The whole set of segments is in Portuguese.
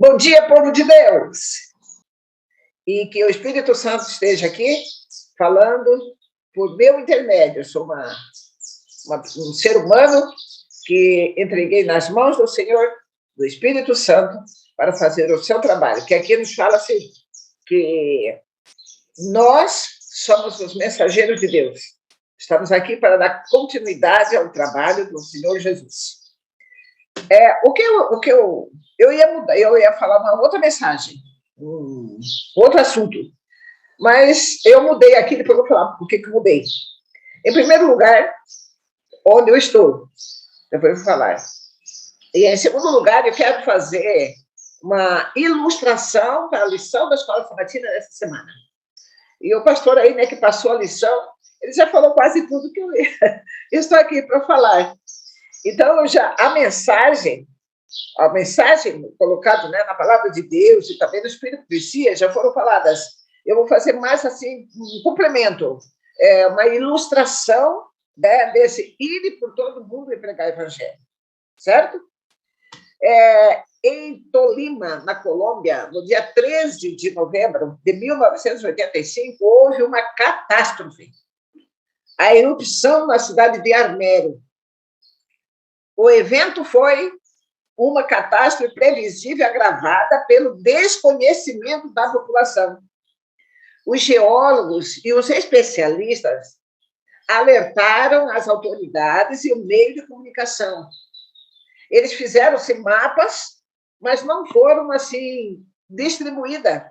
Bom dia, povo de Deus! E que o Espírito Santo esteja aqui falando por meu intermédio. Eu sou um ser humano que entreguei nas mãos do Senhor, do Espírito Santo, para fazer o seu trabalho. Que aqui nos fala assim, que nós somos os mensageiros de Deus. Estamos aqui para dar continuidade ao trabalho do Senhor Jesus. Eu ia mudar, eu ia falar uma outra mensagem, outro assunto, mas eu mudei aqui, depois eu vou falar por que eu mudei. Em primeiro lugar, onde eu estou, depois eu vou falar. E em segundo lugar, eu quero fazer uma ilustração para a lição da Escola Sabatina dessa semana. E o pastor aí, né, que passou a lição, ele já falou quase tudo que eu estou aqui para falar. Então, a mensagem colocada, né, na palavra de Deus e também no Espírito de Cia já foram faladas. Eu vou fazer mais assim, um complemento, uma ilustração, né, desse ir por todo mundo e pregar o evangelho. Certo? Em Tolima, na Colômbia, no dia 13 de novembro de 1985, houve uma catástrofe. A erupção na cidade de Armero. O evento foi uma catástrofe previsível agravada pelo desconhecimento da população. Os geólogos e os especialistas alertaram as autoridades e o meio de comunicação. Eles fizeram-se mapas, mas não foram assim distribuídas,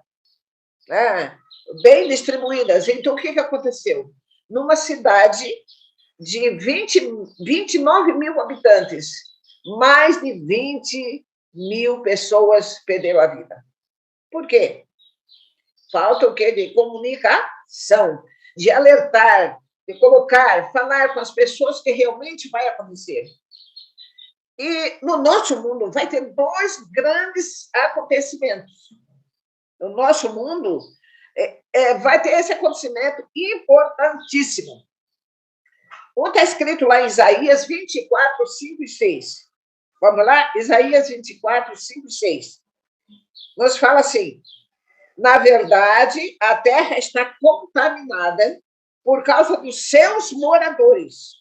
né? Bem distribuídas. Então, o que aconteceu? Numa cidade de 29 mil habitantes, mais de 20 mil pessoas perderam a vida. Por quê? Falta o quê? De comunicação, de alertar, de colocar, falar com as pessoas que realmente vai acontecer. E no nosso mundo vai ter dois grandes acontecimentos. No nosso mundo vai ter esse acontecimento importantíssimo. Um está escrito lá em Isaías 24, 5 e 6. Vamos lá? Isaías 24, 5 e 6. Nos fala assim: na verdade, a terra está contaminada por causa dos seus moradores,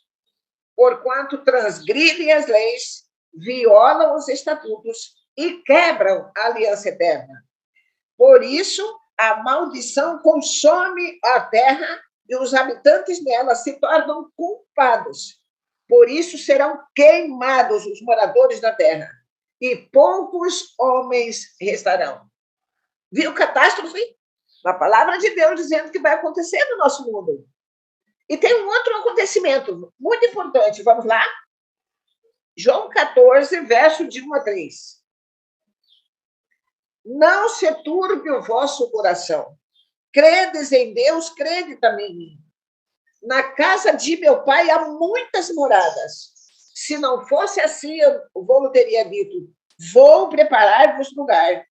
porquanto transgridem as leis, violam os estatutos e quebram a aliança eterna. Por isso, a maldição consome a terra e os habitantes dela se tornam culpados. Por isso serão queimados os moradores da terra, e poucos homens restarão. Viu catástrofe? A palavra de Deus dizendo que vai acontecer no nosso mundo. E tem um outro acontecimento muito importante. Vamos lá? João 14, verso de 1 a 3. Não se turbe o vosso coração. Credes em Deus, crede também em mim. Na casa de meu pai há muitas moradas. Se não fosse assim, eu vou teria dito: vou preparar-vos lugar.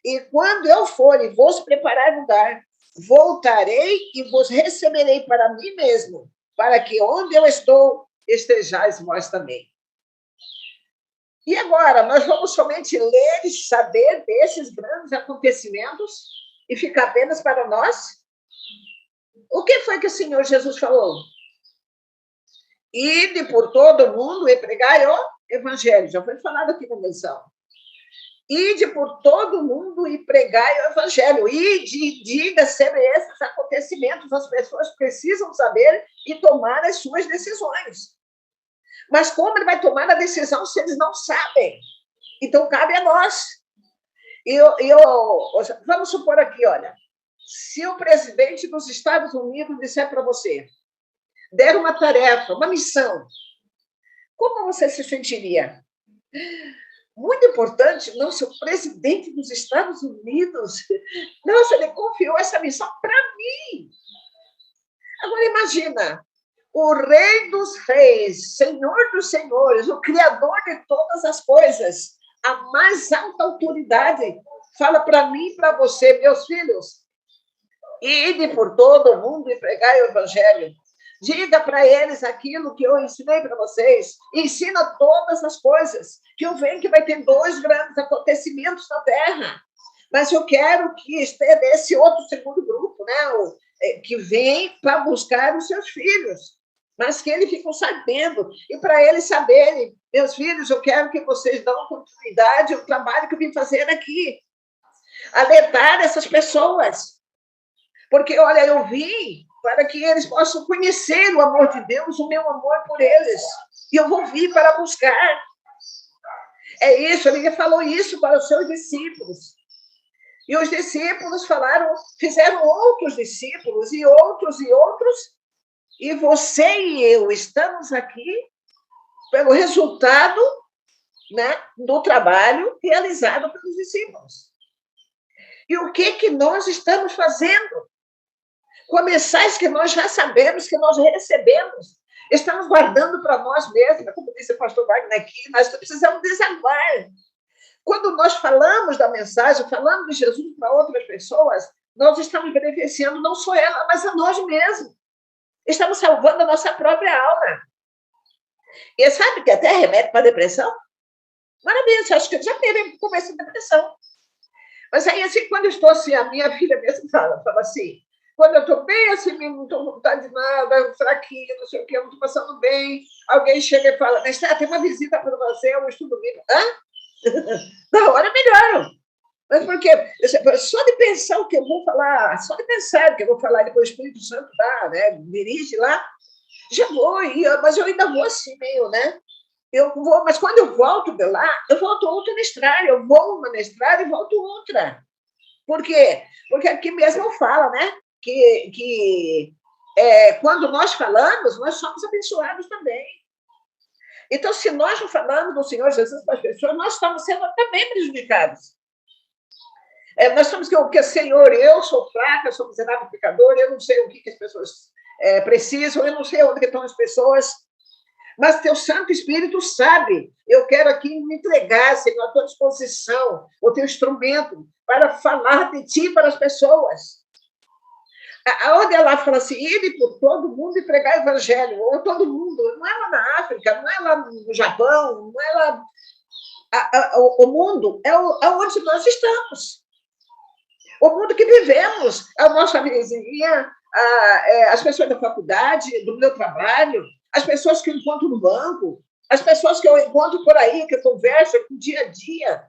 E quando eu for e vos preparar lugar, voltarei e vos receberei para mim mesmo, para que onde eu estou, estejais vós também. E agora, nós vamos somente ler e saber desses grandes acontecimentos e ficar apenas para nós? O que foi que o Senhor Jesus falou? Ide por todo mundo e pregai o evangelho. Já foi falado aqui na menção. Ide por todo mundo e pregai o evangelho. Ide e diga sobre esses acontecimentos. As pessoas precisam saber e tomar as suas decisões. Mas como ele vai tomar a decisão se eles não sabem? Então, cabe a nós. Vamos supor aqui, olha, se o presidente dos Estados Unidos disser para você, der uma tarefa, uma missão, como você se sentiria? Muito importante, nossa, o presidente dos Estados Unidos, nossa, ele confiou essa missão para mim. Agora, imagina, o Rei dos Reis, Senhor dos Senhores, o Criador de todas as coisas, a mais alta autoridade, fala para mim e para você, meus filhos, ide por todo o mundo e pregai o evangelho. Diga para eles aquilo que eu ensinei para vocês. Ensina todas as coisas. Que eu venho que vai ter 2 grandes acontecimentos na Terra. Mas eu quero que esteja esse outro segundo grupo, né? Que vem para buscar os seus filhos. Mas que eles ficam sabendo. E para eles saberem, meus filhos, eu quero que vocês dão continuidade ao trabalho que eu vim fazer aqui. Alertar essas pessoas. Porque, olha, eu vim para que eles possam conhecer o amor de Deus, o meu amor por eles. E eu vou vir para buscar. É isso, ele falou isso para os seus discípulos. E os discípulos fizeram outros discípulos, e outros, e você e eu estamos aqui pelo resultado, né, do trabalho realizado pelos discípulos. E o que nós estamos fazendo? Com a mensagem que nós já sabemos, que nós recebemos, estamos guardando para nós mesmos, como disse o pastor Wagner aqui, nós precisamos desaguar. Quando nós falamos da mensagem, falamos de Jesus para outras pessoas, nós estamos beneficiando não só ela, mas a nós mesmos. Estamos salvando a nossa própria alma. E sabe que até remédio para depressão? Maravilha, acho que eu já teve começo de depressão. Mas aí, assim, quando eu estou assim, a minha filha mesmo fala assim, quando eu estou bem assim, não estou com vontade de nada, fraquinha, não sei o quê, não estou passando bem, alguém chega e fala, tem uma visita para você, eu estudo bem. Hã? Na hora melhoram. Mas por quê? Só de pensar o que eu vou falar, só de pensar o que eu vou falar, depois o Espírito Santo dá, né? Dirige lá, já vou, mas eu ainda vou assim, meio, né? Eu vou, mas quando eu volto de lá, eu volto outra mestrada, eu vou uma mestrada e volto outra. Por quê? Porque aqui mesmo fala, né? Que quando nós falamos, nós somos abençoados também. Então, se nós não falamos do Senhor Jesus para as pessoas, nós estamos sendo também prejudicados. Nós estamos que Senhor, eu sou fraca, eu sou miserável pecador, eu não sei o que as pessoas precisam, eu não sei onde estão as pessoas, mas teu Santo Espírito sabe. Eu quero aqui me entregar, Senhor, à tua disposição, o teu instrumento, para falar de ti para as pessoas. Onde ela fala assim, ir por todo mundo e pregar o evangelho, ou todo mundo, não é lá na África, não é lá no Japão, não é lá... O mundo é onde nós estamos. O mundo que vivemos, a nossa vizinha, as pessoas da faculdade, do meu trabalho, as pessoas que eu encontro no banco, as pessoas que eu encontro por aí, que eu converso com o dia a dia.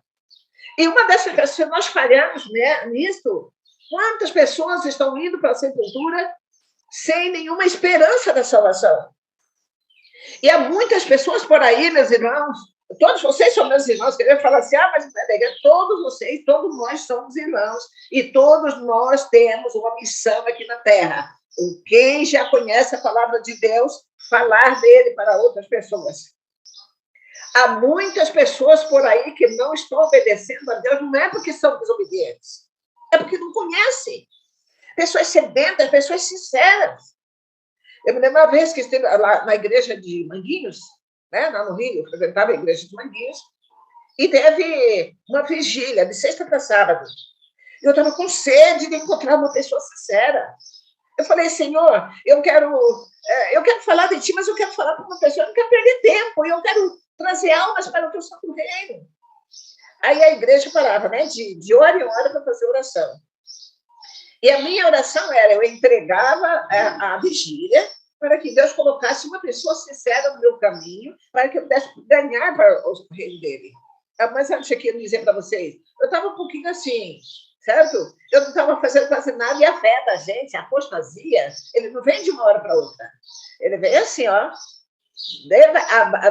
E uma dessas pessoas, se nós falharmos nisso, quantas pessoas estão indo para a sepultura sem nenhuma esperança da salvação? E há muitas pessoas por aí, meus irmãos, todos vocês são meus irmãos, queria falar assim, mas todos vocês, todos nós somos irmãos, e todos nós temos uma missão aqui na Terra. Quem já conhece a palavra de Deus, falar dele para outras pessoas. Há muitas pessoas por aí que não estão obedecendo a Deus, não é porque são desobedientes, é porque não conhecem. Pessoas sedentas, pessoas sinceras. Eu me lembro uma vez que esteve lá na igreja de Manguinhos, né, lá no Rio, eu frequentava a igreja de Manguinhos, e teve uma vigília de sexta para sábado. Eu estava com sede de encontrar uma pessoa sincera. Eu falei, Senhor, eu quero falar de ti, mas eu quero falar para uma pessoa, eu não quero perder tempo, eu quero trazer almas para o teu santo reino. Aí a igreja parava, né, de hora em hora para fazer oração. E a minha oração era, eu entregava a vigília para que Deus colocasse uma pessoa sincera no meu caminho, para que eu pudesse ganhar para o reino dele. Mas sabe o que eu queria dizer para vocês? Eu estava um pouquinho assim, certo? Eu não estava fazendo quase nada, e a fé da gente, a apostasia, ele não vem de uma hora para outra. Ele vem assim, ó,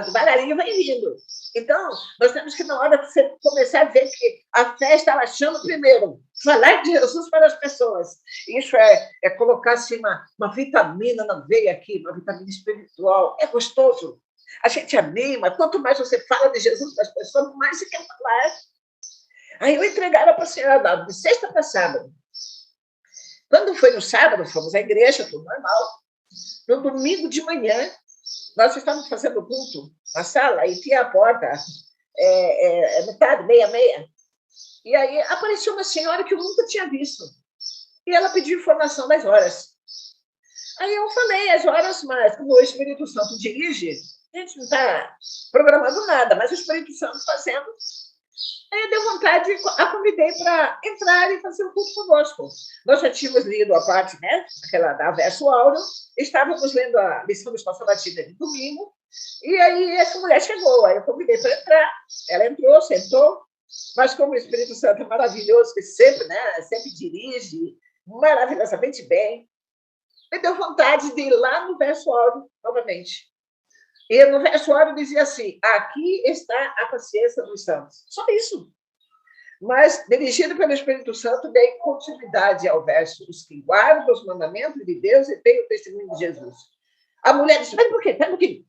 devagarinho vai vindo. Então, nós temos que, na hora que você começar a ver que a fé está achando primeiro, falar de Jesus para as pessoas. Isso é colocar assim, uma vitamina na veia aqui, uma vitamina espiritual. É gostoso. A gente anima. Quanto mais você fala de Jesus para as pessoas, mais você quer falar. Aí eu entregava para a senhora, de sexta para sábado. Quando foi no sábado, fomos à igreja, tudo normal. No domingo de manhã, nós estávamos fazendo culto na sala e tinha a porta metade, meia. E aí apareceu uma senhora que eu nunca tinha visto. E ela pediu informação das horas. Aí eu falei as horas, mas como o Espírito Santo dirige, a gente não está programando nada, mas o Espírito Santo fazendo. Aí deu vontade, a convidei para entrar e fazer o culto conosco. Nós já tínhamos lido a parte, né, aquela da Verso Áureo, estávamos lendo a lição de Estação Batida de domingo, e aí essa mulher chegou, aí eu convidei para entrar, ela entrou, sentou, mas como o Espírito Santo é maravilhoso, que sempre, né, sempre dirige maravilhosamente bem, me deu vontade de ir lá no Verso Áureo novamente. E no verso áureo dizia assim: aqui está a paciência dos santos. Só isso. Mas, dirigido pelo Espírito Santo, dei continuidade ao verso: os que guardam os mandamentos de Deus e têm o testemunho de Jesus. A mulher disse: mas por quê? Pera um pouquinho.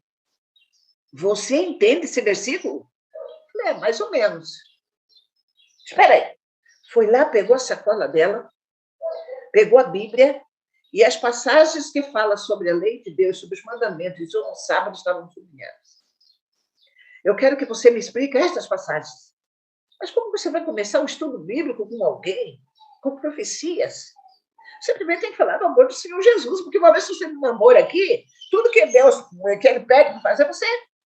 Você entende esse versículo? Eu falei, mais ou menos. Espera aí. Foi lá, pegou a sacola dela, pegou a Bíblia, e as passagens que falam sobre a lei de Deus, sobre os mandamentos, e sobre o sábado estavam sublinhadas. Eu quero que você me explique estas passagens. Mas como você vai começar um estudo bíblico com alguém, com profecias? Você primeiro tem que falar do amor do Senhor Jesus, porque uma vez que você me namora aqui, tudo que Deus que Ele pede para fazer,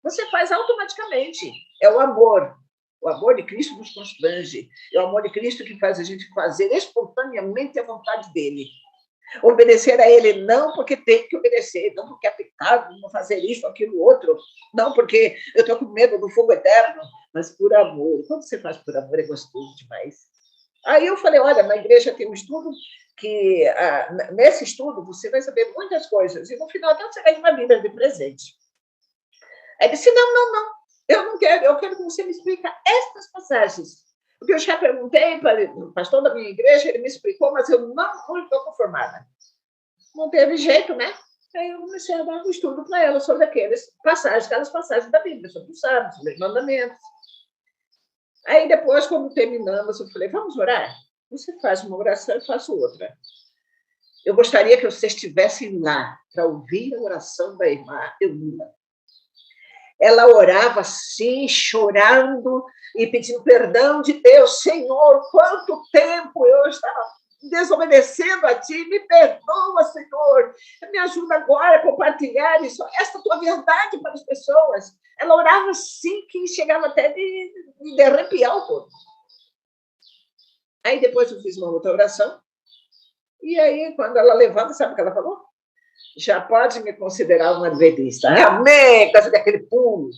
você faz automaticamente. É o amor. O amor de Cristo nos constrange. É o amor de Cristo que faz a gente fazer espontaneamente a vontade dEle. Obedecer a ele não porque tem que obedecer, não porque é pecado não fazer isso, aquilo, outro, não porque eu estou com medo do fogo eterno, mas por amor. Quando você faz por amor, é gostoso demais. Aí eu falei, olha, na igreja tem um estudo que, nesse estudo, você vai saber muitas coisas, e no final até você ganha uma Bíblia de presente. Aí disse, não, eu não quero, eu quero que você me explique estas passagens. Porque eu já perguntei para o pastor da minha igreja, ele me explicou, mas eu não estou conformada. Não teve jeito, né? Aí eu comecei a dar um estudo para ela sobre aquelas passagens da Bíblia, sobre o sábado, sobre os mandamentos. Aí depois, quando terminamos, eu falei, vamos orar? Você faz uma oração, eu faço outra. Eu gostaria que vocês estivessem lá para ouvir a oração da irmã Eunila. Ela orava assim, chorando e pedindo perdão de Deus. Senhor, quanto tempo eu estava desobedecendo a Ti, me perdoa, Senhor. Me ajuda agora a compartilhar isso, esta Tua verdade para as pessoas. Ela orava assim que chegava até de arrepiar o corpo. Aí depois eu fiz uma outra oração. E aí, quando ela levanta, sabe o que ela falou? Já pode me considerar uma adventista. Amém! Por daquele pulo.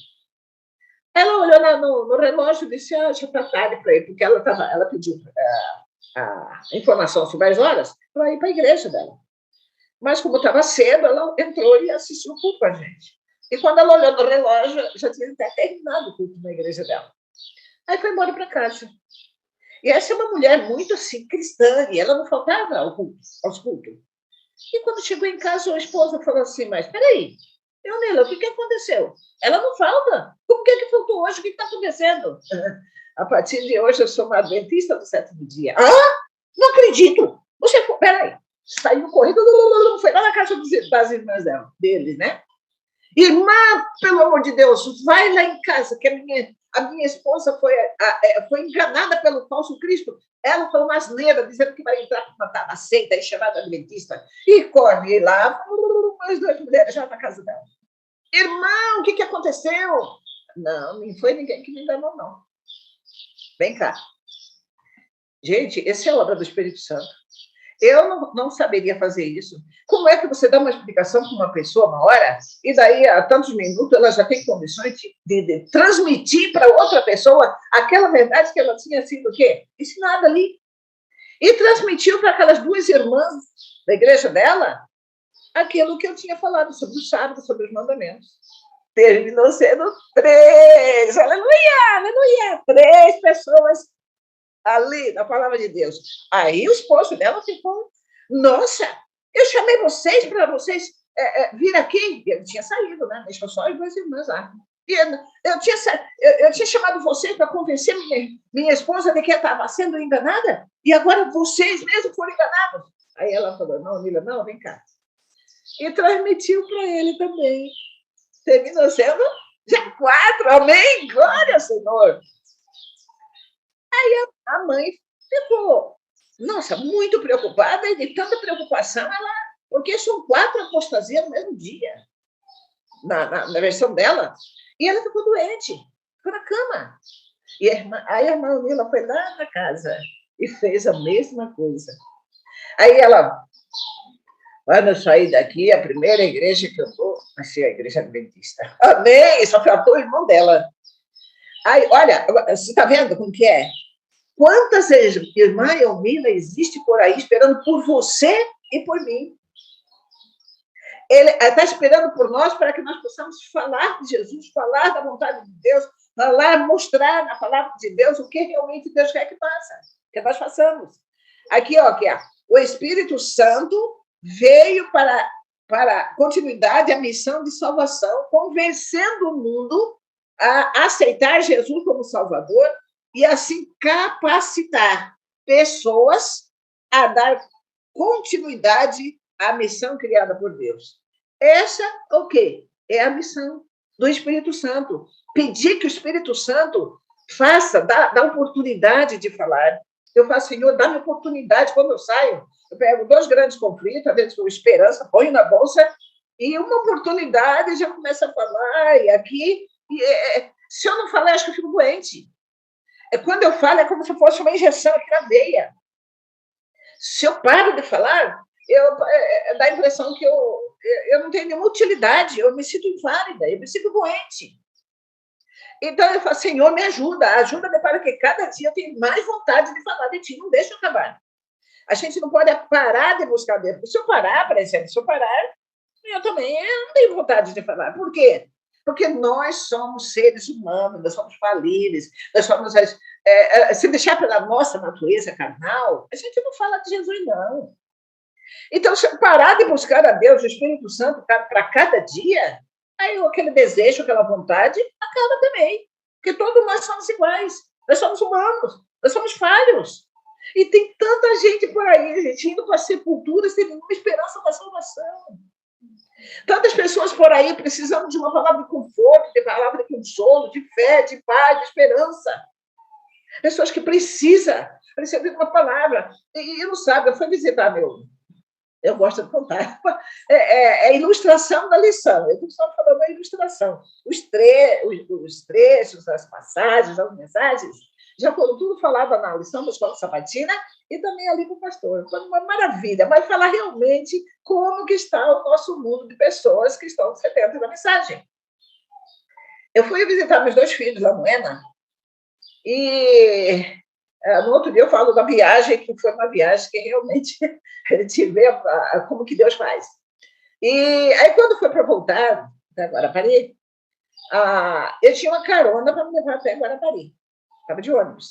Ela olhou no relógio e disse, já está tarde para ir, porque ela pediu a informação sobre as horas para ir para a igreja dela. Mas como estava cedo, ela entrou e assistiu o culto com a gente. E quando ela olhou no relógio, já tinha até terminado o culto na igreja dela. Aí foi embora para casa. E essa é uma mulher muito assim, cristã, e ela não faltava aos cultos. E quando chegou em casa, a esposa falou assim, mas peraí, Eunila, o que aconteceu? Ela não falta. Como que faltou hoje? O que está acontecendo? A partir de hoje, eu sou uma adventista do sétimo dia. Ah, não acredito. Você foi, peraí, saiu correndo, foi lá na casa das irmãs dele, né? Irmã, pelo amor de Deus, vai lá em casa, que a minha esposa foi enganada pelo falso Cristo. Ela foi uma asneira, dizendo que vai entrar para uma seita chamada adventista. E corre lá, as duas mulheres já na casa dela. Irmão, o que aconteceu? Não, não foi ninguém que me enganou, não. Vem cá. Gente, essa é a obra do Espírito Santo. Eu não saberia fazer isso. Como é que você dá uma explicação para uma pessoa uma hora e daí a tantos minutos ela já tem condições de transmitir para outra pessoa aquela verdade que ela tinha sido o quê? Ensinada ali. E transmitiu para aquelas duas irmãs da igreja dela aquilo que eu tinha falado sobre o sábado, sobre os mandamentos. Terminou sendo 3. Aleluia, aleluia. 3 pessoas ali, na palavra de Deus. Aí o esposo dela ficou, nossa, eu chamei vocês para vocês vir aqui. Ele tinha saído, né? Deixou só as duas irmãs lá. E eu tinha chamado vocês para convencer minha esposa de que estava sendo enganada, e agora vocês mesmos foram enganados. Aí ela falou, não, Nila, não, vem cá. E transmitiu para ele também. Terminou sendo já 4, amém? Glória ao Senhor. Aí a mãe ficou, nossa, muito preocupada, e de tanta preocupação, ela porque são 4 apostasias no mesmo dia, na versão dela, e ela ficou doente, ficou na cama. E a irmã Unila foi lá na casa e fez a mesma coisa. Aí ela, quando eu saí daqui, a primeira igreja que eu vou, achei a igreja adventista. Amém! Só faltou o irmão dela. Aí, olha, você está vendo como que é? Quantas irmã Elmina existe por aí esperando por você e por mim? Ele está esperando por nós para que nós possamos falar de Jesus, falar da vontade de Deus, falar, mostrar na palavra de Deus o que realmente Deus quer que faça, que nós façamos. Aqui, ó, aqui, ó, o Espírito Santo veio para continuidade a missão de salvação, convencendo o mundo a aceitar Jesus como Salvador e assim capacitar pessoas a dar continuidade à missão criada por Deus. Essa, o quê? É a missão do Espírito Santo. Pedir que o Espírito Santo faça, dá oportunidade de falar. Eu faço, Senhor, dá-me oportunidade. Quando eu saio, eu pego 2 grandes conflitos, às vezes com esperança, ponho na bolsa, e uma oportunidade já começa a falar, e aqui, se eu não falar, acho que eu fico doente. Quando eu falo, é como se fosse uma injeção aqui na veia. Se eu paro de falar, dá a impressão que eu não tenho nenhuma utilidade, eu me sinto inválida, eu me sinto doente. Então, eu falo, Senhor, me ajuda-me para que cada dia eu tenha mais vontade de falar de ti, não deixa eu acabar. A gente não pode parar de buscar Deus. Se eu parar, por exemplo, eu também não tenho vontade de falar. Por quê? Porque nós somos seres humanos, nós somos falíveis, nós somos... se deixar pela nossa natureza carnal, a gente não fala de Jesus, não. Então, se eu parar de buscar a Deus, o Espírito Santo, para cada dia, aí aquele desejo, aquela vontade, acaba também. Porque todos nós somos iguais. Nós somos humanos, nós somos falhos. E tem tanta gente por aí, gente, indo para a sepultura sem nenhuma esperança da salvação. Tantas pessoas por aí precisando de uma palavra de conforto, de palavra de consolo, de fé, de paz, de esperança. Pessoas que precisam de uma palavra. E não sabe, eu fui visitar eu gosto de contar. É a ilustração da lição. Eu estou falando da ilustração. Os trechos, as passagens, as mensagens, já foram tudo falado na lição da Escola Sabatina e também ali para o pastor. Foi uma maravilha. Vai falar realmente como que está o nosso mundo de pessoas que estão sedentas da mensagem. Eu fui visitar meus 2 filhos lá no Moema e... No outro dia eu falo da viagem, que foi uma viagem que realmente a gente vê como que Deus faz. E aí, quando foi para voltar da Guarapari, eu tinha uma carona para me levar até Guarapari. Estava de ônibus.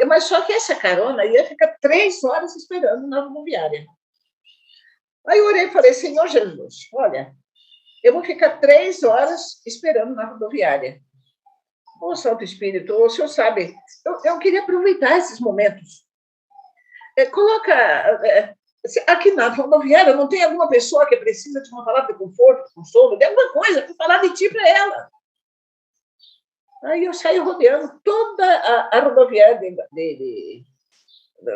Mas só que essa carona ia ficar 3 horas esperando na rodoviária. Aí eu orei e falei, Senhor Jesus, olha, eu vou ficar 3 horas esperando na rodoviária. Ô, Santo Espírito, o senhor sabe, eu queria aproveitar esses momentos. Coloca... aqui na rodoviária não tem alguma pessoa que precisa de uma palavra de conforto, de consolo, de alguma coisa para falar de ti para ela. Aí eu saí rodeando toda a rodoviária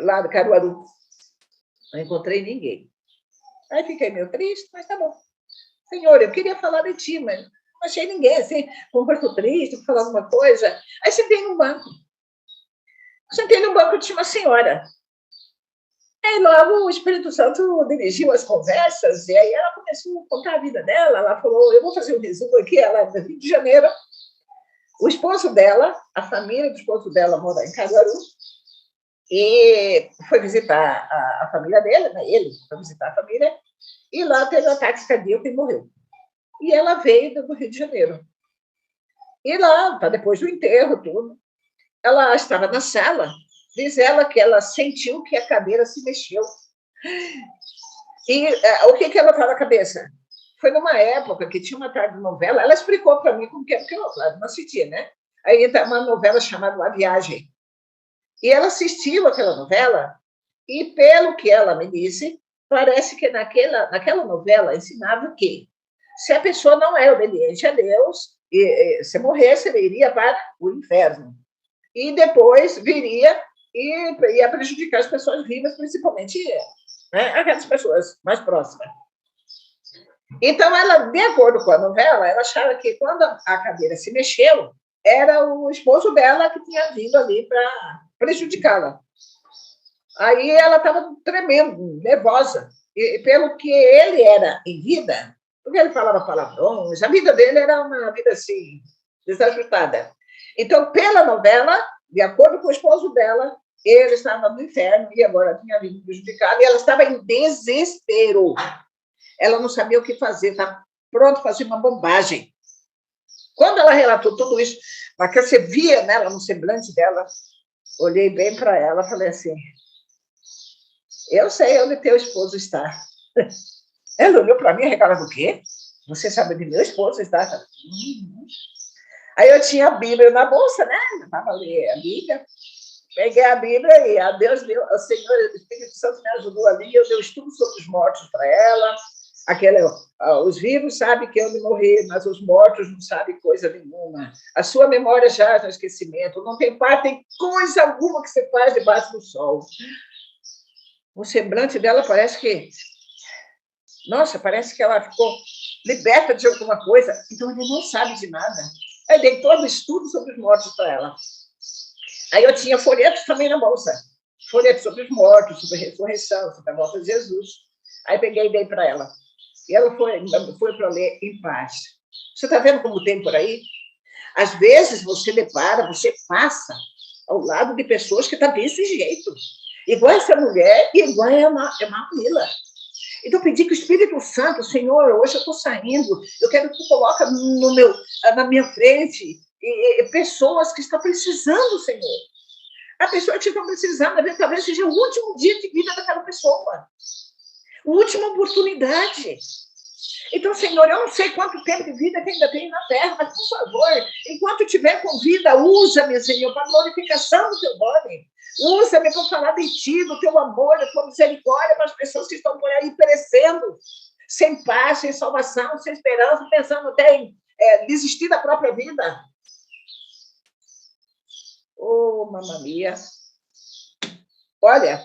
lá de Caruaru. Não encontrei ninguém. Aí fiquei meio triste, mas tá bom. Senhor, eu queria falar de ti, mas não achei ninguém, assim, com um rosto triste, para falar alguma coisa. Aí sentei num banco. Tinha uma senhora. Aí logo o Espírito Santo dirigiu as conversas, e aí ela começou a contar a vida dela. Ela falou, eu vou fazer um resumo aqui, ela é do Rio de Janeiro. O esposo dela, a família do esposo dela mora em Caruaru, e foi visitar a família dele, né? Ele foi visitar a família, e lá teve um ataque cardíaco e morreu. E ela veio do Rio de Janeiro. E lá, depois do enterro, tudo, ela estava na sala, diz ela que ela sentiu que a cadeira se mexeu. E o que ela estava na cabeça? Foi numa época que tinha uma tarde de novela, ela explicou para mim como que é, porque eu não assistia, né? Aí entra uma novela chamada A Viagem. E ela assistiu aquela novela, e pelo que ela me disse, parece que naquela novela ensinava que se a pessoa não é obediente a Deus, e se morresse, ele iria para o inferno. E depois viria e ia prejudicar as pessoas vivas, principalmente né? Aquelas pessoas mais próximas. Então, ela, de acordo com a novela, ela achava que quando a cadeira se mexeu, era o esposo dela que tinha vindo ali para prejudicá-la. Aí ela estava tremendo, nervosa. E pelo que ele era em vida, porque ele falava palavrões, a vida dele era uma vida assim, desajustada. Então, pela novela, de acordo com o esposo dela, ele estava no inferno e agora tinha vindo prejudicado, e ela estava em desespero. Ela não sabia o que fazer, estava pronto para fazer uma bombagem. Quando ela relatou tudo isso, mas que você via nela, no semblante dela, olhei bem para ela e falei assim, eu sei onde teu esposo está. Ela olhou para mim e reclamou, o quê? Você sabe onde meu esposo está? Aí eu tinha a Bíblia na bolsa, né? Eu estava lendo a Bíblia. Peguei a Bíblia e a Deus deu, o Senhor, o Espírito Santo me ajudou ali, eu dei um estudo sobre os mortos para ela. Os vivos sabem que eu me morri, mas os mortos não sabem coisa nenhuma. A sua memória já no esquecimento, não tem parte em coisa alguma que você faz debaixo do sol. O semblante dela parece que... Nossa, parece que ela ficou liberta de alguma coisa. Então, ele não sabe de nada. Aí dei todo o estudo sobre os mortos para ela. Aí eu tinha folhetos também na bolsa. Folhetos sobre os mortos, sobre a ressurreição, sobre a volta de Jesus. Aí peguei e dei para ela. E ela foi para ler em paz. Você está vendo como tem por aí? Às vezes você depara, você passa ao lado de pessoas que estão desse jeito. Igual essa mulher e igual a Manuela. Então, eu pedi que o Espírito Santo, Senhor, hoje eu estou saindo, eu quero que tu coloque na minha frente pessoas que estão precisando, Senhor. A pessoa que está precisando, talvez seja o último dia de vida daquela pessoa. A última oportunidade. Então, Senhor, eu não sei quanto tempo de vida que ainda tem na terra, mas, por favor, enquanto tiver com vida, usa-me, Senhor, para a glorificação do teu nome. Usa-me para falar de ti, do teu amor, da tua misericórdia para as pessoas que estão por aí perecendo, sem paz, sem salvação, sem esperança, pensando até em desistir da própria vida. Oh, mamma mia. Olha,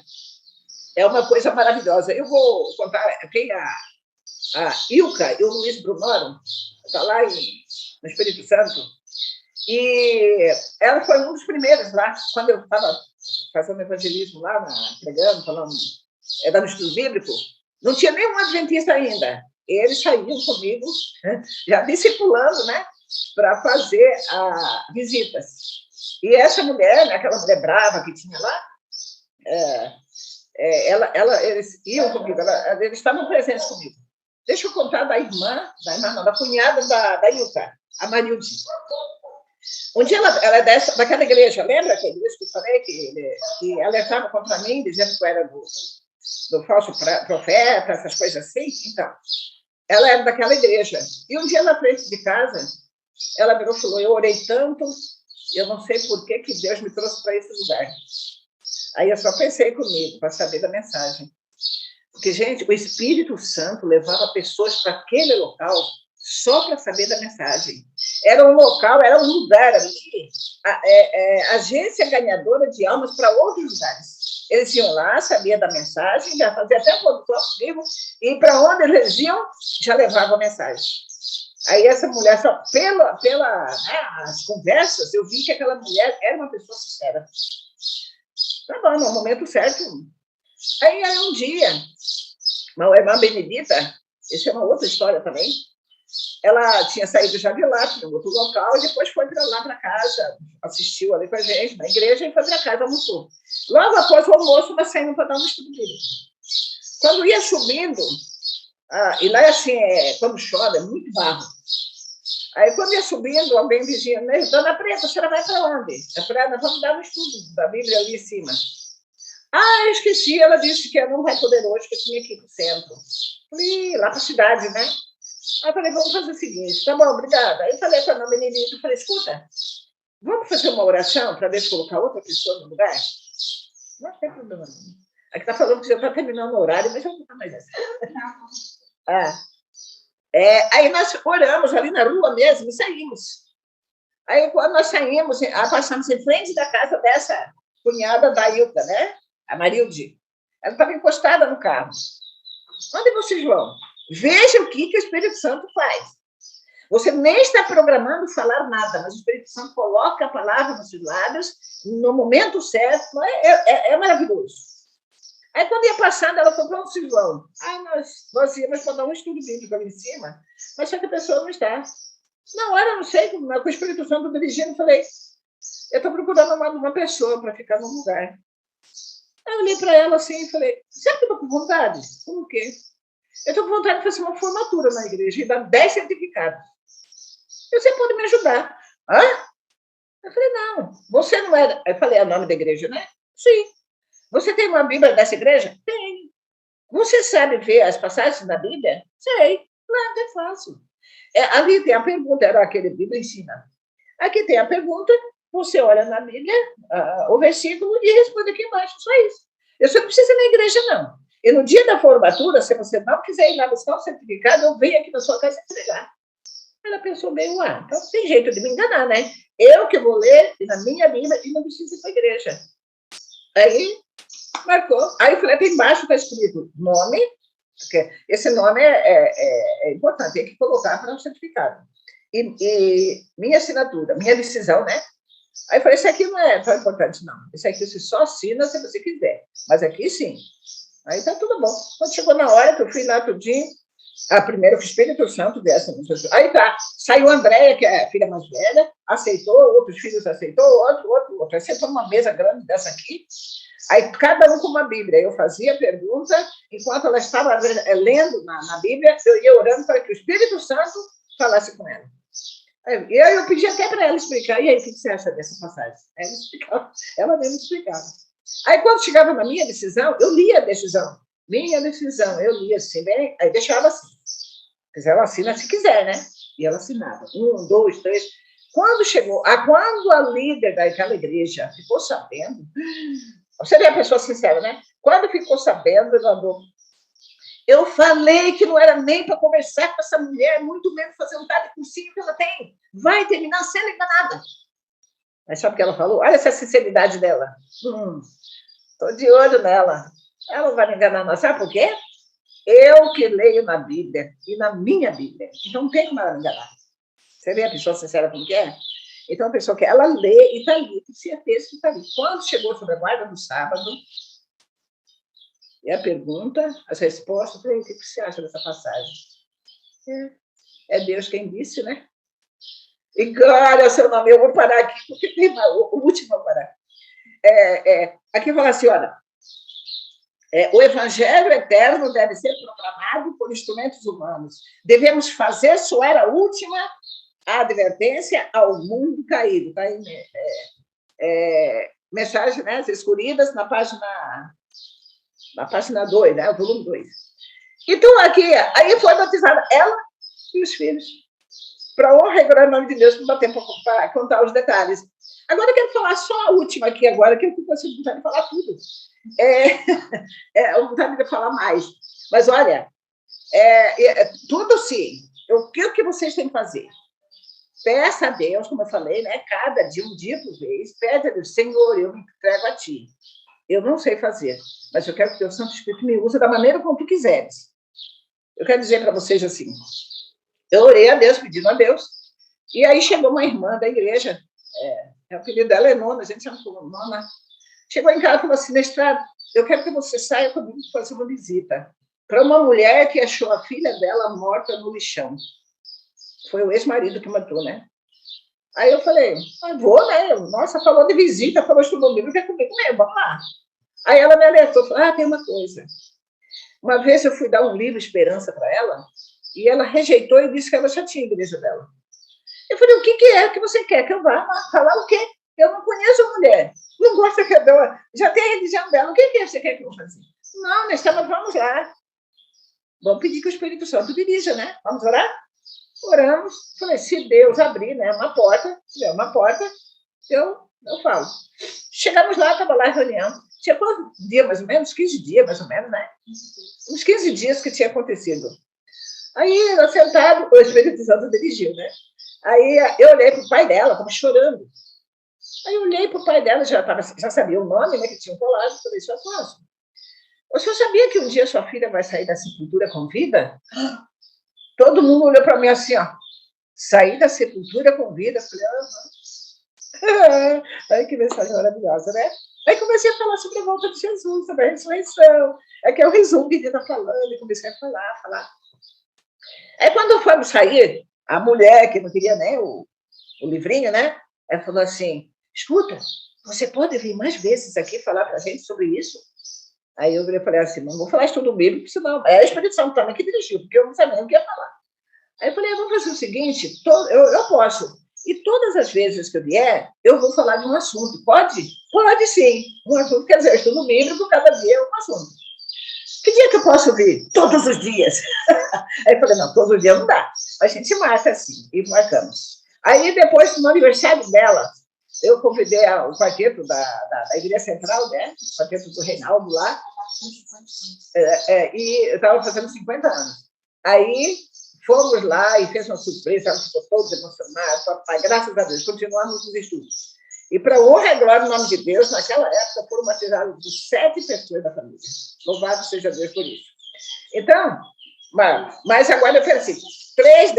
é uma coisa maravilhosa. Eu vou contar, tem a Ilka e o Luiz Brunoro, está lá no Espírito Santo, e ela foi um dos primeiros lá, quando eu estava fazendo evangelismo lá, pregando, falando, era no estudo bíblico, não tinha nenhum adventista ainda. Eles saíam comigo, já discipulando, né, para fazer visitas. E essa mulher, né, aquela mulher brava que tinha lá, eles iam comigo, eles estavam presentes comigo. Deixa eu contar da cunhada da Ilka, a Marilde. Um dia ela é daquela igreja, lembra aquela igreja que eu falei que alertava contra mim, dizendo que eu era do falso profeta, essas coisas assim? Então, ela era daquela igreja. E um dia na frente de casa, ela virou e falou, eu orei tanto, eu não sei por que Deus me trouxe para esse lugar. Aí eu só pensei comigo, para saber da mensagem. Porque, gente, o Espírito Santo levava pessoas para aquele local só para saber da mensagem. Era um local, era um lugar ali, agência ganhadora de almas para outros lugares. Eles iam lá, sabiam da mensagem, já faziam até a produção comigo, e para onde eles iam, já levavam a mensagem. Aí essa mulher, só as conversas, eu vi que aquela mulher era uma pessoa sincera. Tá bom, no momento certo. Aí um dia, uma irmã Benedita, isso é uma outra história também, ela tinha saído já de lá, para outro local, e depois foi para lá para casa, assistiu ali com a gente, na igreja, e foi para casa, almoçou. Logo após o almoço, nós saímos para dar um estudo bíblico. Quando ia subindo, e lá assim, quando chove, é muito barro. Aí, quando ia subindo, alguém dizia, Dona Preta, a senhora vai para onde? Eu falei, nós vamos dar um estudo da Bíblia ali em cima. Eu esqueci, ela disse que não vai poder hoje, que eu tinha que ir para o centro. Falei, lá para a cidade, né? Aí eu falei, vamos fazer o seguinte, tá bom, obrigada. Aí eu falei para a menina, falei, escuta, vamos fazer uma oração para ver se colocar outra pessoa no lugar? Não tem problema nenhum. Aqui está falando que já está terminando o horário, mas eu não vou mais essa. Aí nós oramos ali na rua mesmo e saímos. Aí quando nós saímos, passamos em frente da casa dessa cunhada da Ilka, né? A Marilde. Ela estava encostada no carro. Onde vocês vão? Veja o que o Espírito Santo faz. Você nem está programando falar nada, mas o Espírito Santo coloca a palavra nos seus lábios no momento certo. É maravilhoso. Aí, quando ia passando, ela falou, para onde vocês vão? Nós íamos para dar um estudo bíblico ali em cima, mas só que a pessoa não está. Na hora, não sei, com o Espírito Santo dirigindo, eu falei, eu estou procurando uma pessoa para ficar no lugar. Aí eu olhei para ela assim e falei, sabe que eu estou com vontade? Como o quê? Eu estou com vontade de fazer uma formatura na igreja e dar 10 certificados. Você pode me ajudar. Hã? Eu falei, não, você não é... Eu falei, é o nome da igreja, né? Sim. Você tem uma Bíblia dessa igreja? Tem. Você sabe ver as passagens da Bíblia? Sei. Nada é fácil. Ali tem a pergunta, era aquele Bíblia ensina. Aqui tem a pergunta, você olha na Bíblia, o versículo, e responde aqui embaixo, só isso. Você não precisa ir na igreja, não. E no dia da formatura, se você não quiser ir lá buscar o certificado, eu venho aqui na sua casa entregar. Ela pensou bem, então tem jeito de me enganar, né? Eu que vou ler na minha Bíblia e não preciso ir para a igreja. Aí, marcou. Aí, aqui embaixo está escrito nome, porque esse nome é importante, tem que colocar para o certificado. E minha assinatura, minha decisão, né? Aí eu falei, isso aqui não é tão importante, não. Isso aqui você só assina se você quiser. Mas aqui, sim. Aí tá tudo bom. Quando chegou na hora que eu fui lá tudinho, primeiro que o Espírito Santo dessa. Aí tá, saiu a Andréia, que é a filha mais velha, aceitou, outros filhos aceitou, outro. Aí sentou numa mesa grande dessa aqui, aí cada um com uma Bíblia. Eu fazia a pergunta, enquanto ela estava lendo na Bíblia, eu ia orando para que o Espírito Santo falasse com ela. E aí eu pedi até para ela explicar, e aí, o que você acha dessa passagem? Ela mesmo explicava. Aí, quando chegava na minha decisão, eu lia a decisão. Minha decisão, eu lia assim, bem, aí deixava assim. Ela assina se quiser, né? E ela assinava. 1, 2, 3. Quando chegou, quando a líder daquela igreja ficou sabendo, você vê a pessoa sincera, né? Quando ficou sabendo, ela mandou. Eu falei que não era nem para conversar com essa mulher, muito menos fazer um tal de cursinho que ela tem. Vai terminar sendo enganada. Mas sabe o que ela falou? Olha essa sinceridade dela. Estou de olho nela. Ela não vai me enganar, não. Sabe por quê? Eu que leio na Bíblia e na minha Bíblia. Então, não tem como ela me enganar. Você vê a pessoa sincera como que é? Então, a pessoa que ela lê e está ali, tem certeza que está ali. Quando chegou sobre a guarda no sábado, e a pergunta, as respostas, eu falei, o que você acha dessa passagem? É Deus quem disse, né? E glória ao seu nome, eu vou parar aqui, porque tem o último vou parar. Aqui fala assim, olha, o evangelho eterno deve ser proclamado por instrumentos humanos. Devemos fazer soar a última advertência ao mundo caído. Está aí, mensagens, né, escolhidas na página 2, né, o volume 2. Então, aqui, aí foi batizada ela e os filhos, para honra e glória do nome de Deus, para dar tempo para contar os detalhes. Agora, eu quero falar só a última aqui agora, que eu fico assim, vontade de falar tudo. Eu vontade de falar mais. Mas, olha, tudo sim. O que vocês têm que fazer? Peça a Deus, como eu falei, né? Cada dia, um dia por vez, pede a Deus, Senhor, eu me entrego a Ti. Eu não sei fazer, mas eu quero que o Santo Espírito me use da maneira como Tu quiseres. Eu quero dizer para vocês assim, eu orei a Deus, pedindo a Deus, e aí chegou uma irmã da igreja, o apelido dela é Nona, a gente chama como Nona, chegou em casa e falou assim, mestrado, eu quero que você saia comigo para fazer uma visita para uma mulher que achou a filha dela morta no lixão. Foi o ex-marido que matou, né? Aí eu falei, vou, né? Nossa, falou de visita, falou estudou livro, quer comigo mesmo, vamos lá. Aí ela me alertou, falou, tem uma coisa. Uma vez eu fui dar um livro Esperança para ela, e ela rejeitou e disse que ela já tinha a igreja dela. Eu falei, o que é que você quer que eu vá falar o quê? Eu não conheço a mulher, não gosto que eu já tem a religião dela, o que é que você quer que eu faça? Não, nós vamos lá. Vamos pedir que o Espírito Santo dirija, né? Vamos orar? Oramos. Falei, se Deus abrir, né, uma porta, eu falo. Chegamos lá, estava lá a reunião. Tinha quantos dias, mais ou menos? 15 dias, mais ou menos, né? Uns 15 dias que tinha acontecido. Aí, sentado, o Espírito Santo dirigiu, né? Aí eu olhei para o pai dela, estava chorando. Aí eu olhei para o pai dela, já sabia o nome, né, que tinha colado, falei, isso é fácil. O senhor sabia que um dia sua filha vai sair da sepultura com vida? Todo mundo olhou para mim assim, ó. Sair da sepultura com vida? Eu falei, ai, que mensagem maravilhosa, né? Aí comecei a falar sobre a volta de Jesus, sobre a ressurreição. É que é o resumo que ele está falando, e comecei a falar. Aí quando fomos sair, a mulher, que não queria nem o livrinho, né? Ela falou assim, escuta, você pode vir mais vezes aqui falar para a gente sobre isso? Aí eu falei assim, não vou falar isso tudo bíblico, senão é a Espírito Santo também que dirigiu, porque eu não sabia nem o que ia falar. Aí eu falei, vamos fazer o seguinte, eu posso. E todas as vezes que eu vier, eu vou falar de um assunto. Pode? Pode sim. Um assunto, quer dizer, estudo bíblico, cada dia é um assunto. Que dia que eu posso vir? Todos os dias. Aí eu falei, não, todos os dias não dá. A gente marca assim, e marcamos. Aí depois, no aniversário dela, eu convidei o quarteto da Igreja Central, né? O quarteto do Reinaldo lá. E eu estava fazendo 50 anos. Aí fomos lá e fez uma surpresa, ela ficou toda emocionada, papai, graças a Deus, continuamos os estudos. E para honra e glória, no nome de Deus, naquela época foram batizadas de 7 pessoas da família. Louvado seja Deus por isso. Então, mas agora eu quero assim, 3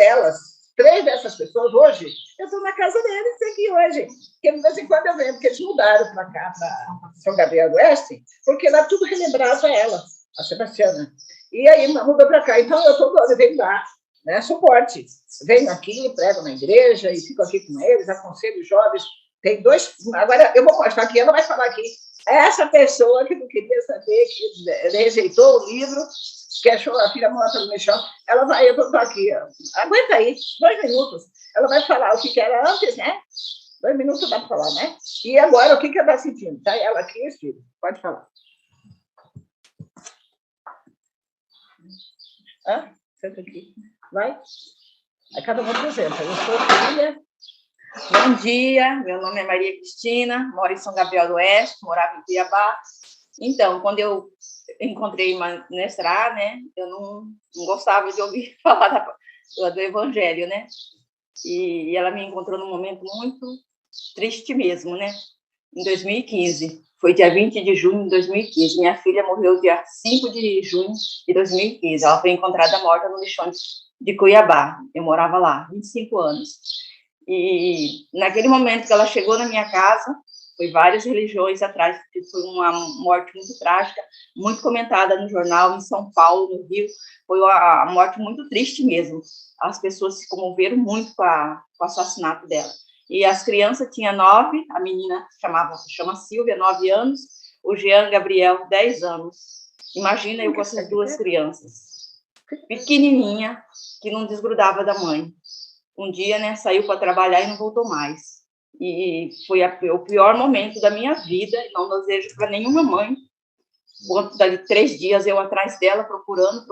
dessas pessoas hoje, eu estou na casa deles aqui hoje. Porque de vez em quando eu venho, porque eles mudaram para cá, para São Gabriel do Oeste, porque lá tudo relembrava ela, a Sebastiana. E aí mudou para cá. Então eu venho dar, né, suporte. Venho aqui, prego na igreja e fico aqui com eles, aconselho os jovens. Tem 2. Agora eu vou mostrar aqui, ela vai falar aqui. Essa pessoa que não queria saber, que rejeitou o livro, que achou a filha morta no lixão, ela vai, eu estou aqui, aguenta aí, 2 minutos. Ela vai falar o que era antes, né? 2 minutos dá para falar, né? E agora o que ela está sentindo? Tá ela aqui e o filho. Pode falar. Senta aqui. Vai. Aí cada um apresenta. Eu sou filha. Bom dia, meu nome é Maria Cristina, moro em São Gabriel do Oeste, morava em Cuiabá. Então, quando eu encontrei uma mestrada, né, eu não gostava de ouvir falar do Evangelho, né? E ela me encontrou num momento muito triste mesmo, né? Em 2015, foi dia 20 de junho de 2015. Minha filha morreu dia 5 de junho de 2015. Ela foi encontrada morta no lixão de Cuiabá. Eu morava lá, 25 anos. E naquele momento que ela chegou na minha casa, foi várias religiões atrás, porque foi uma morte muito trágica, muito comentada no jornal, em São Paulo, no Rio, foi uma morte muito triste mesmo. As pessoas se comoveram muito com o assassinato dela. E as crianças tinham 9, a menina chama Silvia, 9 anos, o Jean Gabriel, 10 anos. Imagina eu com essas 2 crianças, pequenininha, que não desgrudava da mãe. Um dia, né, saiu para trabalhar e não voltou mais. E foi o pior momento da minha vida, não desejo para nenhuma mãe. Dali 3 dias eu atrás dela, procurando,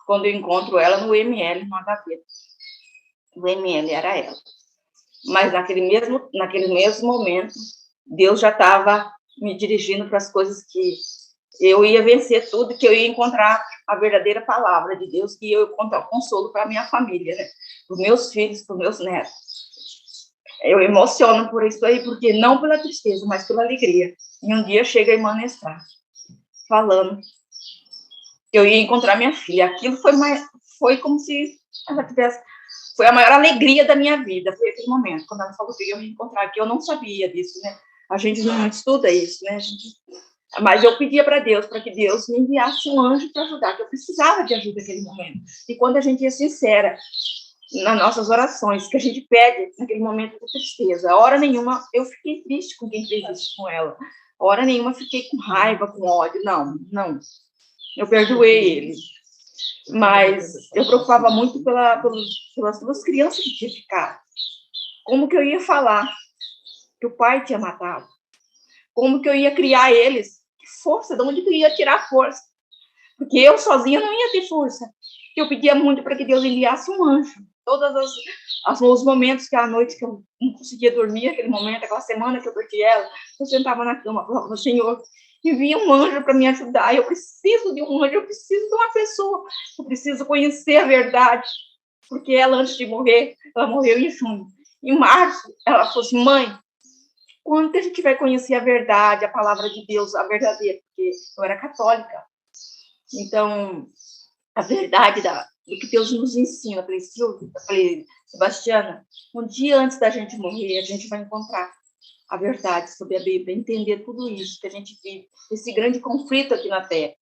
quando eu encontro ela no ML, numa gaveta. O ML era ela. Mas naquele mesmo momento, Deus já estava me dirigindo para as coisas que eu ia vencer tudo, que eu ia encontrar a verdadeira palavra de Deus, que eu ia encontrar consolo para a minha família, né? Para os meus filhos, para os meus netos. Eu emociono por isso aí, porque não pela tristeza, mas pela alegria. E um dia chega a irmã Nestra, falando que eu ia encontrar minha filha. Aquilo foi como se ela tivesse... Foi a maior alegria da minha vida, foi aquele momento, quando ela falou que eu ia me encontrar, que eu não sabia disso, né? A gente não estuda isso, né? Mas eu pedia para Deus, para que Deus me enviasse um anjo para ajudar, que eu precisava de ajuda naquele momento. E quando a gente é sincera nas nossas orações, que a gente pede naquele momento de tristeza, hora nenhuma eu fiquei triste com quem fez isso com ela, hora nenhuma fiquei com raiva, com ódio, não. Eu perdoei ele. Mas eu preocupava muito pelas 2 crianças que tinham ficado. Como que eu ia falar que o pai tinha matado? Como que eu ia criar eles? Que força, de onde que eu ia tirar força? Porque eu sozinha não ia ter força. Eu pedia muito para que Deus enviasse um anjo. Todos os momentos, que à noite que eu não conseguia dormir, aquele momento, aquela semana que eu perdi ela, eu sentava na cama e falava, Senhor, envia um anjo para me ajudar. Eu preciso de um anjo, eu preciso de uma pessoa. Eu preciso conhecer a verdade. Porque ela, antes de morrer, ela morreu em junho. Em março, ela falou assim, mãe, Quando que a gente vai conhecer a verdade, a palavra de Deus, a verdadeira? Porque eu era católica. Então, a verdade do que Deus nos ensina. Eu falei, Sebastiana, um dia antes da gente morrer, a gente vai encontrar a verdade sobre a Bíblia, entender tudo isso que a gente vive, esse grande conflito aqui na Terra.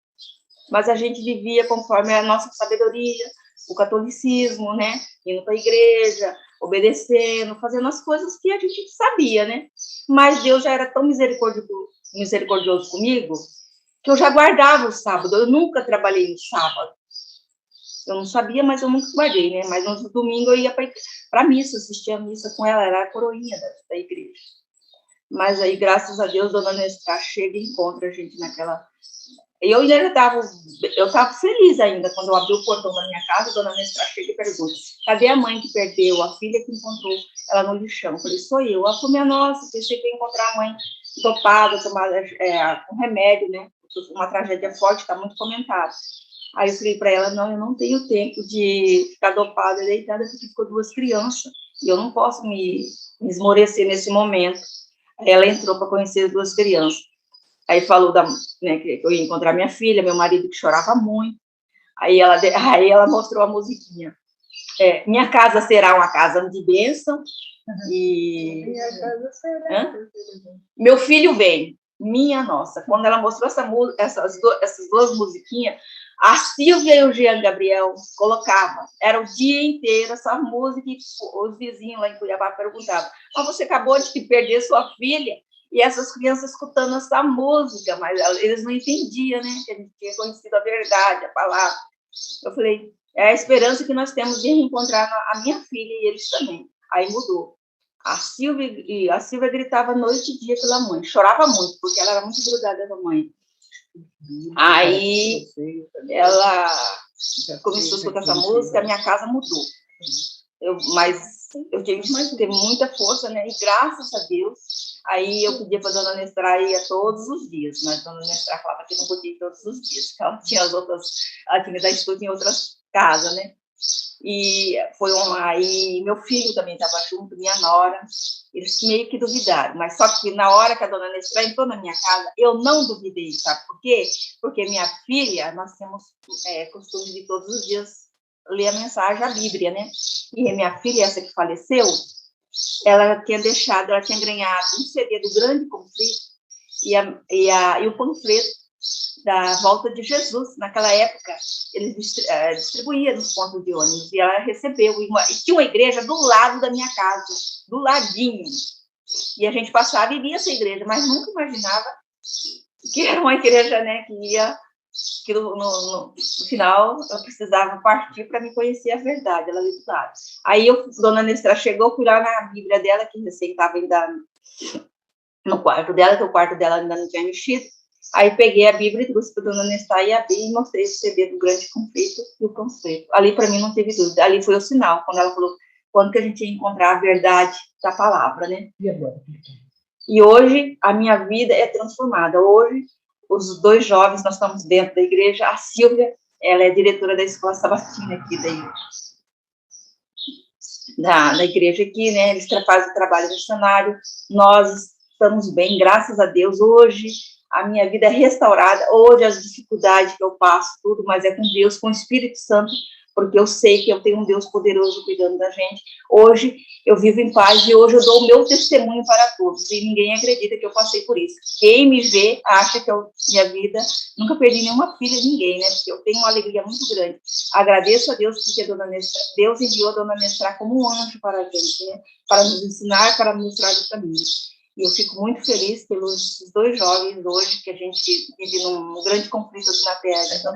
Mas a gente vivia conforme a nossa sabedoria, o catolicismo, né? Indo para a igreja, obedecendo, fazendo as coisas que a gente sabia, né? Mas Deus já era tão misericordioso comigo que eu já guardava o sábado. Eu nunca trabalhei no sábado. Eu não sabia, mas eu nunca guardei, né? Mas no domingo eu ia para a missa, assistia a missa com ela, era a coroinha da igreja. Mas aí, graças a Deus, Dona Nestra chega e encontra a gente naquela... Eu estava feliz ainda, quando eu abri o portão da minha casa, Dona Nestra chega e pergunta, cadê a mãe que perdeu, a filha que encontrou ela no lixão? Eu falei, sou eu. Ela falou, minha nossa, pensei que ia encontrar a mãe dopada, tomada com remédio, né? Uma tragédia forte, está muito comentada. Aí eu falei para ela, não, eu não tenho tempo de ficar dopada e deitada, porque ficou 2 crianças, e eu não posso me esmorecer nesse momento. Aí ela entrou para conhecer as 2 crianças. Aí falou né, que eu ia encontrar minha filha, meu marido que chorava muito. Aí ela mostrou a musiquinha. Minha casa será uma casa de bênção. E minha casa será. Meu filho vem. Minha nossa. Quando ela mostrou essas 2 musiquinhas, a Silvia e o Jean Gabriel colocavam. Era o dia inteiro essa música e os vizinhos lá em Cuiabá perguntavam, mas você acabou de perder sua filha? E essas crianças escutando essa música, mas eles não entendiam, né? Que a gente tinha conhecido a verdade, a palavra. Eu falei, é a esperança que nós temos de reencontrar a minha filha e eles também. Aí mudou. A Silvia gritava noite e dia pela mãe, chorava muito, porque ela era muito grudada da mãe. Aí ela começou a escutar essa música, a minha casa mudou. Mas eu tive que ter muita força, né? E graças a Deus, aí eu pedia para a Dona Nestra ir todos os dias, mas a Dona Nestra falava que não podia ir todos os dias, porque ela tinha ela tinha que dar estudo em outras casas, né? E aí meu filho também estava junto, minha nora, eles meio que duvidaram, mas só que na hora que a Dona Nestra entrou na minha casa, eu não duvidei, sabe por quê? Porque minha filha, nós temos costume de todos os dias ler a mensagem, a Bíblia, né? E a minha filha, essa que faleceu, ela tinha ganhado um CD do Grande Conflito e o panfleto da volta de Jesus. Naquela época, eles distribuíam nos pontos de ônibus, e ela recebeu. E tinha uma igreja do lado da minha casa, do ladinho. E a gente passava e via essa igreja, mas nunca imaginava que era uma igreja, né, que no final eu precisava partir para me conhecer a verdade, ela ali do lado. Aí Dona Nestra chegou, fui lá na Bíblia dela, que recém estava ainda no quarto dela, que o quarto dela ainda não tinha mexido. Aí peguei a Bíblia e trouxe para a Dona Nestra e abri e mostrei esse CD do Grande Conflito e o Panfleto. Ali, para mim, não teve dúvida. Ali foi o sinal, quando ela falou quando que a gente ia encontrar a verdade da palavra, né? E agora? E hoje, a minha vida é transformada. Hoje, os 2 jovens, nós estamos dentro da igreja. A Silvia, ela é diretora da Escola Sabatina aqui da igreja aqui, né? Eles fazem o trabalho missionário. Nós estamos bem, graças a Deus. Hoje, a minha vida é restaurada. Hoje, as dificuldades que eu passo, tudo, mas é com Deus, com o Espírito Santo, porque eu sei que eu tenho um Deus poderoso cuidando da gente. Hoje, eu vivo em paz e hoje eu dou o meu testemunho para todos. E ninguém acredita que eu passei por isso. Quem me vê acha que minha vida... Nunca perdi nenhuma filha de ninguém, né? Porque eu tenho uma alegria muito grande. Agradeço a Deus porque Deus enviou a Dona Nestra como um anjo para a gente, né? Para nos ensinar, para mostrar o caminho. E eu fico muito feliz pelos 2 jovens hoje, que a gente vive num grande conflito aqui na Terra. Então,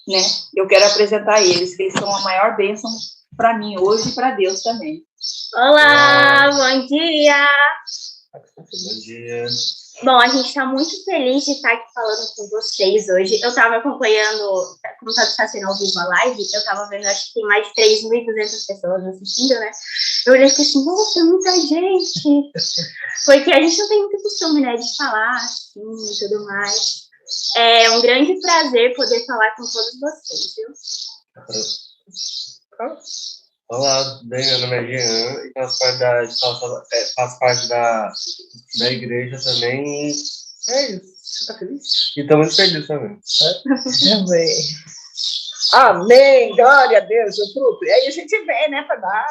né? Eu quero apresentar eles, que eles são a maior bênção para mim hoje e para Deus também. Olá, bom dia! Bom dia. Bom, a gente está muito feliz de estar aqui falando com vocês hoje. Eu estava acompanhando, como está sendo ao vivo a live, eu estava vendo, acho que tem mais de 3.200 pessoas assistindo, né? Eu olhei e fiquei assim, nossa, muita gente! Porque a gente não tem muito costume, né, de falar assim e tudo mais. É um grande prazer poder falar com todos vocês, viu? Olá, tudo bem? Meu nome é Jean e faço parte da escola, faço parte da igreja também. É isso. Você tá feliz? E estou muito feliz também. Também. Amém, glória a Deus, o fruto. E aí a gente vem, né, para dar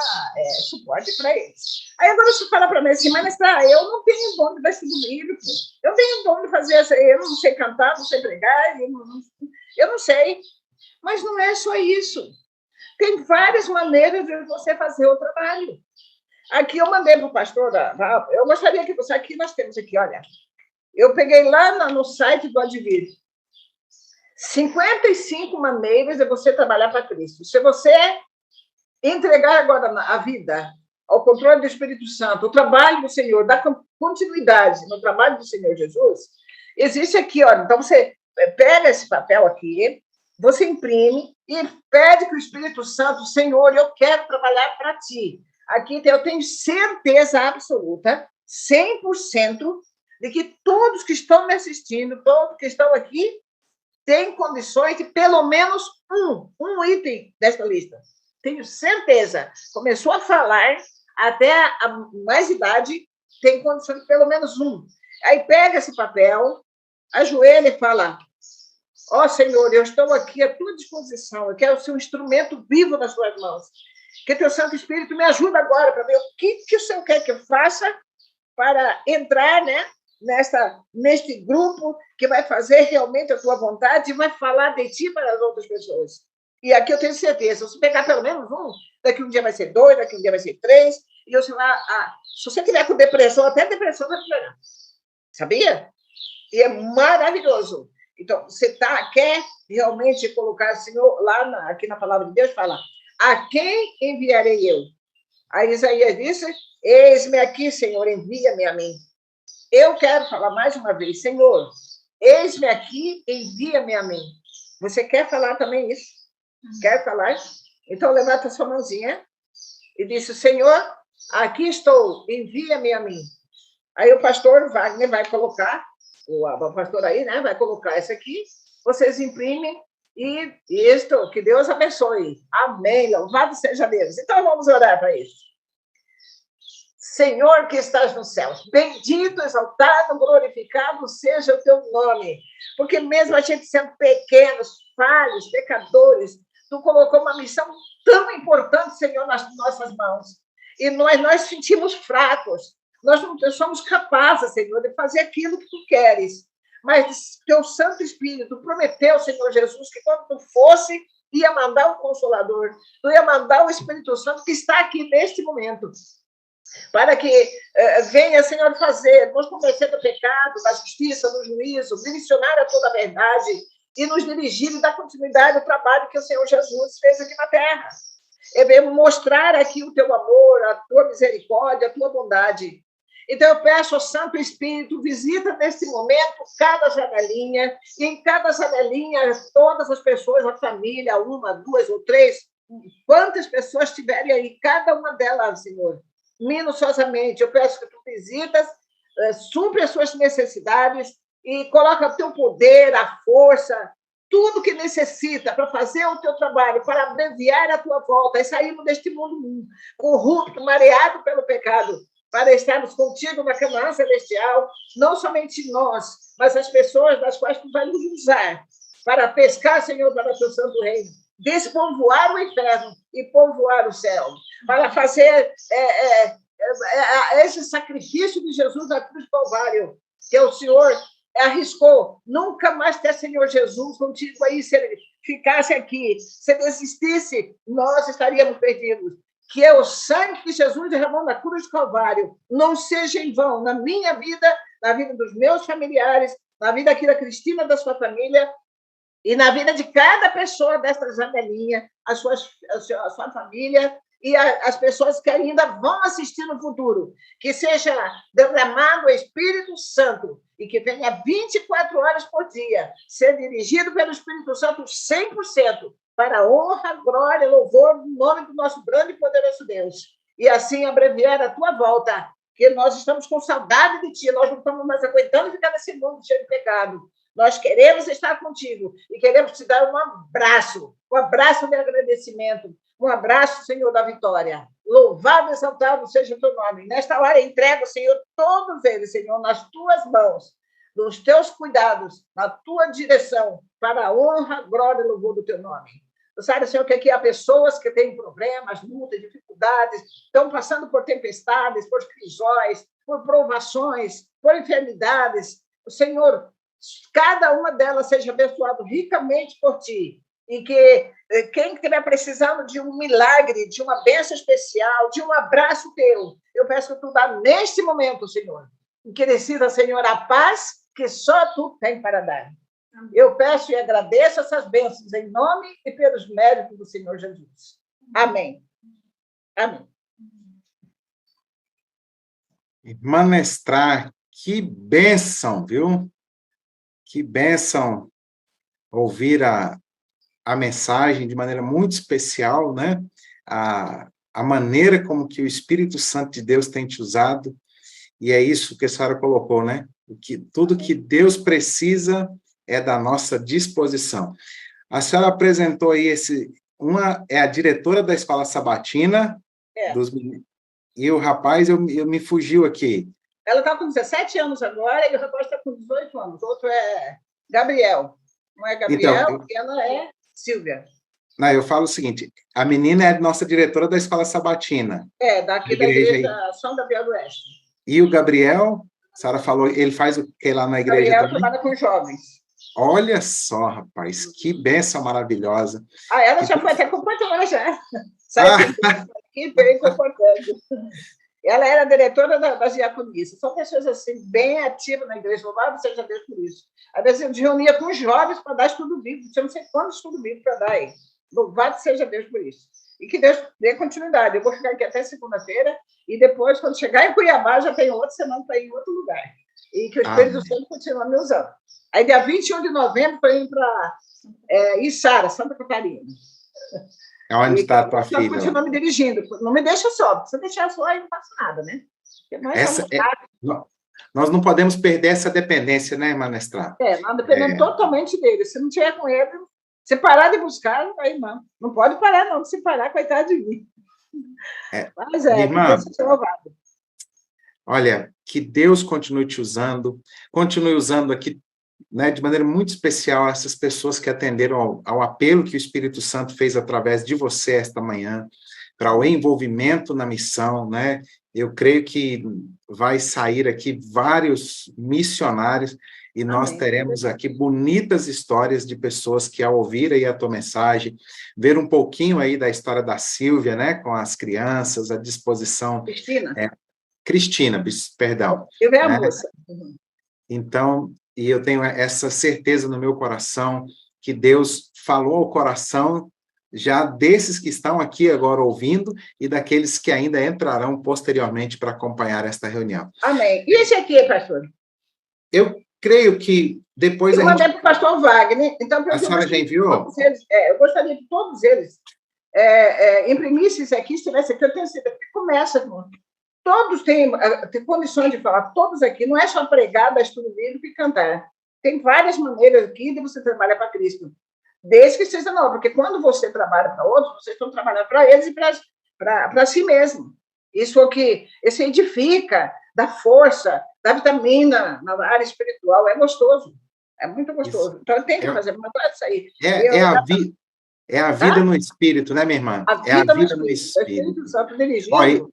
suporte para eles. Aí agora você fala para mim assim, mas eu não tenho dom de vestir bíblico, eu tenho dom de fazer, eu não sei cantar, não sei pregar, eu não sei. Mas não é só isso. Tem várias maneiras de você fazer o trabalho. Aqui eu mandei para o pastor, eu gostaria que você, aqui nós temos aqui, olha, eu peguei lá no site do Advir, 55 maneiras de você trabalhar para Cristo. Se você entregar agora a vida ao controle do Espírito Santo, o trabalho do Senhor, dar continuidade no trabalho do Senhor Jesus, existe aqui, olha, então você pega esse papel aqui, você imprime e pede para o Espírito Santo, Senhor, eu quero trabalhar para ti. Aqui eu tenho certeza absoluta, 100%, de que todos que estão me assistindo, todos que estão aqui, têm condições de pelo menos um item desta lista. Tenho certeza. Começou a falar, até a mais idade, tem condições de pelo menos um. Aí pega esse papel, ajoelha e fala, Senhor, eu estou aqui à tua disposição, eu quero ser um instrumento vivo nas tuas mãos. Que teu Santo Espírito me ajude agora para ver o que o Senhor quer que eu faça para entrar, né, neste grupo que vai fazer realmente a tua vontade e vai falar de ti para as outras pessoas. E aqui eu tenho certeza, se pegar pelo menos um, daqui um dia vai ser 2, daqui um dia vai ser 3, e você vai, se você tiver com depressão, até depressão vai melhorar. Sabia? E é maravilhoso. Então, você quer realmente colocar, Senhor, lá aqui na palavra de Deus, fala, a quem enviarei eu? Aí Isaías disse, eis-me aqui, Senhor, envia-me a mim. Eu quero falar mais uma vez, Senhor, eis-me aqui, envia-me a mim. Você quer falar também isso? Quer falar? Então, levanta sua mãozinha e disse, Senhor, aqui estou, envia-me a mim. Aí o pastor Wagner vai colocar, o pastor aí, né, vai colocar essa aqui, vocês imprimem e isto, que Deus abençoe. Amém, louvado seja Deus. Então, vamos orar para isso. Senhor que estás nos céus, bendito, exaltado, glorificado seja o teu nome, porque mesmo a gente sendo pequenos, falhos, pecadores, tu colocou uma missão tão importante, Senhor, nas nossas mãos, e nós sentimos fracos, nós não somos capazes, Senhor, de fazer aquilo que tu queres, mas teu Santo Espírito prometeu, Senhor Jesus, que quando tu fosse, ia mandar o Consolador, tu ia mandar o Espírito Santo que está aqui neste momento, para que venha, Senhor, nos convencer do pecado, da justiça, do juízo, direcionar a toda a verdade e nos dirigir e dar continuidade ao trabalho que o Senhor Jesus fez aqui na terra. Mostrar aqui o teu amor, a tua misericórdia, a tua bondade. Então, eu peço ao Santo Espírito, visita neste momento cada janelinha, e em cada janelinha, todas as pessoas, a família, 1, 2 ou 3, quantas pessoas tiverem aí, cada uma delas, Senhor, minuciosamente, eu peço que tu visitas, supre as suas necessidades e coloca o teu poder, a força, tudo que necessita para fazer o teu trabalho, para abreviar a tua volta e sairmos deste mundo corrupto, mareado pelo pecado, para estarmos contigo na Canaã celestial, não somente nós, mas as pessoas das quais tu vai nos usar para pescar, Senhor, para o teu santo reino, despovoar o inferno e povoar o céu, para fazer esse sacrifício de Jesus na cruz do Calvário, que o Senhor arriscou nunca mais ter Senhor Jesus contigo aí, se ele ficasse aqui, se desistisse, nós estaríamos perdidos. Que o sangue que Jesus derramou na cruz do Calvário não seja em vão na minha vida, na vida dos meus familiares, na vida aqui da Cristina, da sua família, e na vida de cada pessoa desta janelinha, a sua família e as pessoas que ainda vão assistir no futuro, que seja derramado o Espírito Santo e que venha 24 horas por dia, ser dirigido pelo Espírito Santo 100%, para a honra, glória e louvor no nome do nosso grande e poderoso Deus. E assim abreviar a tua volta, que nós estamos com saudade de ti, nós não estamos mais aguentando ficar nesse mundo cheio de pecado. Nós queremos estar contigo e queremos te dar um abraço de agradecimento Um abraço, Senhor da vitória. Louvado e exaltado seja o teu nome. Nesta hora entrego, Senhor, todos eles, Senhor, nas tuas mãos, nos teus cuidados, na tua direção, para a honra, glória e louvor do teu nome. Você sabe, Senhor, que aqui há pessoas que têm problemas, lutas, dificuldades, estão passando por tempestades, por prisões, por provações, por enfermidades. O Senhor, cada uma delas seja abençoado ricamente por ti. E que quem estiver precisando de um milagre, de uma bênção especial, de um abraço teu, eu peço que tu dá neste momento, Senhor. E que decida, Senhor, a paz que só tu tem para dar. Eu peço e agradeço essas bênçãos em nome e pelos méritos do Senhor Jesus. Amém. Amém. Irmã Mestrar, que bênção, viu? Que bênção ouvir a mensagem de maneira muito especial, né? A maneira como que o Espírito Santo de Deus tem te usado, e é isso que a senhora colocou, né? Tudo que Deus precisa é da nossa disposição. A senhora apresentou aí uma é a diretora da Escola Sabatina, e o rapaz, eu me fugiu aqui. Ela está com 17 anos agora, e o rapaz está com 18 anos. O outro é Gabriel. Não é Gabriel, Então, ela é Silvia. Não, eu falo o seguinte, a menina é nossa diretora da Escola Sabatina. Daqui da igreja São Gabriel do Oeste. E o Gabriel, a senhora falou, ele faz o que lá na igreja Gabriel também? trabalha com jovens. Olha só, rapaz, que bênção maravilhosa. Ela já foi até comportadora já. Sabe que bem comportando. Ela era diretora das diaconisas. São pessoas assim, bem ativas na igreja. Louvado seja Deus por isso. Às vezes a gente reunia com os jovens para dar estudo bíblico. Tinha não sei quantos estudo bíblico para dar aí. Louvado seja Deus por isso. E que Deus dê continuidade. Eu vou ficar aqui até segunda-feira e depois, quando chegar em Cuiabá, já tem outra semana para ir em outro lugar. E que o Espírito Santo continue me usando. Aí, dia 21 de novembro, foi ir para Içara, Santa Catarina. É onde está a tua filha? Continua me dirigindo. Não me deixa só. Se eu deixar só, aí não faço nada, né? Nós não podemos perder essa dependência, né, irmã Mestrada? Nós dependemos totalmente dele. Se não tiver com ele, se parar de buscar, aí não. Não pode parar, não. Se parar, coitado de mim. Mas irmã, que Deus seja louvado. Olha, que Deus continue te usando, continue usando aqui, né, de maneira muito especial essas pessoas que atenderam ao apelo que o Espírito Santo fez através de você esta manhã, para o envolvimento na missão, né? Eu creio que vai sair aqui vários missionários e nós teremos aqui bonitas histórias de pessoas que, ao ouvir aí a tua mensagem, ver um pouquinho aí da história da Silvia, né, com as crianças, a disposição... Cristina, perdão. Silvia é a moça. Então, e eu tenho essa certeza no meu coração que Deus falou ao coração já desses que estão aqui agora ouvindo e daqueles que ainda entrarão posteriormente para acompanhar esta reunião. Amém. E esse aqui, pastor? Eu creio que depois eu mandei para o pastor Wagner. Então, a senhora já enviou? Eu gostaria que todos eles imprimissem isso aqui, se tivesse aqui, eu tenho certeza que começa, irmão. Todos têm condições de falar, todos aqui, não é só pregar, dar estudo bíblico e cantar. Tem várias maneiras aqui de você trabalhar para Cristo. Desde que seja não, porque quando você trabalha para outros, vocês estão trabalhando para eles e para si mesmo. Isso edifica, dá força, dá vitamina na área espiritual, é gostoso, é muito gostoso. Isso. Então tem que fazer, mas não é isso aí. É a vida no Espírito, né, minha irmã? É a vida no Espírito. O Espírito Santo dirigindo.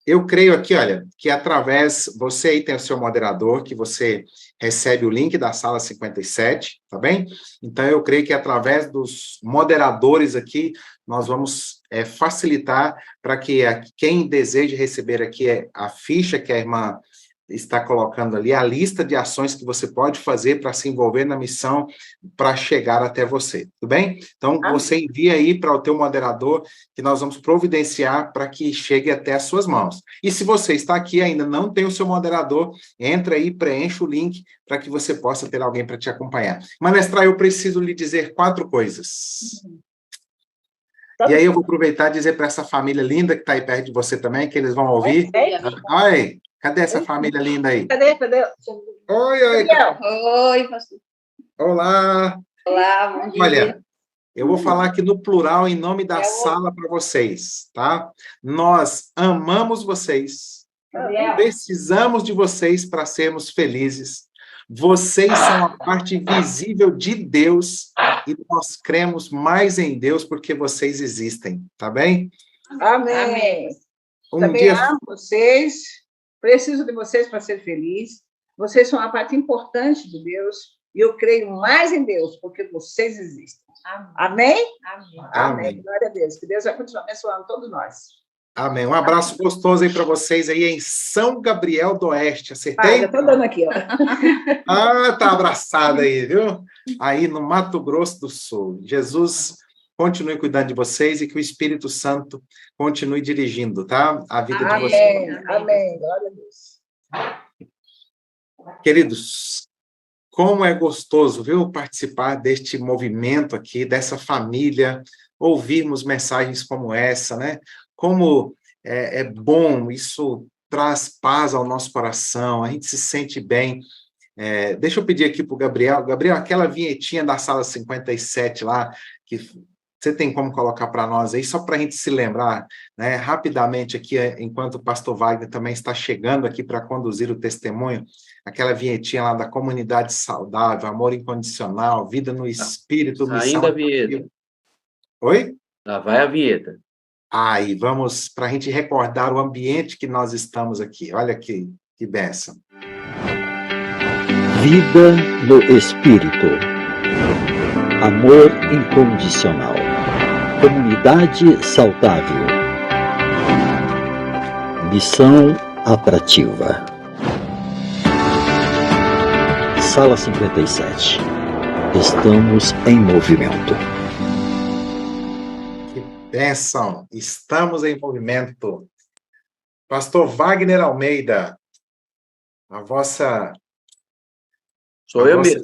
Eu creio aqui, olha, que através, você aí tem o seu moderador, que você recebe o link da sala 57, tá bem? Então, eu creio que através dos moderadores aqui, nós vamos facilitar para que quem deseja receber aqui a ficha que a irmã está colocando ali, a lista de ações que você pode fazer para se envolver na missão, para chegar até você, tudo bem? Então, você envia aí para o teu moderador, que nós vamos providenciar para que chegue até as suas mãos. E se você está aqui e ainda não tem o seu moderador, entra aí, preencha o link, para que você possa ter alguém para te acompanhar. Mas, mestra, eu preciso lhe dizer 4 coisas. E aí eu vou aproveitar e dizer para essa família linda que está aí perto de você também, que eles vão ouvir. Oi, cadê essa família linda aí? Cadê? Oi, pastor. Olá. Olá, bom dia. Olha, Eu vou falar aqui no plural, em nome da sala para vocês, tá? Nós amamos vocês, precisamos de vocês para sermos felizes. Vocês são a parte visível de Deus e nós cremos mais em Deus porque vocês existem, tá bem? Amém. Também amo vocês, preciso de vocês para ser feliz. Vocês são uma parte importante de Deus e eu creio mais em Deus porque vocês existem. Amém? Amém. Amém. Glória a Deus. Que Deus vai continuar abençoando todos nós. Amém. Um abraço gostoso aí para vocês aí em São Gabriel do Oeste. Acertei? Já estou dando aqui, ó. Tá abraçada aí, viu? Aí no Mato Grosso do Sul. Jesus continue cuidando de vocês e que o Espírito Santo continue dirigindo, tá? A vida de vocês. Amém. Glória a Deus. Queridos, como é gostoso, viu, participar deste movimento aqui, dessa família, ouvirmos mensagens como essa, né? Como é bom, isso traz paz ao nosso coração, a gente se sente bem. Deixa eu pedir aqui para o Gabriel. Gabriel, aquela vinhetinha da sala 57 lá, que você tem como colocar para nós aí, só para a gente se lembrar, né, rapidamente aqui, enquanto o pastor Wagner também está chegando aqui para conduzir o testemunho, aquela vinhetinha lá da comunidade saudável, amor incondicional, vida no espírito, missão. Ainda a vinheta. Oi? Lá vai a vinheta. Aí, vamos para a gente recordar o ambiente que nós estamos aqui. Olha que bênção. Vida no Espírito. Amor incondicional. Comunidade saudável. Missão atrativa. Sala 57. Estamos em movimento. Bênção, estamos em movimento. Pastor Wagner Almeida, a vossa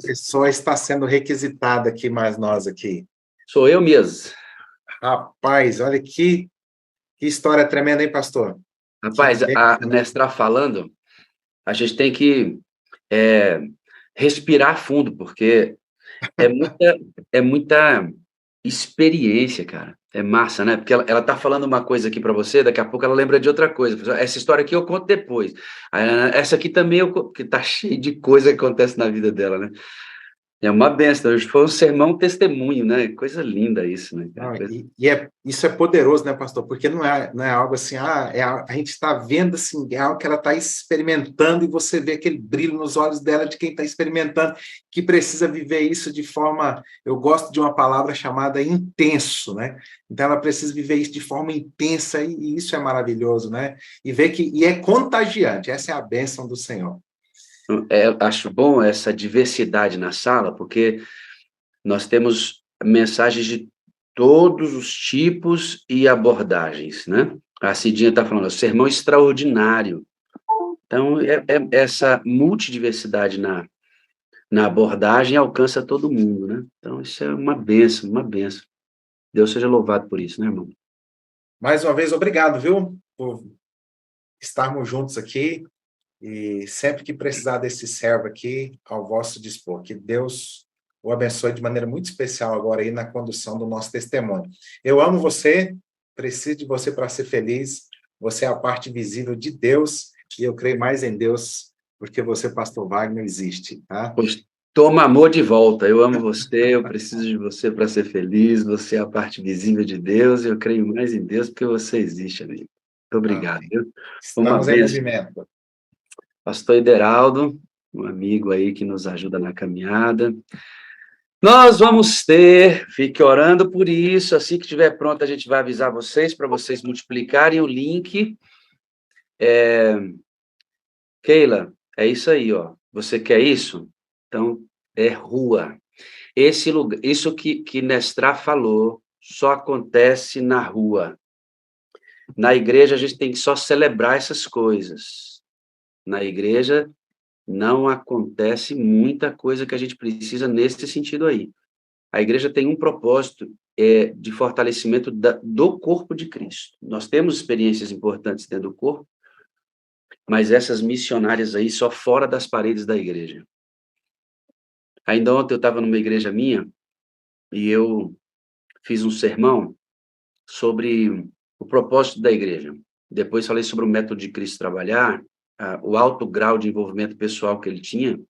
pessoa está sendo requisitada aqui, mais nós aqui. Sou eu mesmo. Rapaz, olha que história tremenda, hein, pastor? Rapaz, a Nestra falando, a gente tem que respirar fundo, porque é muita experiência, cara. É massa, né? Porque ela tá falando uma coisa aqui para você, daqui a pouco ela lembra de outra coisa. Essa história aqui eu conto depois. Essa aqui também, porque tá cheio de coisa que acontece na vida dela, né? É uma benção. Hoje foi um sermão testemunho, né? Coisa linda isso, né? Isso é poderoso, né, pastor? Porque não é algo assim, a gente está vendo assim, é algo que ela está experimentando e você vê aquele brilho nos olhos dela de quem está experimentando, que precisa viver isso de forma, eu gosto de uma palavra chamada intenso, né? Então ela precisa viver isso de forma intensa e isso é maravilhoso, né? E ver que é contagiante, essa é a bênção do Senhor. Acho bom essa diversidade na sala, porque nós temos mensagens de todos os tipos e abordagens, né? A Cidinha está falando, sermão extraordinário. Então, essa multidiversidade na abordagem alcança todo mundo, né? Então, isso é uma bênção, uma bênção. Deus seja louvado por isso, né, irmão? Mais uma vez, obrigado, viu? Por estarmos juntos aqui. E sempre que precisar desse servo aqui, ao vosso dispor. Que Deus o abençoe de maneira muito especial agora aí na condução do nosso testemunho. Eu amo você, preciso de você para ser feliz. Você é a parte visível de Deus e eu creio mais em Deus porque você, pastor Wagner, existe, tá? Pois, toma amor de volta. Eu amo você, eu preciso de você para ser feliz. Você é a parte visível de Deus e eu creio mais em Deus porque você existe, amigo. Muito obrigado. Estamos em movimento. Pastor Ideraldo, um amigo aí que nos ajuda na caminhada. Nós vamos fique orando por isso, assim que estiver pronto a gente vai avisar vocês, para vocês multiplicarem o link. Keila, é isso aí, ó. Você quer isso? Então, é rua. Esse lugar, isso que Nestra falou, só acontece na rua. Na igreja a gente tem que só celebrar essas coisas. Na igreja não acontece muita coisa que a gente precisa nesse sentido aí. A igreja tem um propósito de fortalecimento do corpo de Cristo. Nós temos experiências importantes dentro do corpo, mas essas missionárias aí só fora das paredes da igreja. Ainda ontem eu estava numa igreja minha e eu fiz um sermão sobre o propósito da igreja. Depois falei sobre o método de Cristo trabalhar, o alto grau de envolvimento pessoal que ele tinha,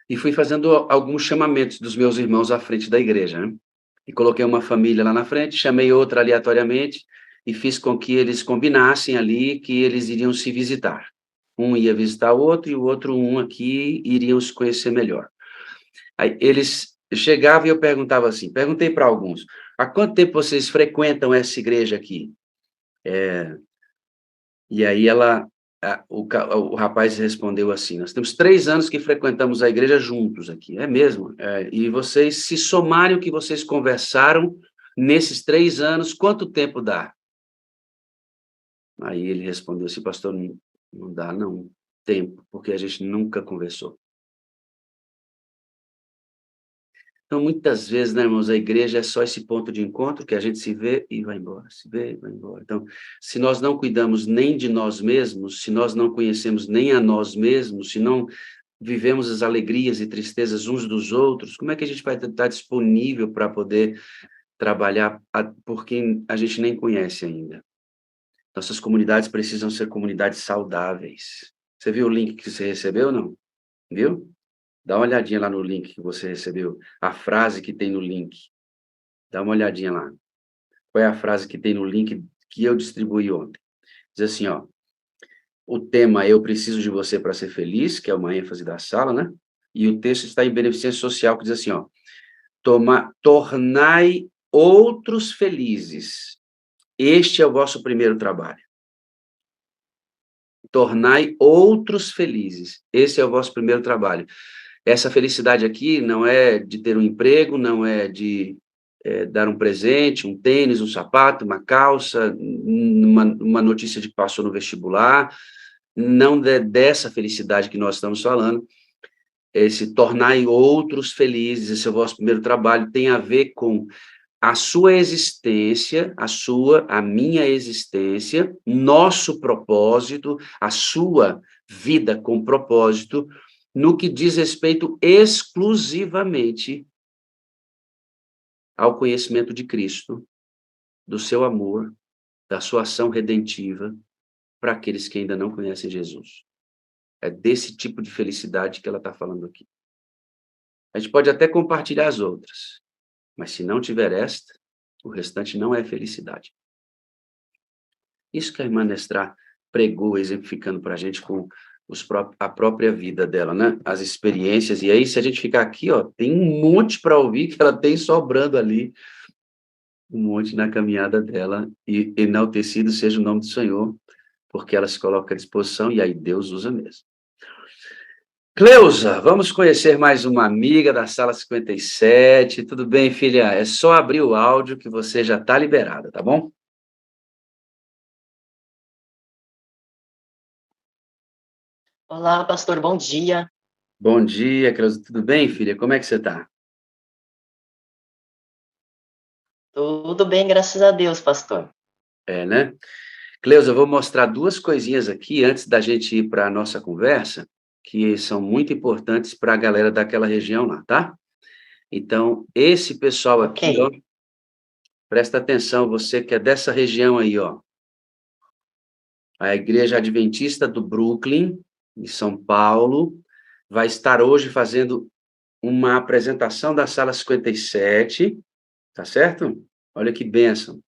e fui fazendo alguns chamamentos dos meus irmãos à frente da igreja, né? E coloquei uma família lá na frente, chamei outra aleatoriamente, e fiz com que eles combinassem ali que eles iriam se visitar. Um ia visitar o outro, e o outro, um aqui, iriam se conhecer melhor. Aí eles chegavam e eu perguntava assim, perguntei para alguns, há quanto tempo vocês frequentam essa igreja aqui? E aí o rapaz respondeu assim, nós temos 3 anos que frequentamos a igreja juntos aqui, é mesmo? E vocês, se somarem o que vocês conversaram nesses 3 anos, quanto tempo dá? Aí ele respondeu assim, pastor, não dá não tempo, porque a gente nunca conversou. Então, muitas vezes, né, irmãos, a igreja é só esse ponto de encontro que a gente se vê e vai embora, se vê e vai embora. Então, se nós não cuidamos nem de nós mesmos, se nós não conhecemos nem a nós mesmos, se não vivemos as alegrias e tristezas uns dos outros, como é que a gente vai estar disponível para poder trabalhar por quem a gente nem conhece ainda? Nossas comunidades precisam ser comunidades saudáveis. Você viu o link que você recebeu ou não? Viu? Dá uma olhadinha lá no link que você recebeu, a frase que tem no link. Dá uma olhadinha lá. Qual é a frase que tem no link que eu distribuí ontem? Diz assim, ó, o tema "Eu preciso de você para ser feliz", que é uma ênfase da sala, né? E o texto está em beneficência social, que diz assim, ó, tornai outros felizes. Este é o vosso primeiro trabalho. Tornai outros felizes. Esse é o vosso primeiro trabalho. Essa felicidade aqui não é de ter um emprego, não é de dar um presente, um tênis, um sapato, uma calça, uma notícia de que passou no vestibular, não é dessa felicidade que nós estamos falando. Esse tornar outros felizes, esse é o vosso primeiro trabalho, tem a ver com a sua existência, a minha existência, nosso propósito, a sua vida com propósito, no que diz respeito exclusivamente ao conhecimento de Cristo, do seu amor, da sua ação redentiva para aqueles que ainda não conhecem Jesus. É desse tipo de felicidade que ela está falando aqui. A gente pode até compartilhar as outras, mas se não tiver esta, o restante não é felicidade. Isso que a irmã Nestrá pregou, exemplificando para a gente com a própria vida dela, né? As experiências. E aí, se a gente ficar aqui, ó, tem um monte para ouvir que ela tem sobrando ali, um monte na caminhada dela, e enaltecido seja o nome do Senhor, porque ela se coloca à disposição, e aí Deus usa mesmo. Cleusa, vamos conhecer mais uma amiga da sala 57. Tudo bem, filha? É só abrir o áudio que você já está liberada, tá bom? Olá, pastor, bom dia. Bom dia, Cleusa. Tudo bem, filha? Como é que você está? Tudo bem, graças a Deus, pastor. Né? Cleusa, eu vou mostrar 2 coisinhas aqui antes da gente ir para a nossa conversa, que são muito importantes para a galera daquela região lá, tá? Então, esse pessoal aqui, ó, presta atenção, você que é dessa região aí, ó. A Igreja Adventista do Brooklyn, em São Paulo, vai estar hoje fazendo uma apresentação da sala 57, tá certo? Olha que bênção.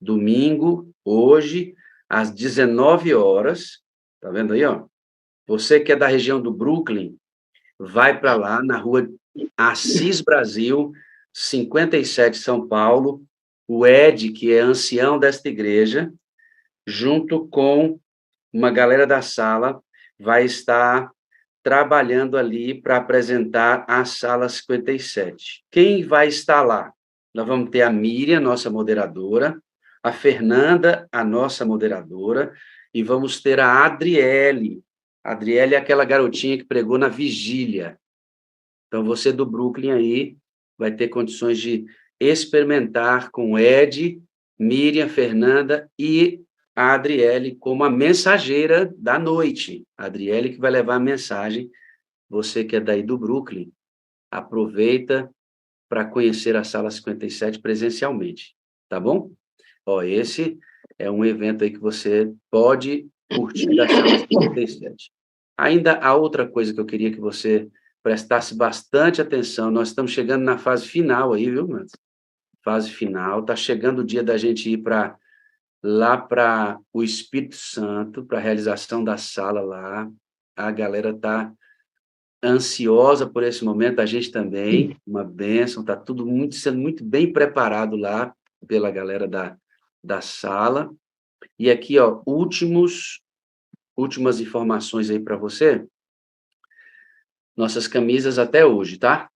Domingo, hoje, às 19 horas, tá vendo aí, ó? Você que é da região do Brooklyn, vai para lá, na rua Assis Brasil, 57, São Paulo, o Ed, que é ancião desta igreja, junto com uma galera da sala, vai estar trabalhando ali para apresentar a sala 57. Quem vai estar lá? Nós vamos ter a Miriam, nossa moderadora, a Fernanda, a nossa moderadora, e vamos ter a Adriele. A Adriele é aquela garotinha que pregou na vigília. Então, você do Brooklyn aí vai ter condições de experimentar com Ed, Miriam, Fernanda e a Adriele como a mensageira da noite. A Adriele que vai levar a mensagem. Você que é daí do Brooklyn, aproveita para conhecer a Sala 57 presencialmente, tá bom? Ó, esse é um evento aí que você pode curtir da Sala 57. Ainda há outra coisa que eu queria que você prestasse bastante atenção. Nós estamos chegando na fase final aí, viu, Matos? Fase final. Está chegando o dia da gente ir lá para o Espírito Santo, para a realização da sala lá. A galera está ansiosa por esse momento, a gente também, uma bênção, está tudo sendo muito bem preparado lá pela galera da sala. E aqui, ó, últimas informações aí para você. Nossas camisas até hoje, tá?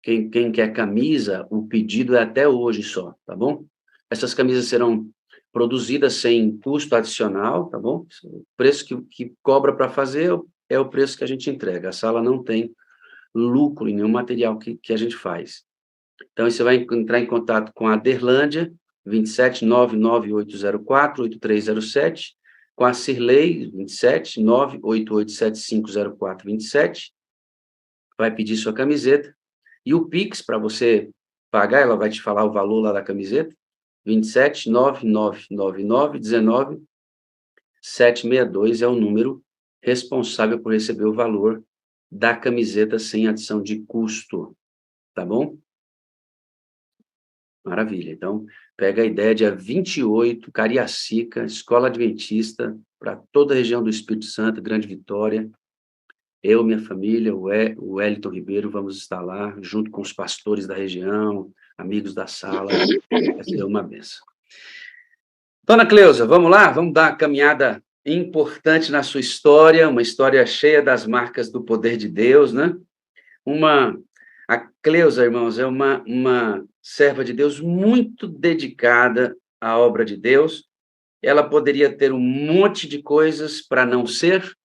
Quem quer camisa, o pedido é até hoje só, tá bom? Essas camisas serão produzidas sem custo adicional, tá bom? O preço que cobra para fazer é o preço que a gente entrega. A sala não tem lucro em nenhum material que a gente faz. Então, você vai entrar em contato com a Aderlândia, 27998048307, com a Cirlei, 27988750427, vai pedir sua camiseta, e o Pix, para você pagar, ela vai te falar o valor lá da camiseta, 27999197762 é o número responsável por receber o valor da camiseta sem adição de custo, tá bom? Maravilha. Então, pega a ideia, dia 28, Cariacica, Escola Adventista, para toda a região do Espírito Santo, Grande Vitória. Eu, minha família, o Wellington Ribeiro, vamos estar lá, junto com os pastores da região, amigos da sala. Vai ser uma benção. Dona Cleusa, vamos lá? Vamos dar uma caminhada importante na sua história, uma história cheia das marcas do poder de Deus, né? A Cleusa, irmãos, é uma serva de Deus muito dedicada à obra de Deus. Ela poderia ter um monte de coisas para não ser,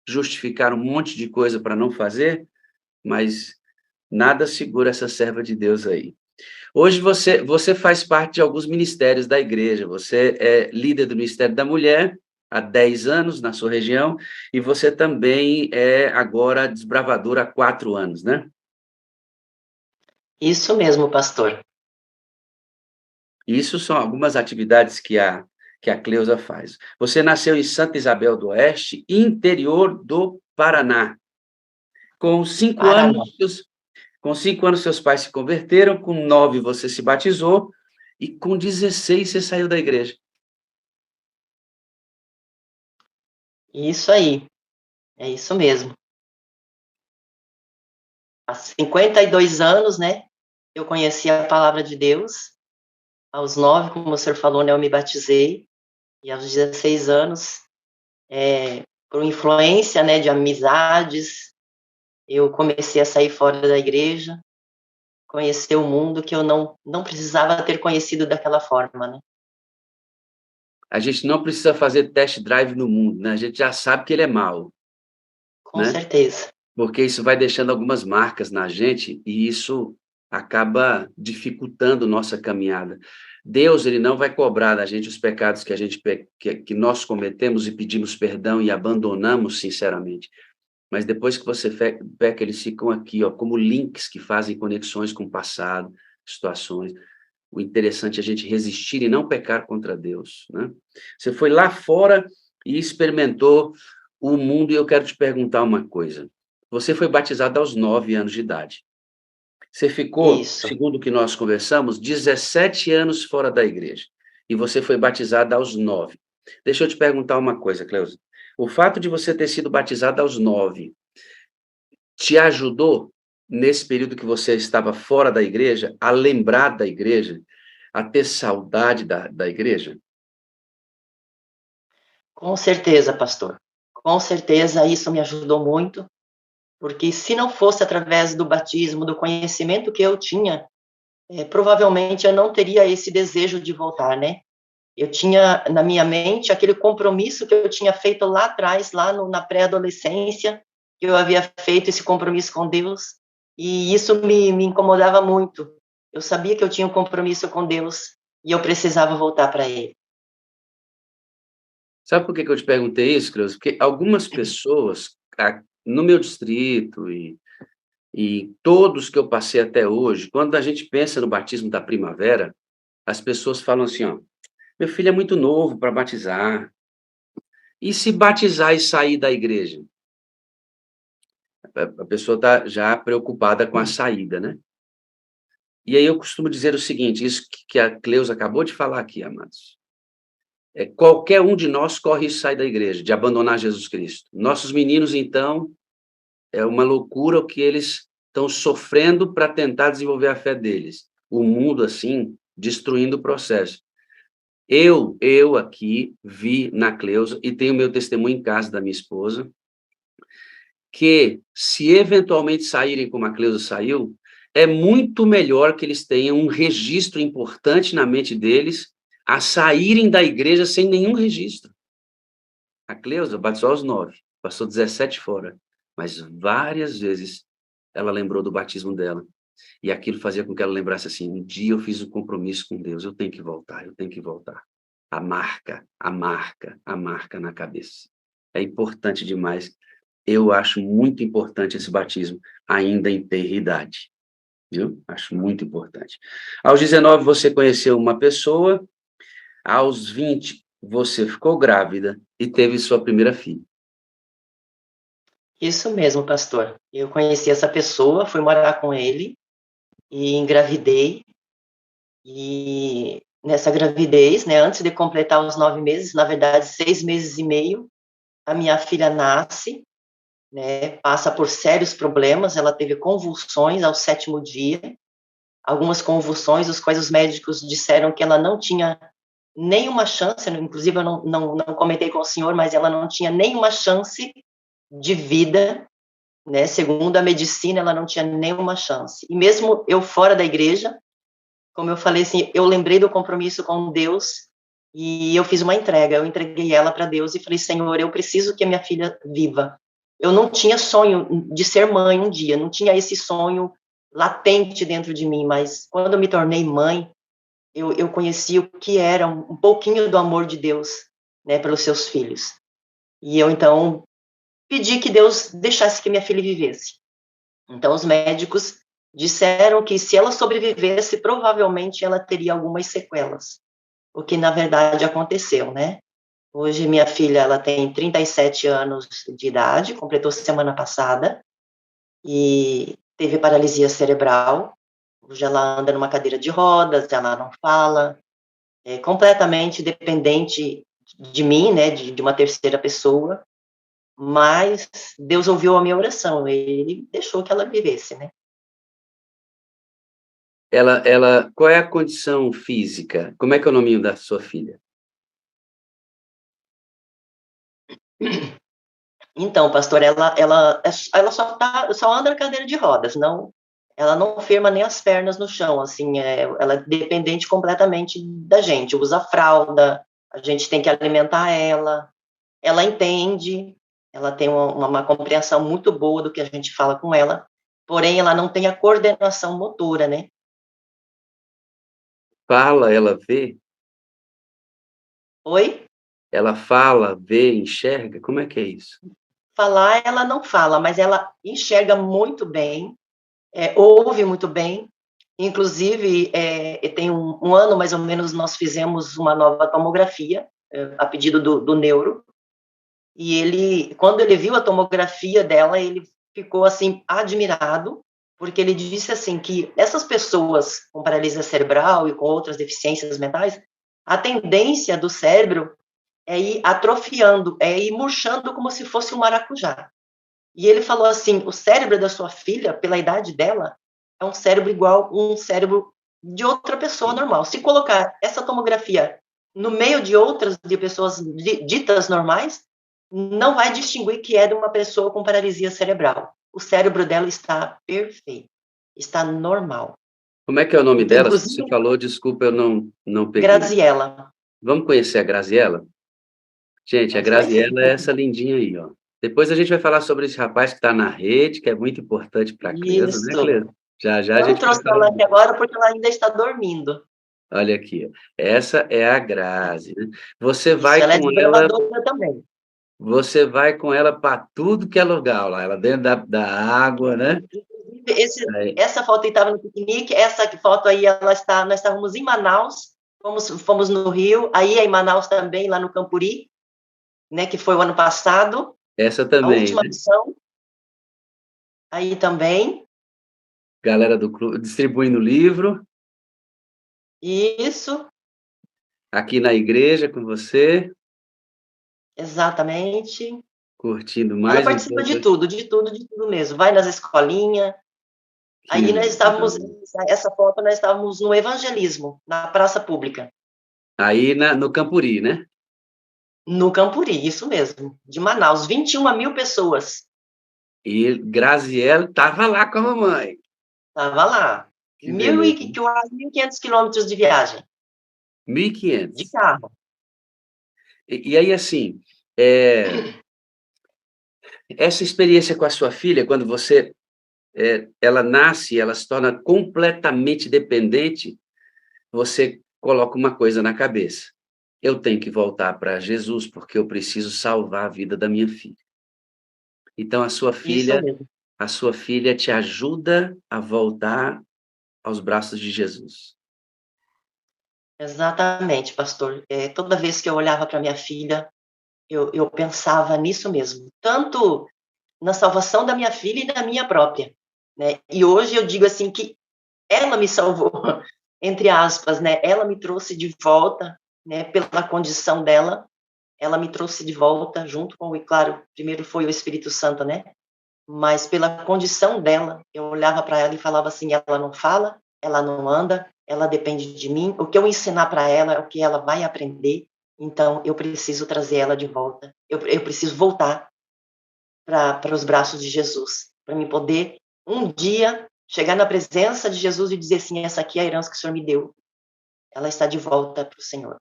justificar um monte de coisa para não fazer, mas nada segura essa serva de Deus aí. Hoje você faz parte de alguns ministérios da igreja, você é líder do Ministério da Mulher há 10 anos na sua região, e você também é agora desbravadora há 4 anos, né? Isso mesmo, pastor. Isso são algumas atividades que a Cleusa faz. Você nasceu em Santa Isabel do Oeste, interior do Paraná. Com 5 anos, seus pais se converteram, com 9 você se batizou, e com 16 você saiu da igreja. Isso aí, é isso mesmo. Há 52 anos, né, eu conheci a palavra de Deus. Aos 9, como o senhor falou, né, eu me batizei. E aos 16 anos, por influência, né, de amizades, eu comecei a sair fora da igreja, conhecer o mundo que eu não precisava ter conhecido daquela forma, né? A gente não precisa fazer test drive no mundo, né? A gente já sabe que ele é mau. Com certeza. Porque isso vai deixando algumas marcas na gente e isso acaba dificultando nossa caminhada. Deus, ele não vai cobrar da gente os pecados que nós cometemos e pedimos perdão e abandonamos sinceramente. Mas depois que você peca, eles ficam aqui, ó, como links que fazem conexões com o passado, situações. O interessante é a gente resistir e não pecar contra Deus, né? Você foi lá fora e experimentou o mundo, e eu quero te perguntar uma coisa. Você foi batizado aos 9 anos de idade. Você ficou, segundo o que nós conversamos, 17 anos fora da igreja. E você foi batizado aos 9. Deixa eu te perguntar uma coisa, Cleusa. O fato de você ter sido batizado aos 9 te ajudou, nesse período que você estava fora da igreja, a lembrar da igreja, a ter saudade da igreja? Com certeza, pastor. Com certeza, isso me ajudou muito. Porque se não fosse através do batismo, do conhecimento que eu tinha, provavelmente eu não teria esse desejo de voltar, né? Eu tinha na minha mente aquele compromisso que eu tinha feito lá atrás, na pré-adolescência, que eu havia feito esse compromisso com Deus, e isso me incomodava muito. Eu sabia que eu tinha um compromisso com Deus e eu precisava voltar para Ele. Sabe por que eu te perguntei isso, Cleusa? Porque algumas pessoas, no meu distrito e E todos que eu passei até hoje, quando a gente pensa no batismo da primavera, as pessoas falam assim, ó, meu filho é muito novo para batizar. E se batizar e sair da igreja? A pessoa está já preocupada com a saída, né? E aí eu costumo dizer o seguinte, isso que a Cleusa acabou de falar aqui, amados. Qualquer um de nós corre e sai da igreja, de abandonar Jesus Cristo. Nossos meninos, então, é uma loucura o que eles estão sofrendo para tentar desenvolver a fé deles. O mundo, assim, destruindo o processo. Eu aqui vi na Cleusa, e tenho meu testemunho em casa da minha esposa, que se eventualmente saírem como a Cleusa saiu, é muito melhor que eles tenham um registro importante na mente deles a saírem da igreja sem nenhum registro. A Cleusa batizou aos 9, passou 17 fora, mas várias vezes ela lembrou do batismo dela. E aquilo fazia com que ela lembrasse assim, um dia eu fiz um compromisso com Deus, eu tenho que voltar, eu tenho que voltar. A marca na cabeça. É importante demais. Eu acho muito importante esse batismo, ainda em ter idade. Viu? Acho muito importante. Aos 19, você conheceu uma pessoa. Aos 20, você ficou grávida e teve sua primeira filha. Isso mesmo, pastor. Eu conheci essa pessoa, fui morar com ele e engravidei. E nessa gravidez, né, antes de completar os 9 meses, na verdade, 6 meses e meio, a minha filha nasce, né, passa por sérios problemas, ela teve convulsões ao 7º dia, algumas convulsões, os quais os médicos disseram que ela não tinha nenhuma chance, inclusive eu não comentei com o senhor, mas ela não tinha nenhuma chance de vida, né, segundo a medicina, ela não tinha nenhuma chance. E mesmo eu fora da igreja, como eu falei assim, eu lembrei do compromisso com Deus e eu fiz uma entrega, eu entreguei ela para Deus e falei, Senhor, eu preciso que a minha filha viva. Eu não tinha sonho de ser mãe um dia, não tinha esse sonho latente dentro de mim, mas quando eu me tornei mãe, eu conheci o que era um pouquinho do amor de Deus, né, pelos seus filhos. E eu, então, pedi que Deus deixasse que minha filha vivesse. Então, os médicos disseram que se ela sobrevivesse, provavelmente ela teria algumas sequelas, o que, na verdade, aconteceu, né? Hoje, minha filha, ela tem 37 anos de idade, completou semana passada, e teve paralisia cerebral. Hoje ela anda numa cadeira de rodas, ela não fala, é completamente dependente de mim, né, de uma terceira pessoa, mas Deus ouviu a minha oração, ele deixou que ela vivesse, né. Qual é a condição física? Como é que é o nominho da sua filha? Então, pastor, ela só anda na cadeira de rodas, não, ela não firma nem as pernas no chão, assim, ela é dependente completamente da gente, usa fralda, a gente tem que alimentar ela entende, ela tem uma compreensão muito boa do que a gente fala com ela, porém ela não tem a coordenação motora, né? Fala, ela vê? Oi? Ela fala, vê, enxerga? Como é que é isso? Falar, ela não fala, mas ela enxerga muito bem, ouve muito bem. Inclusive, tem um ano, mais ou menos, nós fizemos uma nova tomografia, a pedido do neuro, e ele, quando ele viu a tomografia dela, ele ficou, assim, admirado, porque ele disse, assim, que essas pessoas com paralisia cerebral e com outras deficiências mentais, a tendência do cérebro é ir atrofiando, é ir murchando como se fosse um maracujá. E ele falou assim, o cérebro da sua filha, pela idade dela, é um cérebro igual um cérebro de outra pessoa normal. Se colocar essa tomografia no meio de outras, de pessoas ditas normais, não vai distinguir que é de uma pessoa com paralisia cerebral. O cérebro dela está perfeito, está normal. Como é que é o nome dela? Você falou, desculpa, eu não peguei. Graziela. Vamos conhecer a Graziela? Gente, a Graziela é essa lindinha aí, ó. Depois a gente vai falar sobre esse rapaz que está na rede, que é muito importante para a Cleusa, né, Cleusa? Já a gente... Eu trouxe ela aqui agora porque ela ainda está dormindo. Olha aqui, ó. Essa é a Grazi, né? Você vai ela com é ela também. Você vai com ela para tudo que é lugar, lá, ela dentro da água, né? Essa foto aí estava no piquenique, essa foto aí, nós estávamos em Manaus, fomos no Rio, aí em Manaus também, lá no Campuri, né, que foi o ano passado. Essa também, a última missão. Aí também. Galera do clube distribuindo livro. Isso. Aqui na igreja com você. Exatamente. Curtindo mais. Ela participa de tudo mesmo. Vai nas escolinhas. Aí nós estávamos, essa foto, nós estávamos no evangelismo, na praça pública. Aí no Campuri, né? No Campuri, isso mesmo. De Manaus, 21.000 pessoas. E Graziella estava lá com a mamãe. Estava lá. 1.500 quilômetros de viagem. 1.500? De carro. E aí, assim, essa experiência com a sua filha, quando ela nasce, ela se torna completamente dependente, você coloca uma coisa na cabeça. Eu tenho que voltar para Jesus, porque eu preciso salvar a vida da minha filha. Então, a sua filha te ajuda a voltar aos braços de Jesus. Exatamente, pastor. Toda vez que eu olhava para minha filha, eu pensava nisso mesmo. Tanto na salvação da minha filha e da minha própria, né? E hoje eu digo assim que ela me salvou, entre aspas, né? Ela me trouxe de volta, né? Pela condição dela, ela me trouxe de volta junto com, e claro, primeiro foi o Espírito Santo, né? Mas pela condição dela, eu olhava para ela e falava assim, ela não fala, ela não anda, ela depende de mim, o que eu ensinar para ela é o que ela vai aprender, então eu preciso trazer ela de volta, eu preciso voltar para os braços de Jesus, para mim poder um dia chegar na presença de Jesus e dizer assim, essa aqui é a herança que o Senhor me deu, ela está de volta para o Senhor.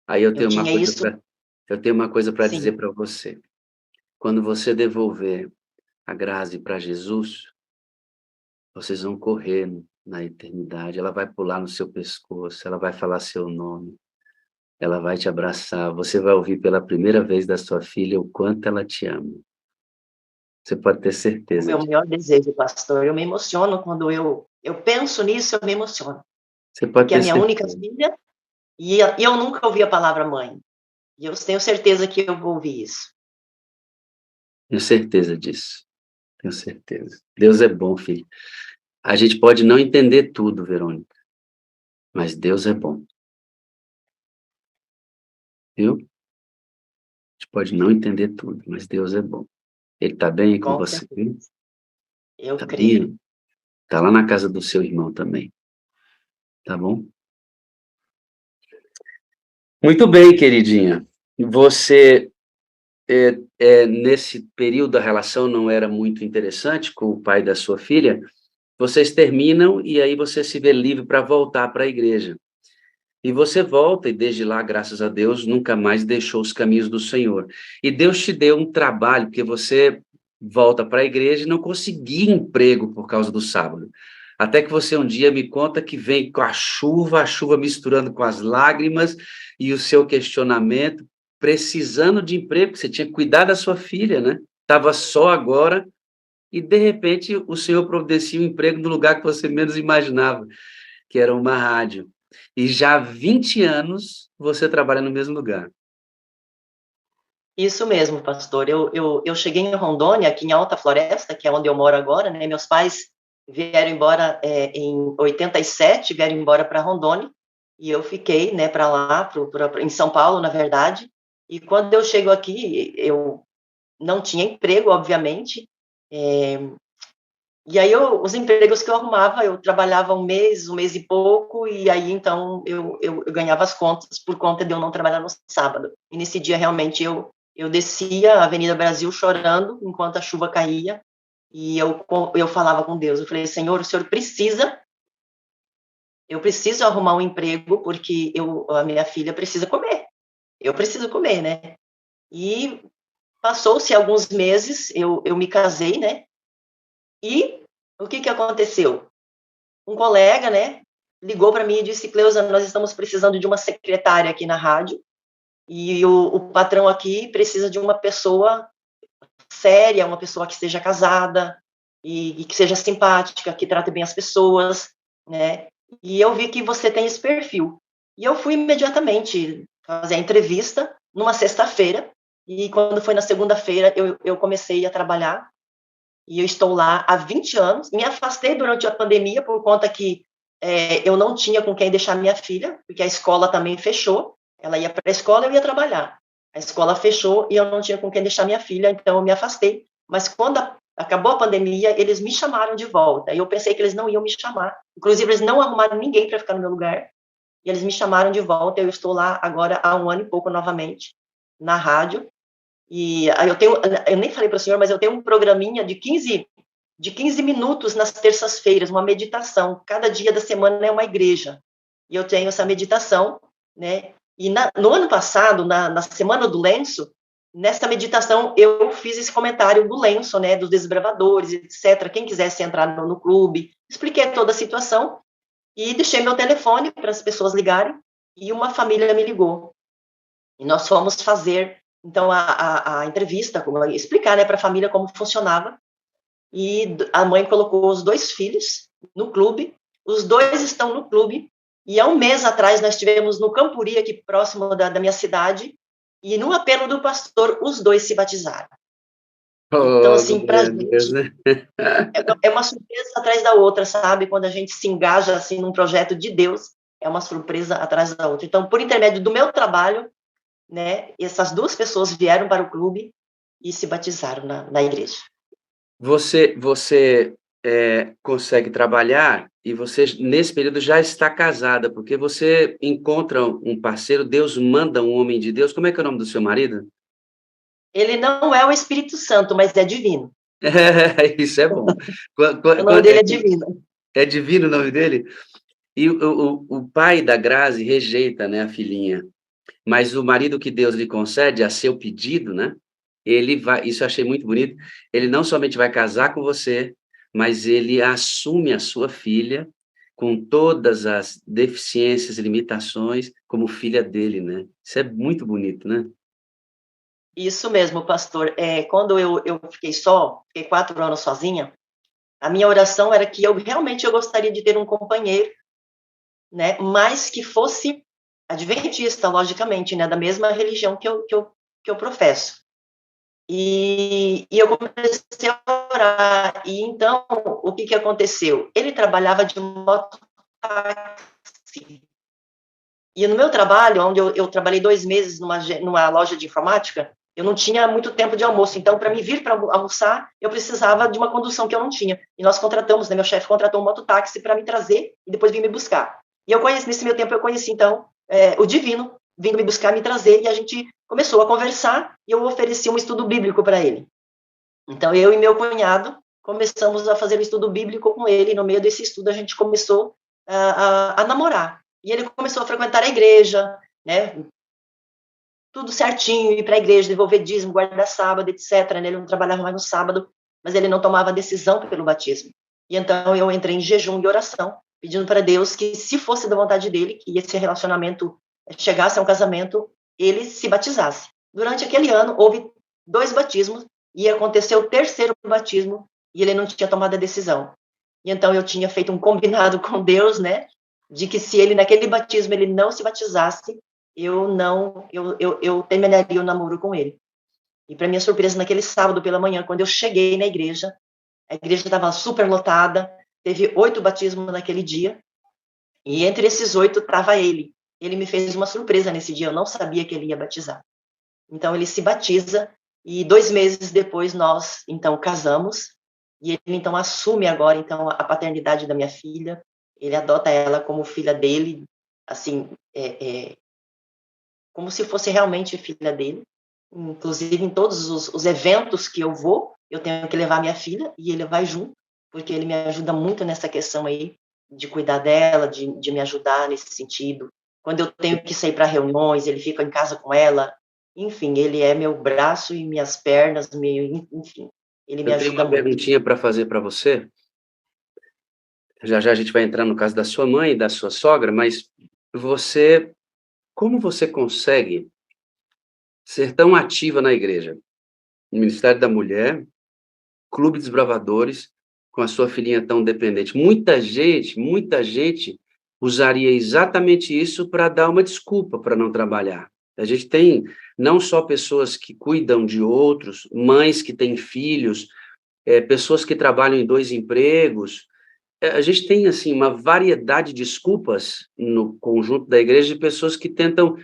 Aí eu tenho uma coisa para dizer para você. Quando você devolver a Grazi para Jesus, vocês vão correr na eternidade, ela vai pular no seu pescoço, ela vai falar seu nome, ela vai te abraçar, você vai ouvir pela primeira vez da sua filha o quanto ela te ama. Você pode ter certeza. O meu maior desejo, pastor, eu me emociono quando eu penso nisso, eu me emociono. Você pode ter certeza. Porque é a minha única filha, e eu nunca ouvi a palavra mãe. E eu tenho certeza que eu vou ouvir isso. Tenho certeza disso. Tenho certeza. Deus é bom, filho. A gente pode não entender tudo, Verônica, mas Deus é bom. Viu? A gente pode não entender tudo, mas Deus é bom. Ele está bem com você? Eu creio. Está lá na casa do seu irmão também. Tá bom? Muito bem, queridinha. Você, nesse período, a relação não era muito interessante com o pai da sua filha. Vocês terminam e aí você se vê livre para voltar para a igreja. E você volta e desde lá, graças a Deus, nunca mais deixou os caminhos do Senhor. E Deus te deu um trabalho, porque você volta para a igreja e não conseguia emprego por causa do sábado. Até que você um dia me conta que vem com a chuva misturando com as lágrimas e o seu questionamento, precisando de emprego, porque você tinha que cuidar da sua filha, né? Estava só agora e, de repente, o Senhor providencia um emprego no lugar que você menos imaginava, que era uma rádio. E já há 20 anos você trabalha no mesmo lugar. Isso mesmo, pastor. Eu cheguei em Rondônia, aqui em Alta Floresta, que é onde eu moro agora, né? Meus pais vieram embora em 87, vieram embora para Rondônia, e eu fiquei, né, para lá, em São Paulo, na verdade. E quando eu chego aqui, eu não tinha emprego, obviamente, e aí os empregos que eu arrumava, eu trabalhava um mês e pouco, e aí então eu ganhava as contas por conta de eu não trabalhar no sábado. E nesse dia, realmente, eu descia a Avenida Brasil chorando enquanto a chuva caía, e eu falava com Deus, eu falei, Senhor, o Senhor eu preciso arrumar um emprego, porque a minha filha precisa comer, eu preciso comer, né? E passou-se alguns meses, eu me casei, né? E o que aconteceu? Um colega, né, ligou para mim e disse, Cleusa, nós estamos precisando de uma secretária aqui na rádio, e o patrão aqui precisa de uma pessoa séria, uma pessoa que esteja casada, e que seja simpática, que trate bem as pessoas, né? E eu vi que você tem esse perfil. E eu fui imediatamente fazer a entrevista numa sexta-feira, e quando foi na segunda-feira eu comecei a trabalhar, e eu estou lá há 20 anos. Me afastei durante a pandemia por conta que eu não tinha com quem deixar minha filha, porque a escola também fechou, ela ia para a escola, eu ia trabalhar. A escola fechou e eu não tinha com quem deixar minha filha, então eu me afastei. Mas quando acabou a pandemia, eles me chamaram de volta. E eu pensei que eles não iam me chamar. Inclusive, eles não arrumaram ninguém para ficar no meu lugar. E eles me chamaram de volta. Eu estou lá agora há 1 ano e pouco novamente, na rádio. E aí eu nem falei para o senhor, mas eu tenho um programinha de 15 minutos nas terças-feiras, uma meditação. Cada dia da semana é uma igreja. E eu tenho essa meditação, né? E no ano passado, na Semana do Lenço, nessa meditação, eu fiz esse comentário do lenço, né, dos desbravadores, etc. Quem quisesse entrar no clube, expliquei toda a situação e deixei meu telefone para as pessoas ligarem, e uma família me ligou. E nós fomos fazer, então, a entrevista, explicar, né, para a família como funcionava, e a mãe colocou os 2 filhos no clube, os 2 estão no clube, e há 1 mês atrás nós estivemos no Campuri, aqui próximo da minha cidade, e no apelo do pastor, os 2 se batizaram. Então, assim, para a gente, né? É uma surpresa atrás da outra, sabe? Quando a gente se engaja, assim, num projeto de Deus, é uma surpresa atrás da outra. Então, por intermédio do meu trabalho, né, essas 2 pessoas vieram para o clube e se batizaram na igreja. Você consegue trabalhar e você, nesse período, já está casada, porque você encontra um parceiro, Deus manda um homem de Deus. Como é que é o nome do seu marido? Ele não é o Espírito Santo, mas é divino. Isso é bom. O nome dele é divino. É divino o nome dele? E o pai da Grazi rejeita, né, a filhinha. Mas o marido que Deus lhe concede, a seu pedido, né? Ele vai, isso eu achei muito bonito, ele não somente vai casar com você, mas ele assume a sua filha com todas as deficiências e limitações como filha dele, né? Isso é muito bonito, né? Isso mesmo, pastor. Quando eu fiquei 4 anos sozinha, a minha oração era que eu gostaria de ter um companheiro, né? Mas que fosse adventista, logicamente, né? Da mesma religião que eu professo. E eu comecei a orar. E então, o que aconteceu? Ele trabalhava de mototáxi. E no meu trabalho, onde eu trabalhei 2 meses numa loja de informática, eu não tinha muito tempo de almoço. Então, para me vir para almoçar, eu precisava de uma condução que eu não tinha. E nós contratamos, né? Meu chefe contratou um mototáxi para me trazer e depois vir me buscar. E nesse meu tempo, eu conheci, então, o Divino, vindo me buscar, me trazer, e a gente começou a conversar, e eu ofereci um estudo bíblico para ele. Então, eu e meu cunhado começamos a fazer um estudo bíblico com ele, e no meio desse estudo a gente começou a namorar. E ele começou a frequentar a igreja, né? Tudo certinho, ir para a igreja, devolver dízimo, guardar sábado, etc. Né? Ele não trabalhava mais no sábado, mas ele não tomava decisão pelo batismo. E então eu entrei em jejum e oração, pedindo para Deus que, se fosse da vontade dele, que esse relacionamento chegasse a um casamento, ele se batizasse. Durante aquele ano, houve 2 batismos, e aconteceu o 3º batismo, e ele não tinha tomado a decisão. E então eu tinha feito um combinado com Deus, né, de que se ele, naquele batismo, ele não se batizasse, eu terminaria o namoro com ele. E, para minha surpresa, naquele sábado pela manhã, quando eu cheguei na igreja, a igreja estava super lotada, teve 8 batismos naquele dia, e entre esses 8 estava ele. Ele me fez uma surpresa nesse dia, eu não sabia que ele ia batizar. Então, ele se batiza, e 2 meses depois nós, então, casamos, e ele, então, assume agora, então, a paternidade da minha filha, ele adota ela como filha dele, assim, como se fosse realmente filha dele. Inclusive, em todos os eventos que eu vou, eu tenho que levar minha filha, e ele vai junto, porque ele me ajuda muito nessa questão aí, de cuidar dela, de me ajudar nesse sentido. Quando eu tenho que sair para reuniões, ele fica em casa com ela. Enfim, ele é meu braço e minhas pernas, enfim, ele me ajuda muito. Eu tenho uma perguntinha para fazer para você. Já já a gente vai entrar no caso da sua mãe e da sua sogra, mas como você consegue ser tão ativa na igreja? No Ministério da Mulher, Clube dos Bravadores, com a sua filhinha tão dependente. Muita gente usaria exatamente isso para dar uma desculpa para não trabalhar. A gente tem não só pessoas que cuidam de outros, mães que têm filhos, pessoas que trabalham em 2 empregos. A gente tem, assim, uma variedade de desculpas no conjunto da igreja de pessoas que tentam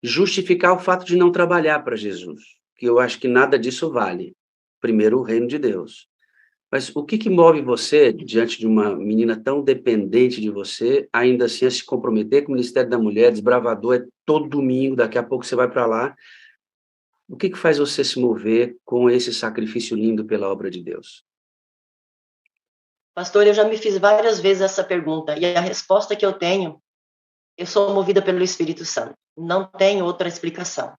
justificar o fato de não trabalhar para Jesus, que eu acho que nada disso vale. Primeiro, o reino de Deus. Mas o que move você, diante de uma menina tão dependente de você, ainda assim a se comprometer com o Ministério da Mulher, desbravador, é todo domingo, daqui a pouco você vai para lá. O que faz você se mover com esse sacrifício lindo pela obra de Deus? Pastor, eu já me fiz várias vezes essa pergunta, e a resposta que eu tenho, eu sou movida pelo Espírito Santo. Não tem outra explicação.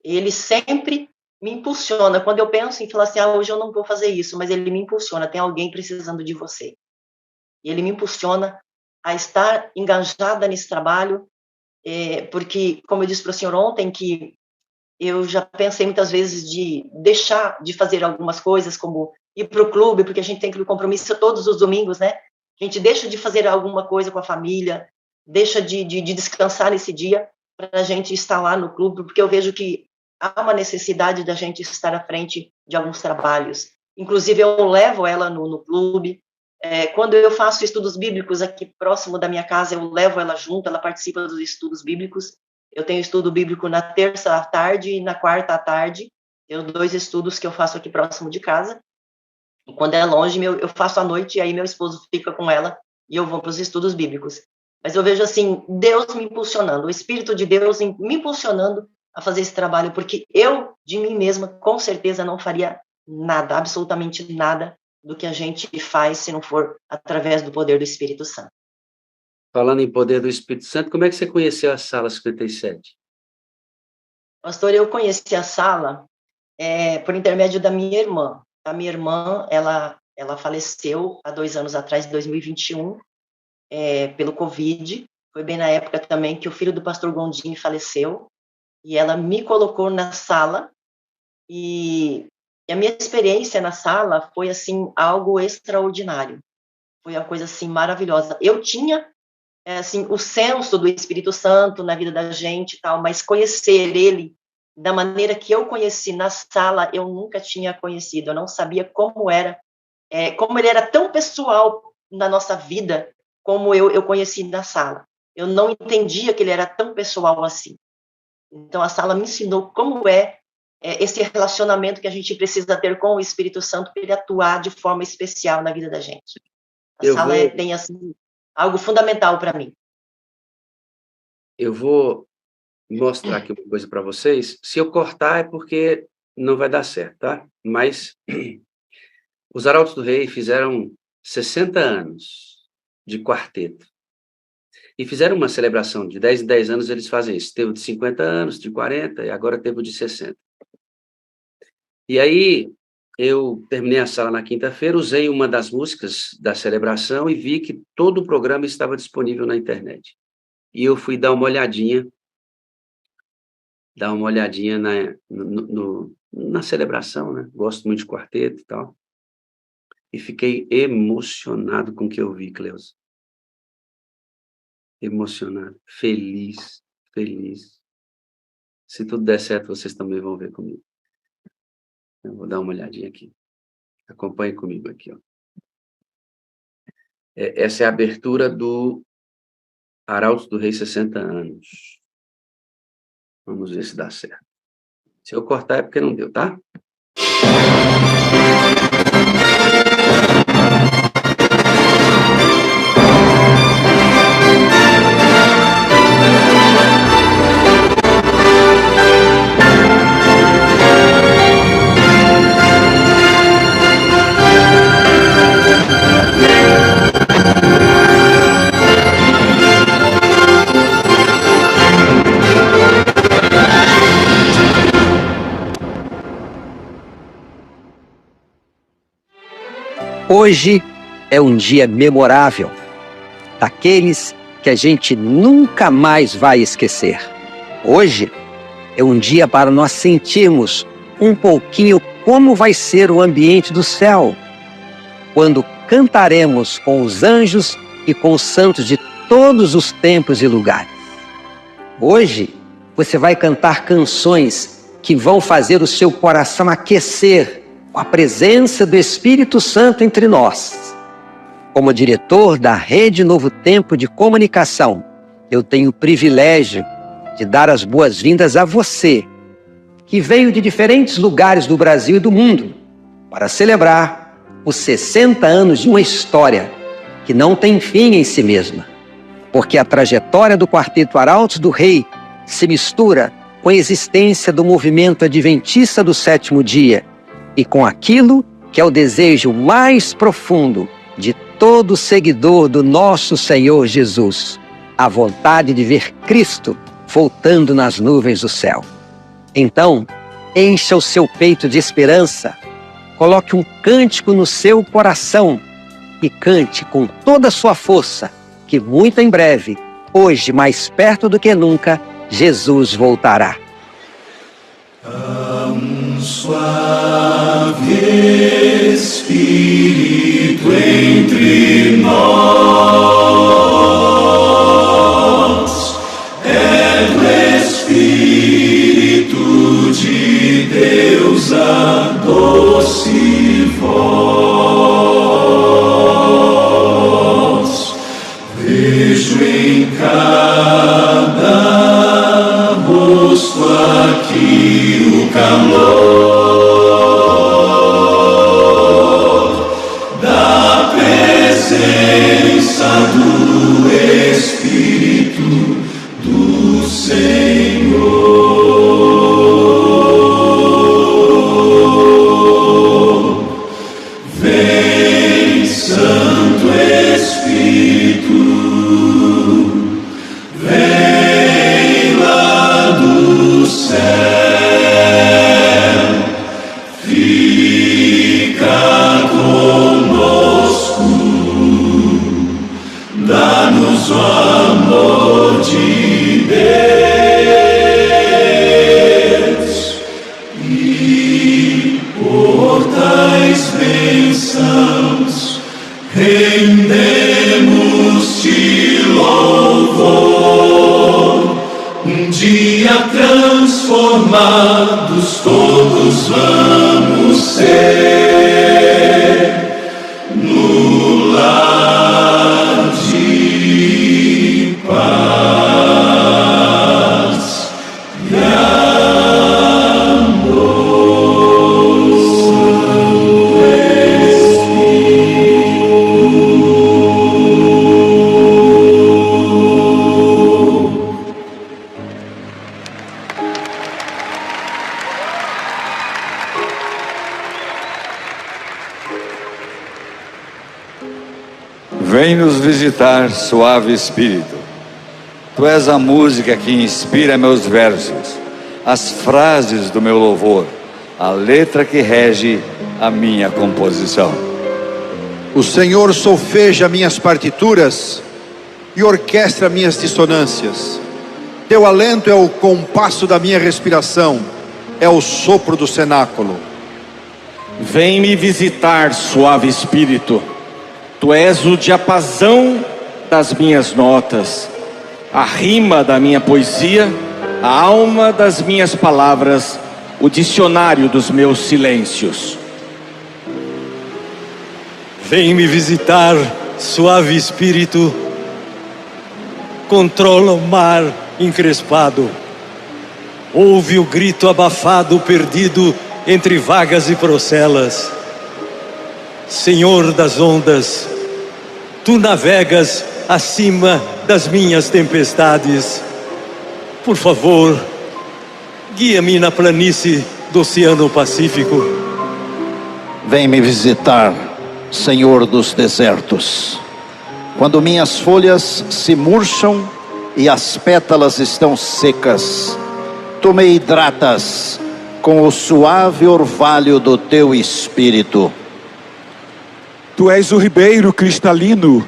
Ele sempre me impulsiona. Quando eu penso em falar assim, hoje eu não vou fazer isso, mas ele me impulsiona, tem alguém precisando de você. E ele me impulsiona a estar engajada nesse trabalho, porque, como eu disse para o senhor ontem, que eu já pensei muitas vezes de deixar de fazer algumas coisas, como ir para o clube, porque a gente tem aquele compromisso todos os domingos, né? A gente deixa de fazer alguma coisa com a família, deixa de descansar nesse dia para a gente estar lá no clube, porque eu vejo que há uma necessidade da gente estar à frente de alguns trabalhos. Inclusive, eu levo ela no clube. Quando eu faço estudos bíblicos aqui próximo da minha casa, eu levo ela junto, ela participa dos estudos bíblicos. Eu tenho estudo bíblico na terça à tarde e na quarta à tarde. Tenho 2 estudos que eu faço aqui próximo de casa. E quando é longe, eu faço à noite, e aí meu esposo fica com ela e eu vou para os estudos bíblicos. Mas eu vejo assim, Deus me impulsionando, o Espírito de Deus me impulsionando a fazer esse trabalho, porque eu, de mim mesma, com certeza não faria nada, absolutamente nada do que a gente faz se não for através do poder do Espírito Santo. Falando em poder do Espírito Santo, como é que você conheceu a Sala 57? Pastor, eu conheci a Sala por intermédio da minha irmã. A minha irmã, ela faleceu há 2 anos atrás, em 2021, pelo Covid. Foi bem na época também que o filho do pastor Gondim faleceu. E ela me colocou na Sala, e a minha experiência na Sala foi, assim, algo extraordinário. Foi uma coisa, assim, maravilhosa. Eu tinha, assim, o senso do Espírito Santo na vida da gente e tal, mas conhecer ele da maneira que eu conheci na Sala, eu nunca tinha conhecido. Eu não sabia como era, como ele era tão pessoal na nossa vida, como eu conheci na Sala. Eu não entendia que ele era tão pessoal assim. Então, a Sala me ensinou como esse relacionamento que a gente precisa ter com o Espírito Santo para ele atuar de forma especial na vida da gente. A Sala tem, assim, algo fundamental para mim. Eu vou mostrar aqui uma coisa para vocês. Se eu cortar é porque não vai dar certo, tá? Mas os Arautos do Rei fizeram 60 anos de quarteto. E fizeram uma celebração de 10 em 10 anos, eles fazem isso. Teve o de 50 anos, de 40, e agora teve o de 60. E aí, eu terminei a Sala na quinta-feira, usei uma das músicas da celebração e vi que todo o programa estava disponível na internet. E eu fui dar uma olhadinha na celebração, né? Gosto muito de quarteto e tal. E fiquei emocionado com o que eu vi, Cleusa. Emocionado, feliz. Se tudo der certo, vocês também vão ver comigo. Eu vou dar uma olhadinha aqui. Acompanhe comigo aqui, ó. Essa é a abertura do Arautos do Rei 60 anos. Vamos ver se dá certo. Se eu cortar é porque não deu, tá? Hoje é um dia memorável, daqueles que a gente nunca mais vai esquecer. Hoje é um dia para nós sentirmos um pouquinho como vai ser o ambiente do céu, quando cantaremos com os anjos e com os santos de todos os tempos e lugares. Hoje, você vai cantar canções que vão fazer o seu coração aquecer com a presença do Espírito Santo entre nós. Como diretor da Rede Novo Tempo de Comunicação, eu tenho o privilégio de dar as boas-vindas a você, que veio de diferentes lugares do Brasil e do mundo, para celebrar os 60 anos de uma história que não tem fim em si mesma, porque a trajetória do Quarteto Arautos do Rei se mistura com a existência do movimento adventista do sétimo dia e com aquilo que é o desejo mais profundo de todo seguidor do nosso Senhor Jesus, a vontade de ver Cristo voltando nas nuvens do céu. Então, encha o seu peito de esperança, coloque um cântico no seu coração e cante com toda a sua força, que muito em breve, hoje mais perto do que nunca, Jesus voltará. Um suave Espírito entre nós, é o Espírito de Deus a doce voz. Vejo em cada rosto aqui o calor da presença do Espírito do Senhor. Vem, Santo Espírito, vem lá do céu, fica conosco, dá-nos o amor de Deus e por tais bênçãos rendemos-te louvor. Um dia transformados todos vamos ser no lar de paz e amor. Santo Vem nos visitar, suave Espírito. Tu és a música que inspira meus versos, as frases do meu louvor, a letra que rege a minha composição. O Senhor solfeja minhas partituras e orquestra minhas dissonâncias. Teu alento é o compasso da minha respiração, é o sopro do cenáculo. Vem me visitar, suave Espírito. Tu és o diapasão das minhas notas, a rima da minha poesia, a alma das minhas palavras, o dicionário dos meus silêncios. Vem me visitar, suave Espírito. Controla o mar encrespado. Ouve o grito abafado perdido entre vagas e procelas. Senhor das ondas, tu navegas acima das minhas tempestades. Por favor, guia-me na planície do Oceano Pacífico. Vem me visitar, Senhor dos desertos. Quando minhas folhas se murcham e as pétalas estão secas, tu me hidratas com o suave orvalho do teu Espírito. Tu és o ribeiro cristalino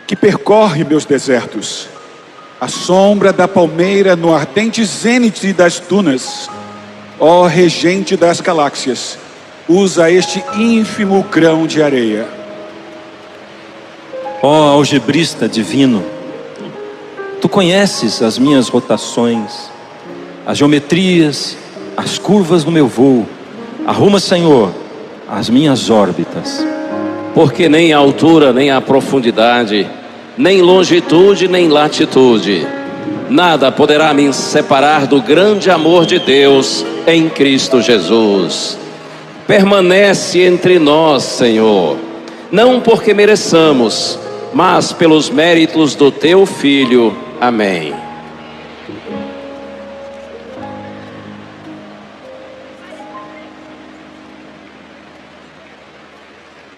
que percorre meus desertos, a sombra da palmeira no ardente zênite das dunas. Ó regente das galáxias, usa este ínfimo grão de areia. Ó algebrista divino, tu conheces as minhas rotações, as geometrias, as curvas do meu voo. Arruma, Senhor, as minhas órbitas. Porque nem a altura, nem a profundidade, nem longitude, nem latitude, nada poderá me separar do grande amor de Deus em Cristo Jesus. Permanece entre nós, Senhor, não porque mereçamos, mas pelos méritos do Teu Filho. Amém.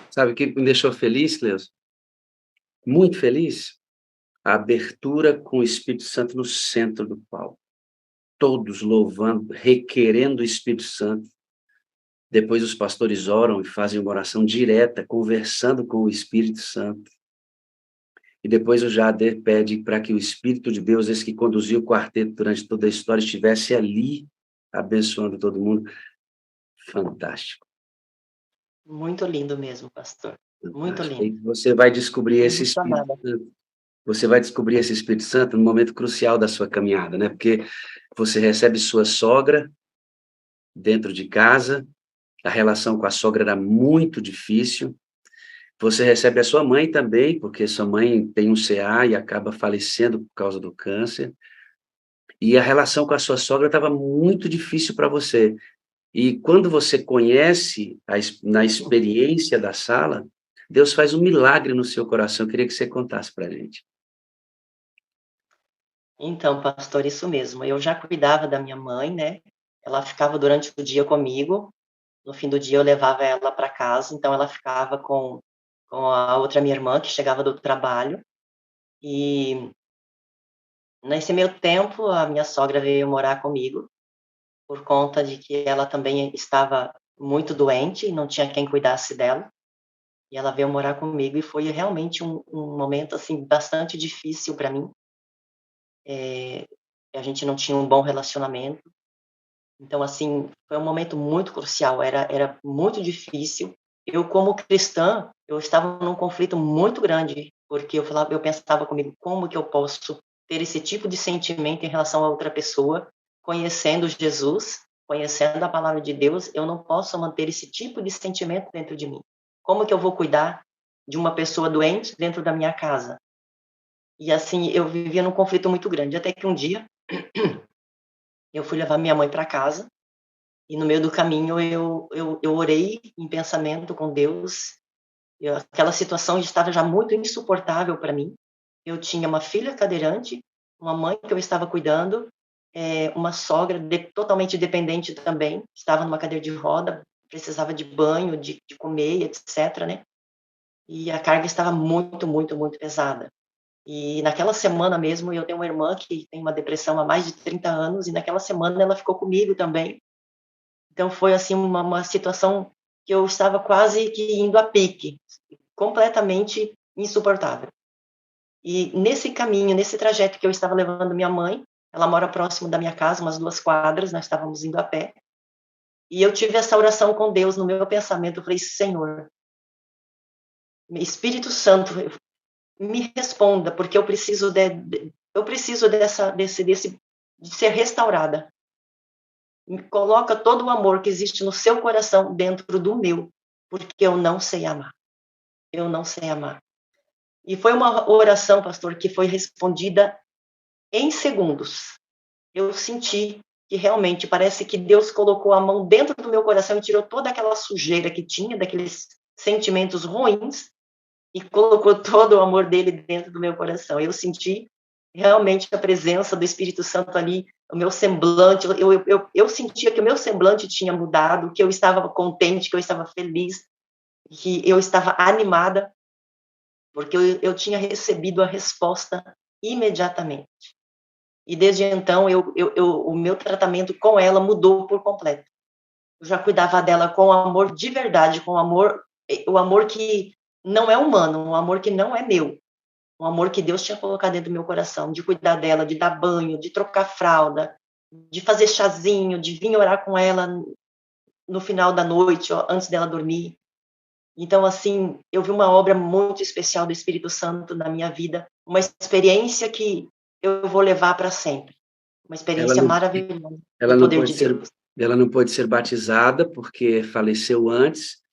Sabe o que me deixou feliz, Cleus? Muito feliz? A abertura com o Espírito Santo no centro do palco. Todos louvando, requerendo o Espírito Santo. Depois os pastores oram e fazem uma oração direta, conversando com o Espírito Santo. E depois o Jader pede para que o Espírito de Deus, esse que conduziu o quarteto durante toda a história, estivesse ali, abençoando todo mundo. Fantástico. Muito lindo mesmo, pastor. Muito lindo. E você vai descobrir esse Espírito Santo. Você vai descobrir esse Espírito Santo no momento crucial da sua caminhada, né? Porque você recebe sua sogra dentro de casa, a relação com a sogra era muito difícil. Você recebe a sua mãe também, porque sua mãe tem um CA e acaba falecendo por causa do câncer. E a relação com a sua sogra estava muito difícil para você. E quando você conhece, na experiência da sala, Deus faz um milagre no seu coração. Eu queria que você contasse para a gente. Então, pastor, isso mesmo. Eu já cuidava da minha mãe, né? Ela ficava durante o dia comigo. No fim do dia eu levava ela para casa. Então, ela ficava com a outra minha irmã, que chegava do trabalho. E nesse meio tempo, a minha sogra veio morar comigo, por conta de que ela também estava muito doente e não tinha quem cuidasse dela. E ela veio morar comigo e foi realmente um momento assim bastante difícil para mim. A gente não tinha um bom relacionamento. Então, assim, foi um momento muito crucial, era muito difícil. Eu, como cristã, eu estava num conflito muito grande, porque eu pensava comigo, como que eu posso ter esse tipo de sentimento em relação a outra pessoa, conhecendo Jesus, conhecendo a palavra de Deus, eu não posso manter esse tipo de sentimento dentro de mim. Como que eu vou cuidar de uma pessoa doente dentro da minha casa? E assim, eu vivia num conflito muito grande, até que um dia eu fui levar minha mãe para casa e no meio do caminho eu orei em pensamento com Deus. Aquela situação estava já muito insuportável para mim. Eu tinha uma filha cadeirante, uma mãe que eu estava cuidando, uma sogra totalmente dependente também, estava numa cadeira de roda, precisava de banho, de comer, etc., né? E a carga estava muito, muito, muito pesada. E naquela semana mesmo, eu tenho uma irmã que tem uma depressão há mais de 30 anos, e naquela semana ela ficou comigo também. Então foi assim uma situação que eu estava quase que indo a pique, completamente insuportável. E nesse caminho, nesse trajeto que eu estava levando minha mãe, ela mora próximo da minha casa, umas 2 quadras, nós estávamos indo a pé, e eu tive essa oração com Deus no meu pensamento. Eu falei, Senhor, Espírito Santo, me responda, porque eu preciso de ser restaurada. Coloca todo o amor que existe no seu coração dentro do meu, porque eu não sei amar. Eu não sei amar. E foi uma oração, pastor, que foi respondida em segundos. Eu senti que realmente parece que Deus colocou a mão dentro do meu coração e tirou toda aquela sujeira que tinha, daqueles sentimentos ruins, e colocou todo o amor dele dentro do meu coração. Eu senti realmente a presença do Espírito Santo ali, o meu semblante, eu sentia que o meu semblante tinha mudado, que eu estava contente, que eu estava feliz, que eu estava animada, porque eu tinha recebido a resposta imediatamente. E desde então, o meu tratamento com ela mudou por completo. Eu já cuidava dela com amor de verdade, com o amor que não é humano, um amor que não é meu, um amor que Deus tinha colocado dentro do meu coração, de cuidar dela, de dar banho, de trocar fralda, de fazer chazinho, de vir orar com ela no final da noite, antes dela dormir. Então, assim, eu vi uma obra muito especial do Espírito Santo na minha vida, uma experiência que eu vou levar para sempre. Uma experiência maravilhosa do poder de Deus. Ela não pôde ser batizada porque faleceu antes,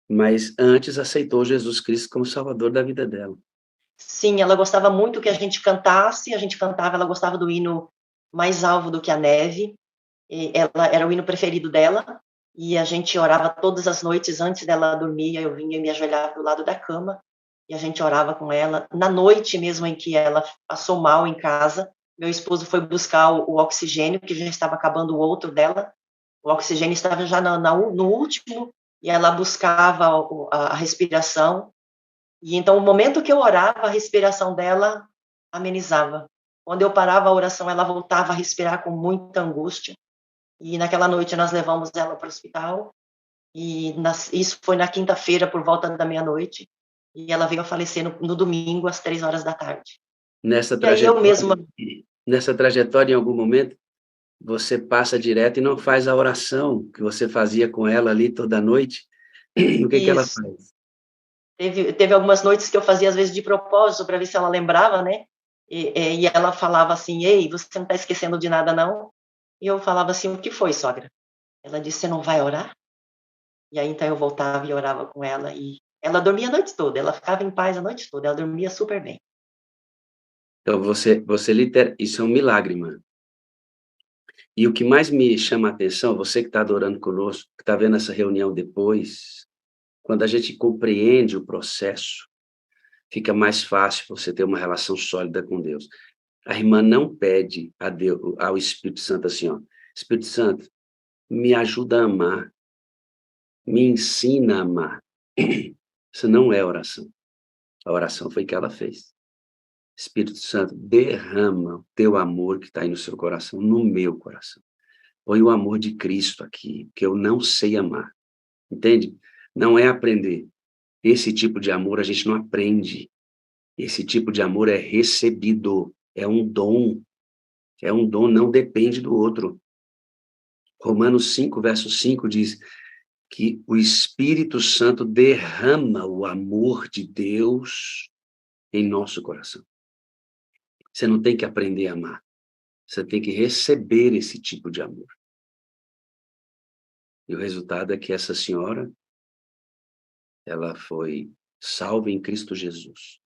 mas antes aceitou Jesus Cristo como Salvador da vida dela. Sim, ela gostava muito que a gente cantasse, a gente cantava, ela gostava do hino Mais Alvo do que a Neve, ela era o hino preferido dela, e a gente orava todas as noites antes dela dormir, eu vinha e me ajoelhava do lado da cama, e a gente orava com ela. Na noite mesmo em que ela passou mal em casa, meu esposo foi buscar o oxigênio, que já estava acabando o outro dela, o oxigênio estava já no último, e ela buscava a respiração, e então o momento que eu orava, a respiração dela amenizava. Quando eu parava a oração, ela voltava a respirar com muita angústia, e naquela noite nós levamos ela para o hospital, e isso foi na quinta-feira, por volta da meia-noite, e ela veio a falecer no domingo, às 3 horas da tarde. Nessa trajetória, em algum momento, você passa direto e não faz a oração que você fazia com ela ali toda noite? O que ela faz? Teve algumas noites que eu fazia, às vezes, de propósito, para ver se ela lembrava, né? E ela falava assim, ei, você não está esquecendo de nada, não? E eu falava assim, o que foi, sogra? Ela disse, você não vai orar? E aí, então, eu voltava e orava com ela, e ela dormia a noite toda, ela ficava em paz a noite toda, ela dormia super bem. Então, isso é um milagre, mano. E o que mais me chama a atenção, você que está adorando conosco, que está vendo essa reunião depois, quando a gente compreende o processo, fica mais fácil você ter uma relação sólida com Deus. A irmã não pede a Deus, ao Espírito Santo assim, ó, Espírito Santo, me ajuda a amar, me ensina a amar. Isso não é oração. A oração foi que ela fez. Espírito Santo, derrama o teu amor que está aí no seu coração, no meu coração. Põe o amor de Cristo aqui, que eu não sei amar. Entende? Não é aprender. Esse tipo de amor a gente não aprende. Esse tipo de amor é recebido. É um dom. É um dom, não depende do outro. Romanos 5, verso 5 diz que o Espírito Santo derrama o amor de Deus em nosso coração. Você não tem que aprender a amar. Você tem que receber esse tipo de amor. E o resultado é que essa senhora, ela foi salva em Cristo Jesus.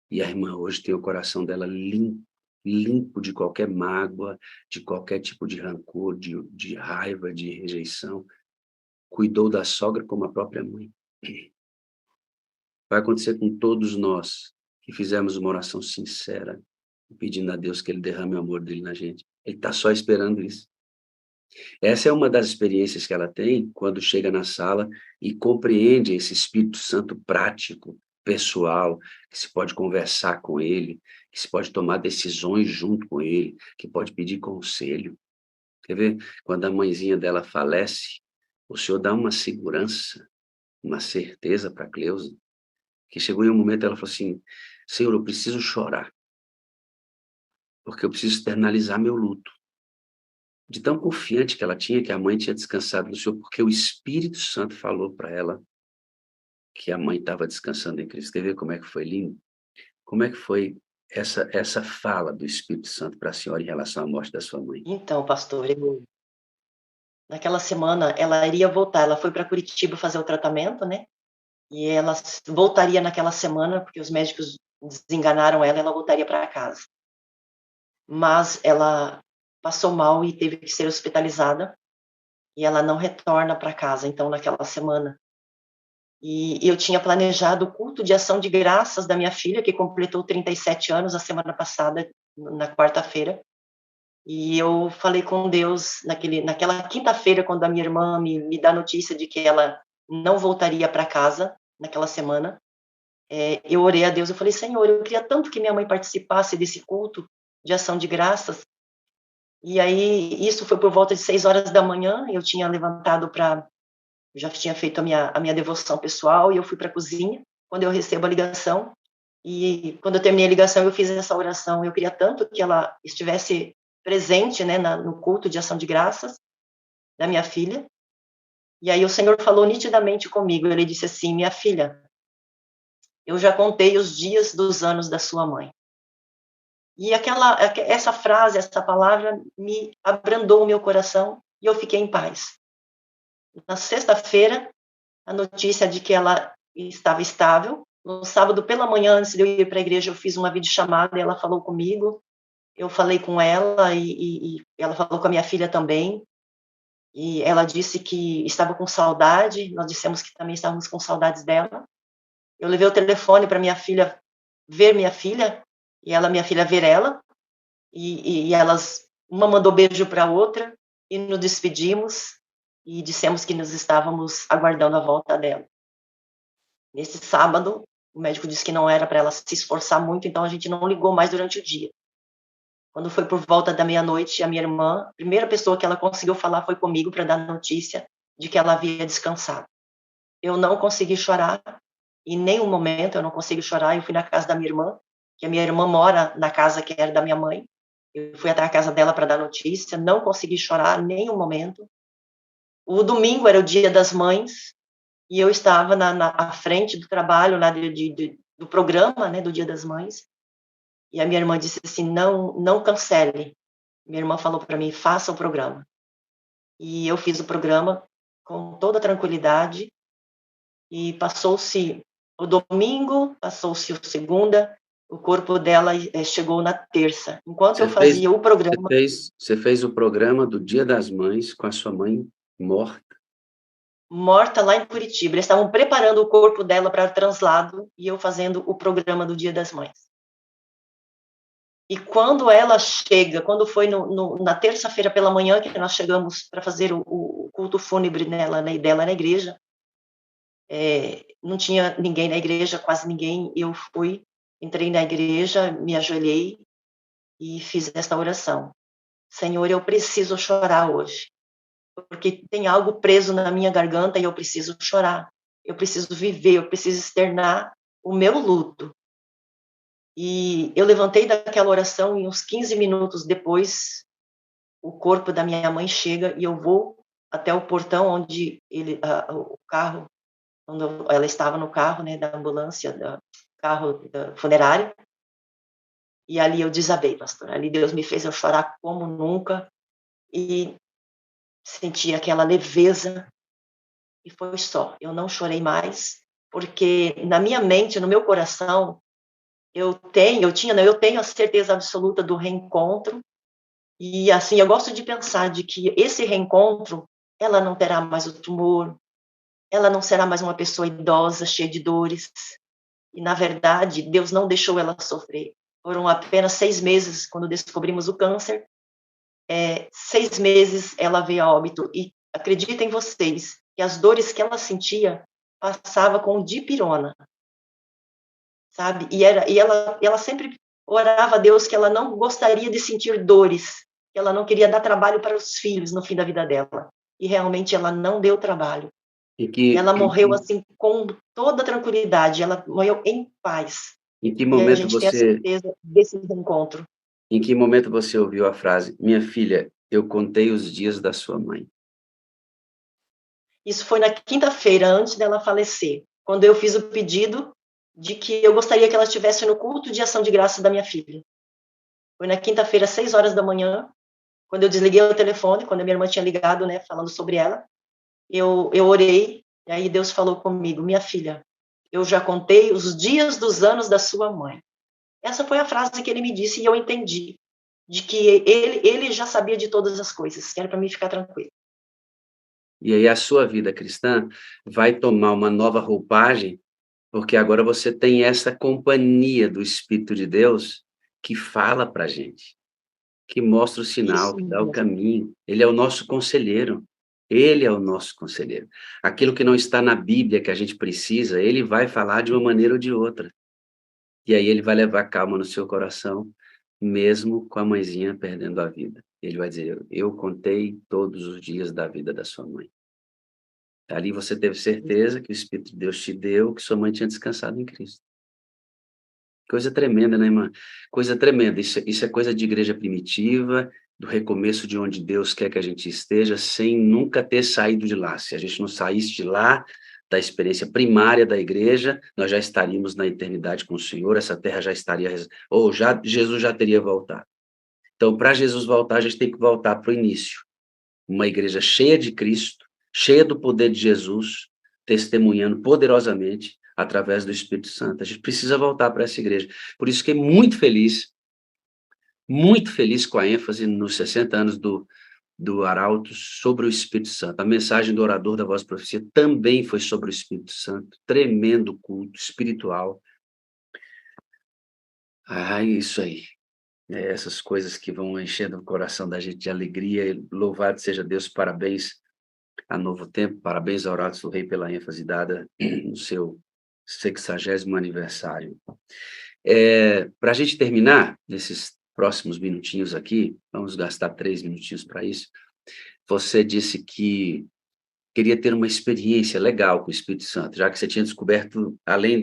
E a irmã hoje tem o coração dela limpo de qualquer mágoa, de qualquer tipo de rancor, de raiva, de rejeição. Cuidou da sogra como a própria mãe. Vai acontecer com todos nós que fizemos uma oração sincera, pedindo a Deus que Ele derrame o amor dele na gente. Ele está só esperando isso. Essa é uma das experiências que ela tem quando chega na sala e compreende esse Espírito Santo prático, pessoal, que se pode conversar com ele, que se pode tomar decisões junto com ele, que pode pedir conselho. Quer ver? Quando a mãezinha dela falece, o Senhor dá uma segurança, uma certeza para a Cleusa, que chegou em um momento ela falou assim, Senhor, eu preciso chorar, porque eu preciso externalizar meu luto. De tão confiante que ela tinha, que a mãe tinha descansado no Senhor, porque o Espírito Santo falou para ela que a mãe estava descansando em Cristo. Quer ver como é que foi lindo? Como é que foi essa fala do Espírito Santo para a senhora em relação à morte da sua mãe? Então, pastor, naquela semana ela iria voltar, ela foi para Curitiba fazer o tratamento, né? E ela voltaria naquela semana, porque os médicos desenganaram ela voltaria para casa. Mas ela passou mal e teve que ser hospitalizada, e ela não retorna para casa, então, naquela semana. E eu tinha planejado o culto de ação de graças da minha filha, que completou 37 anos a semana passada, na quarta-feira, e eu falei com Deus, naquela quinta-feira, quando a minha irmã me dá a notícia de que ela não voltaria para casa, naquela semana, eu orei a Deus, eu falei, Senhor, eu queria tanto que minha mãe participasse desse culto de ação de graças. E aí, isso foi por volta de 6 horas da manhã, eu tinha levantado já tinha feito a minha devoção pessoal, e eu fui para a cozinha, quando eu recebo a ligação, e quando eu terminei a ligação, eu fiz essa oração, eu queria tanto que ela estivesse presente, né, no culto de ação de graças da minha filha, E aí o Senhor falou nitidamente comigo, ele disse assim, minha filha, eu já contei os dias dos anos da sua mãe. E essa frase, essa palavra me abrandou o meu coração e eu fiquei em paz. Na sexta-feira, a notícia de que ela estava estável. No sábado pela manhã, antes de eu ir para a igreja, eu fiz uma videochamada e ela falou comigo. Eu falei com ela e ela falou com a minha filha também. E ela disse que estava com saudade. Nós dissemos que também estávamos com saudades dela. Eu levei o telefone para minha filha ver minha filha e minha filha ver ela. E elas, uma mandou beijo para a outra e nos despedimos e dissemos que nós estávamos aguardando a volta dela. Nesse sábado, o médico disse que não era para ela se esforçar muito, então a gente não ligou mais durante o dia. Quando foi por volta da meia-noite, a minha irmã, a primeira pessoa que ela conseguiu falar foi comigo para dar notícia de que ela havia descansado. Eu não consegui chorar, em nenhum momento eu não consegui chorar. Eu fui na casa da minha irmã, que a minha irmã mora na casa que era da minha mãe. Eu fui até a casa dela para dar notícia, não consegui chorar em nenhum momento. O domingo era o Dia das Mães, e eu estava à frente do trabalho lá do programa, né, do Dia das Mães, e a minha irmã disse assim, não cancele. Minha irmã falou para mim, faça o programa. E eu fiz o programa com toda tranquilidade, e passou-se o domingo, passou-se o segunda, o corpo dela chegou na terça. Enquanto eu fazia o programa... Você fez o programa do Dia das Mães com a sua mãe morta? Morta lá em Curitiba. Eles estavam preparando o corpo dela para translado e eu fazendo o programa do Dia das Mães. E quando ela chega, quando foi na terça-feira pela manhã que nós chegamos para fazer o culto fúnebre dela na igreja, não tinha ninguém na igreja, quase ninguém. Eu entrei na igreja, me ajoelhei e fiz esta oração. Senhor, eu preciso chorar hoje, porque tem algo preso na minha garganta e eu preciso chorar. Eu preciso viver, eu preciso externar o meu luto. E eu levantei daquela oração e uns 15 minutos depois, o corpo da minha mãe chega e eu vou até o portão onde o carro, onde ela estava no carro, né, da ambulância, do carro da funerária. E ali eu desabei, pastor. Ali Deus me fez eu chorar como nunca e senti aquela leveza e foi só. Eu não chorei mais, porque na minha mente, no meu coração, eu tenho a certeza absoluta do reencontro. E assim, eu gosto de pensar de que esse reencontro, ela não terá mais o tumor, ela não será mais uma pessoa idosa, cheia de dores. E, na verdade, Deus não deixou ela sofrer. Foram apenas 6 meses, quando descobrimos o câncer. 6 meses ela veio a óbito. E acreditem vocês, que as dores que ela sentia passava com dipirona. Sabe? E ela sempre orava a Deus que ela não gostaria de sentir dores, que ela não queria dar trabalho para os filhos no fim da vida dela. E realmente ela não deu trabalho. Ela morreu assim com toda tranquilidade, ela morreu em paz. Em que momento e a gente tem a certeza desse encontro. Em que momento você ouviu a frase, minha filha, eu contei os dias da sua mãe? Isso foi na quinta-feira, antes dela falecer, quando eu fiz o pedido de que eu gostaria que ela estivesse no culto de ação de graça da minha filha. Foi na quinta-feira, 6 horas da manhã, quando eu desliguei o telefone, quando a minha irmã tinha ligado, né, falando sobre ela, eu orei, e aí Deus falou comigo, minha filha, eu já contei os dias dos anos da sua mãe. Essa foi a frase que ele me disse, e eu entendi, de que ele já sabia de todas as coisas, que era para mim ficar tranquilo. E aí a sua vida cristã vai tomar uma nova roupagem, porque agora você tem essa companhia do Espírito de Deus que fala para a gente, que mostra o sinal, que dá o caminho. Ele é o nosso conselheiro. Ele é o nosso conselheiro. Aquilo que não está na Bíblia que a gente precisa, ele vai falar de uma maneira ou de outra. E aí ele vai levar calma no seu coração, mesmo com a mãezinha perdendo a vida. Ele vai dizer, eu contei todos os dias da vida da sua mãe. Ali você teve certeza que o Espírito de Deus te deu, que sua mãe tinha descansado em Cristo. Coisa tremenda, né, irmã? Coisa tremenda. Isso é coisa de igreja primitiva, do recomeço de onde Deus quer que a gente esteja, sem nunca ter saído de lá. Se a gente não saísse de lá, da experiência primária da igreja, nós já estaríamos na eternidade com o Senhor, essa terra já estaria, Jesus já teria voltado. Então, para Jesus voltar, a gente tem que voltar para o início. Uma igreja cheia de Cristo, cheia do poder de Jesus, testemunhando poderosamente através do Espírito Santo. A gente precisa voltar para essa igreja. Por isso, fiquei muito feliz com a ênfase nos 60 anos do Arauto sobre o Espírito Santo. A mensagem do orador da Voz da Profecia também foi sobre o Espírito Santo. Tremendo culto espiritual. Isso aí. Essas coisas que vão enchendo o coração da gente de alegria. Louvado seja Deus, parabéns a Novo Tempo, parabéns ao Oratos do Rei pela ênfase dada no seu 60º aniversário. Para a gente terminar, nesses próximos minutinhos aqui, vamos gastar 3 minutinhos para isso, você disse que queria ter uma experiência legal com o Espírito Santo, já que você tinha descoberto, além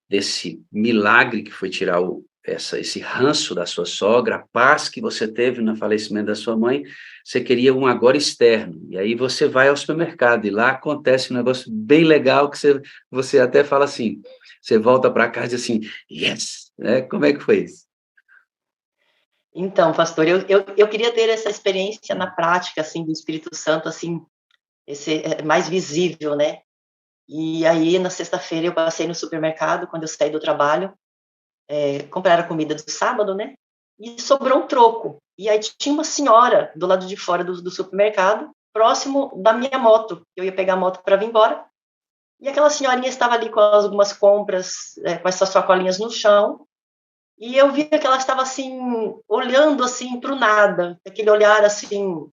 desse milagre que foi tirar esse ranço da sua sogra, a paz que você teve no falecimento da sua mãe, você queria um agora externo. E aí você vai ao supermercado e lá acontece um negócio bem legal que você até fala assim, você volta para casa e diz assim, yes! Como é que foi isso? Então, pastor, eu queria ter essa experiência na prática, assim, do Espírito Santo, assim, esse mais visível, né? E aí, na sexta-feira, eu passei no supermercado, quando eu saí do trabalho, comprar a comida do sábado, né? E sobrou um troco. E aí tinha uma senhora do lado de fora do supermercado, próximo da minha moto. Eu ia pegar a moto para vir embora. E aquela senhorinha estava ali com algumas compras, com essas sacolinhas no chão. E eu vi que ela estava, assim, olhando, assim, para o nada. Aquele olhar, assim,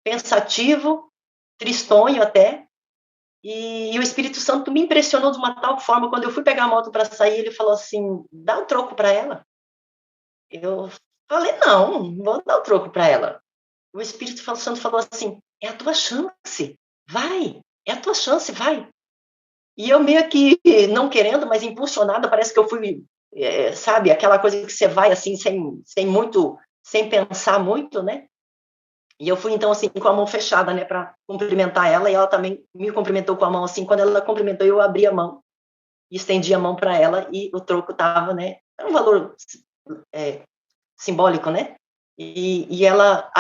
pensativo, tristonho até. E o Espírito Santo me impressionou de uma tal forma, quando eu fui pegar a moto para sair, ele falou assim, dá um troco para ela. Eu falei, não vou dar um troco para ela. O Espírito Santo falou assim, é a tua chance, vai, é a tua chance, vai. E eu meio que, não querendo, mas impulsionada, parece que eu fui, sabe, aquela coisa que você vai assim, sem pensar muito, né? E eu fui, então, assim, com a mão fechada, né, para cumprimentar ela, e ela também me cumprimentou com a mão, assim. Quando ela cumprimentou, eu abri a mão, estendi a mão para ela, e o troco estava, né, era um valor simbólico, né? E ela,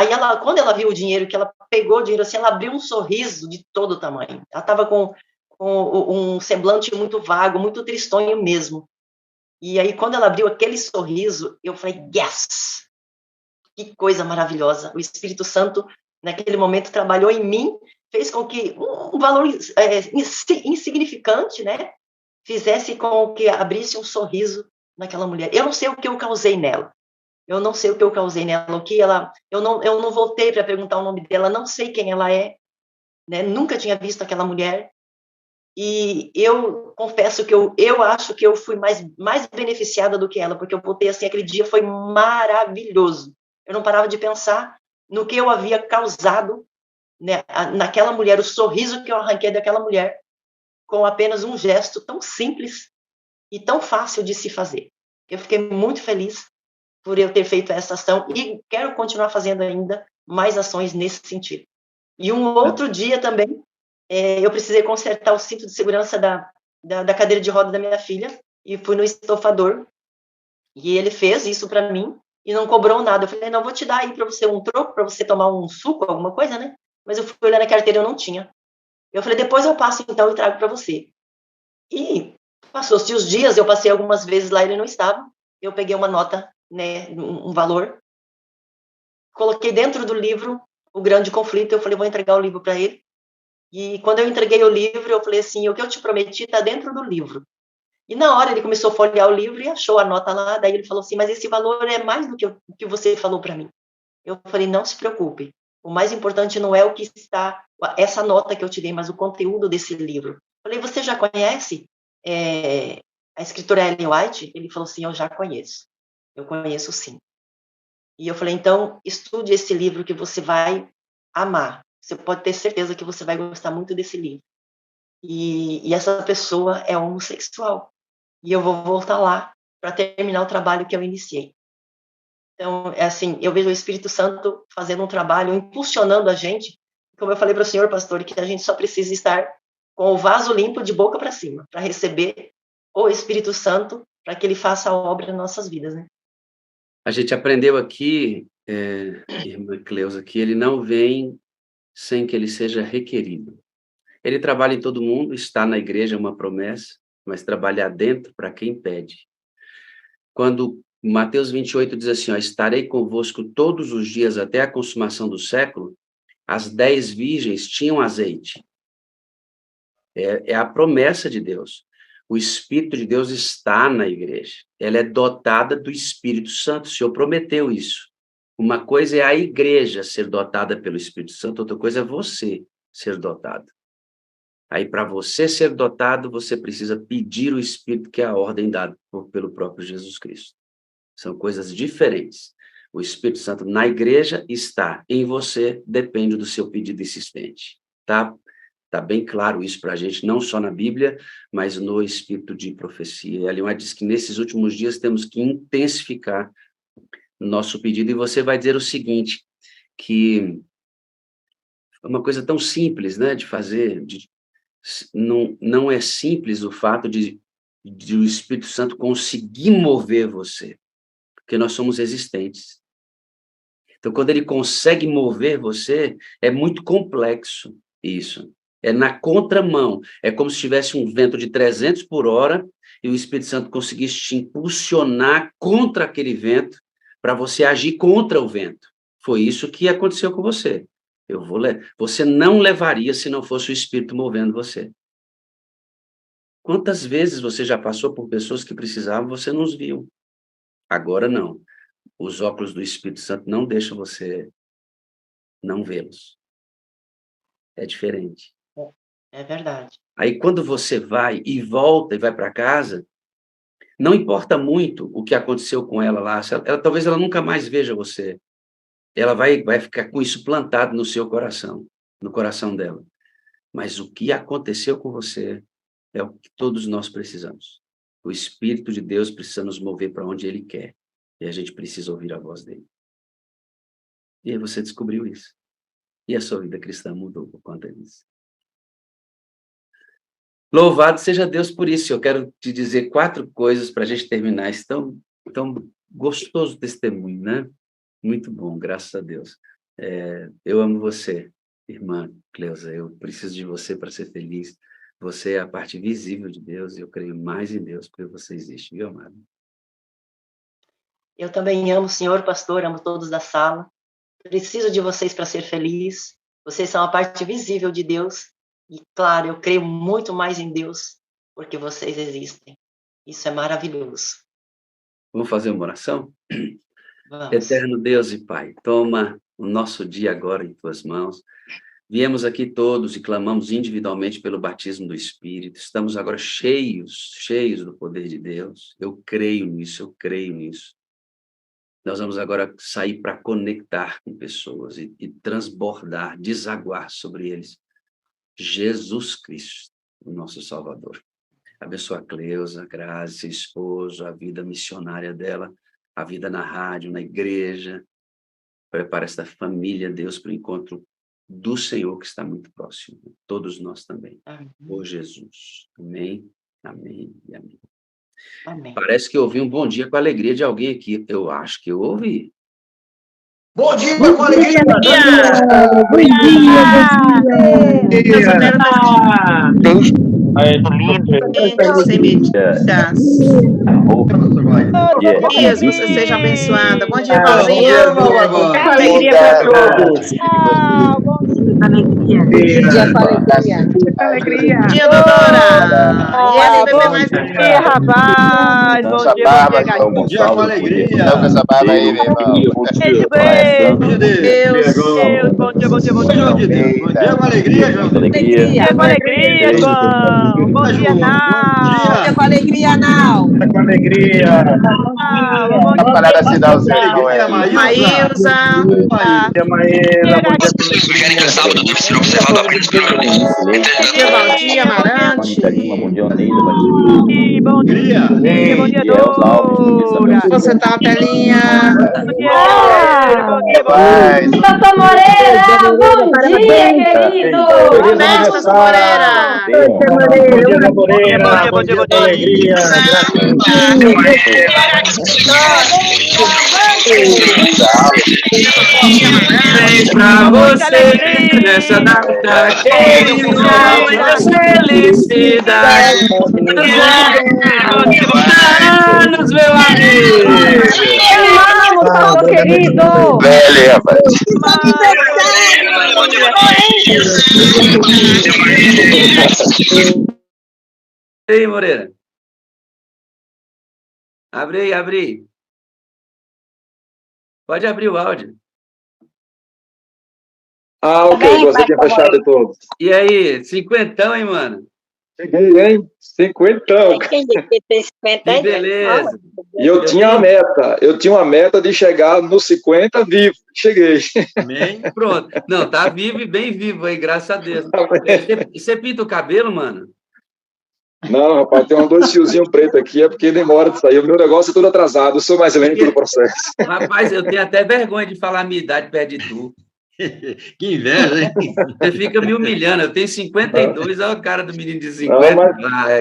quando ela viu o dinheiro, que ela pegou o dinheiro, assim, ela abriu um sorriso de todo tamanho. Ela estava com um semblante muito vago, muito tristonho mesmo. E aí, quando ela abriu aquele sorriso, eu falei, yes! Que coisa maravilhosa. O Espírito Santo, naquele momento, trabalhou em mim, fez com que um valor insignificante, né, fizesse com que abrisse um sorriso naquela mulher. Eu não sei o que eu causei nela. O que ela... Eu não voltei para perguntar o nome dela, não sei quem ela é, né, nunca tinha visto aquela mulher. E eu confesso que eu acho que eu fui mais beneficiada do que ela, porque eu voltei assim, aquele dia foi maravilhoso. Eu não parava de pensar no que eu havia causado, né, naquela mulher, o sorriso que eu arranquei daquela mulher, com apenas um gesto tão simples e tão fácil de se fazer. Eu fiquei muito feliz por eu ter feito essa ação e quero continuar fazendo ainda mais ações nesse sentido. E um outro dia também, eu precisei consertar o cinto de segurança da cadeira de roda da minha filha e fui no estofador e ele fez isso para mim e não cobrou nada. Eu falei, não, vou te dar aí para você um troco, para você tomar um suco, alguma coisa, né? Mas eu fui olhar na carteira, eu não tinha. Eu falei, depois eu passo então e trago para você. E passou-se os dias, eu passei algumas vezes lá, ele não estava. Eu peguei uma nota, né, um valor, coloquei dentro do livro O Grande Conflito, eu falei, vou entregar o livro para ele. E quando eu entreguei o livro, eu falei assim, o que eu te prometi está dentro do livro. E na hora ele começou a folhear o livro e achou a nota lá, daí ele falou assim, mas esse valor é mais do que você falou para mim. Eu falei, não se preocupe, o mais importante não é o que está, essa nota que eu te dei, mas o conteúdo desse livro. Eu falei, você já conhece a escritora Ellen White? Ele falou assim, eu já conheço. Eu conheço sim. E eu falei, então, estude esse livro que você vai amar. Você pode ter certeza que você vai gostar muito desse livro. E essa pessoa é homossexual. E eu vou voltar lá para terminar o trabalho que eu iniciei. Então, é assim, eu vejo o Espírito Santo fazendo um trabalho, impulsionando a gente, como eu falei para o senhor, pastor, que a gente só precisa estar com o vaso limpo de boca para cima, para receber o Espírito Santo, para que ele faça a obra nas nossas vidas, né? A gente aprendeu aqui, irmã Cleusa, que ele não vem sem que ele seja requerido. Ele trabalha em todo mundo, está na igreja, é uma promessa, mas trabalhar dentro para quem pede. Quando Mateus 28 diz assim, ó, estarei convosco todos os dias até a consumação do século, as 10 virgens tinham azeite. É a promessa de Deus. O Espírito de Deus está na igreja. Ela é dotada do Espírito Santo. O Senhor prometeu isso. Uma coisa é a igreja ser dotada pelo Espírito Santo, outra coisa é você ser dotado. Aí, para você ser dotado, você precisa pedir o Espírito, que é a ordem dada pelo próprio Jesus Cristo. São coisas diferentes. O Espírito Santo na igreja está, em você depende do seu pedido insistente. Tá bem claro isso para a gente, não só na Bíblia, mas no Espírito de profecia. E a Leon diz que nesses últimos dias temos que intensificar nosso pedido. E você vai dizer o seguinte, que é uma coisa tão simples, né, de fazer, não é simples o fato de o Espírito Santo conseguir mover você, porque nós somos resistentes. Então, quando ele consegue mover você, é muito complexo isso. É na contramão. É como se tivesse um vento de 300 por hora e o Espírito Santo conseguisse te impulsionar contra aquele vento para você agir contra o vento. Foi isso que aconteceu com você. Você não levaria se não fosse o Espírito movendo você. Quantas vezes você já passou por pessoas que precisavam, você não os viu? Agora não. Os óculos do Espírito Santo não deixam você não vê-los. É diferente. É verdade. Aí quando você vai e volta e vai para casa, não importa muito o que aconteceu com ela lá, talvez ela nunca mais veja você. Ela vai ficar com isso plantado no seu coração, no coração dela. Mas o que aconteceu com você é o que todos nós precisamos. O Espírito de Deus precisa nos mover para onde Ele quer. E a gente precisa ouvir a voz dele. E aí você descobriu isso. E a sua vida cristã mudou por conta disso. Louvado seja Deus por isso. Eu quero te dizer 4 coisas para a gente terminar esse tão gostoso testemunho, né? Muito bom, graças a Deus. Eu amo você, irmã Cleusa. Eu preciso de você para ser feliz. Você é a parte visível de Deus. E eu creio mais em Deus porque você existe, viu, amado? Eu também amo o senhor, pastor. Amo todos da sala. Preciso de vocês para ser feliz. Vocês são a parte visível de Deus. E, claro, eu creio muito mais em Deus porque vocês existem. Isso é maravilhoso. Vamos fazer uma oração? Vamos. Eterno Deus e Pai, toma o nosso dia agora em tuas mãos. Viemos aqui todos e clamamos individualmente pelo batismo do Espírito. Estamos agora cheios do poder de Deus. Eu creio nisso. Nós vamos agora sair para conectar com pessoas e transbordar, desaguar sobre eles Jesus Cristo, o nosso Salvador. Abençoa a Cleusa, a Grazi, seu esposo, a vida missionária dela, a vida na rádio, na igreja. Prepara esta família, Deus, para o encontro do Senhor, que está muito próximo. Todos nós também. Amém. Por Jesus. Amém, amém e amém. Amém. Parece que eu ouvi um bom dia com a alegria de alguém aqui. Eu acho que eu ouvi. Bom dia, com alegria! Bom dia! Dias, você seja abençoada. Bom dia, Paulinha. Alegria para todos. Alegria. Dia, doutora. E ele bebê mais Bom dia, rapaz. Bom dia, gatinho. Bom dia, com alegria. Então, essa barba aí, meu irmão. Deus. Bom dia. Bom dia, com alegria, João. Bom dia, com alegria, João. Bom dia, Nau. Bom dia com alegria, Nau. Com alegria. Bom espalhada assim, não, Zé. Não é. Maísa. Tia Maísa, bom dia, Sugere que sábado deve ser observado apenas pelo Tia Valdir Amarante. Bom dia, Bom dia, Dora. Você tá na telinha. Bom dia, Santa Moreira, bom dia, querido. Ernesto Santa Moreira. Bom dia, alegria. Parabéns pra você nessa data querida, muita felicidade. Anos, meu amigo. Vamos, querido. Velho, rapaz. E aí, Moreira? Abre aí. Pode abrir o áudio. Ah, ok, você tinha fechado todos. E aí, cinquentão, hein, mano? Cheguei, hein? Cinquentão. Que beleza. E eu tinha uma meta de chegar nos 50 vivo. Cheguei. Pronto. Não, tá vivo e bem vivo aí, graças a Deus. Você pinta o cabelo, mano? Não, rapaz, tem uns 2 fiozinhos pretos aqui, é porque demora de sair. O meu negócio é tudo atrasado, eu sou mais lento no processo. Rapaz, eu tenho até vergonha de falar a minha idade perto de tu. Que inveja, hein? Você fica me humilhando. Eu tenho 52, olha o cara do menino de 50. Não,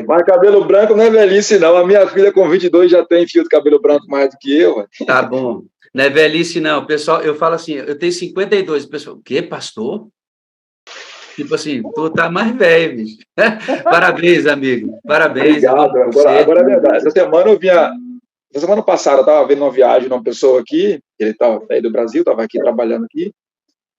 mas cabelo branco não é velhice, não. A minha filha com 22 já tem fio de cabelo branco mais do que eu. Tá bom. Não é velhice, não. Pessoal, eu falo assim, eu tenho 52. O pessoal, o quê, pastor? Tipo assim, tu tá mais velho, bicho. Parabéns, amigo. Parabéns. Obrigado. Agora é verdade. Essa semana passada, eu estava vendo uma viagem de uma pessoa aqui, ele estava aí do Brasil, estava aqui trabalhando aqui,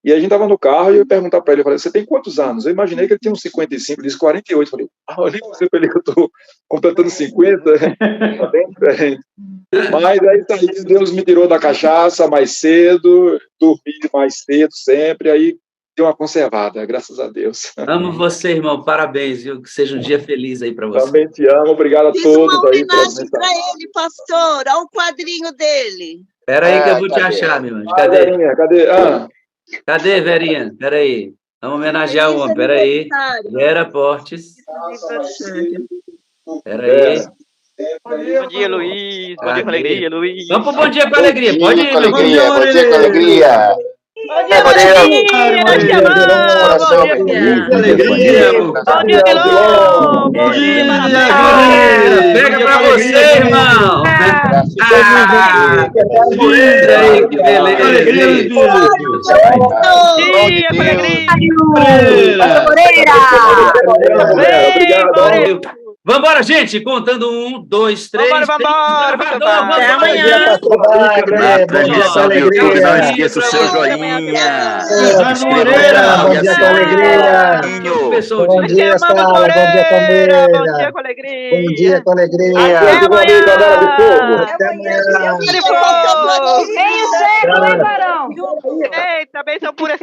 e a gente estava no carro e eu ia perguntar para ele, eu falei, você tem quantos anos? Eu imaginei que ele tinha uns 55, ele disse 48. Eu falei, olha você para ele que eu estou completando 50, tá bem diferente. Mas aí Deus me tirou da cachaça mais cedo, dormi mais cedo sempre, aí deu uma conservada, graças a Deus. Amo você, irmão, parabéns, viu? Que seja um dia feliz aí para você. Também te amo, obrigado a todos. Uma homenagem para ele, pastor, ao quadrinho dele. Espera aí que eu vou te achar, meu anjo. Cadê? Verinha, cadê? Cadê, Verinha? Espera aí. Vamos homenagear o homem, espera aí. Vera Portes. Espera aí. Bom dia, Luiz. Bom dia com alegria, Luiz. Vamos pro bom dia com alegria. Pode ir, meu bom dia com alegria. Bom dia, pega pra você, irmão. Que beleza. Vambora, gente! Contando 1, 2, 3. Vambora! Até amanhã! Na transmissão do YouTube, não esqueça o seu joinha. Bom dia com alegria. Bom dia, Sala. Bom dia, Palmeira. Bom dia com alegria. Bom dia com alegria. Até amanhã. Até amanhã. Venha sempre, hein, Barão? Eita, bênção pura,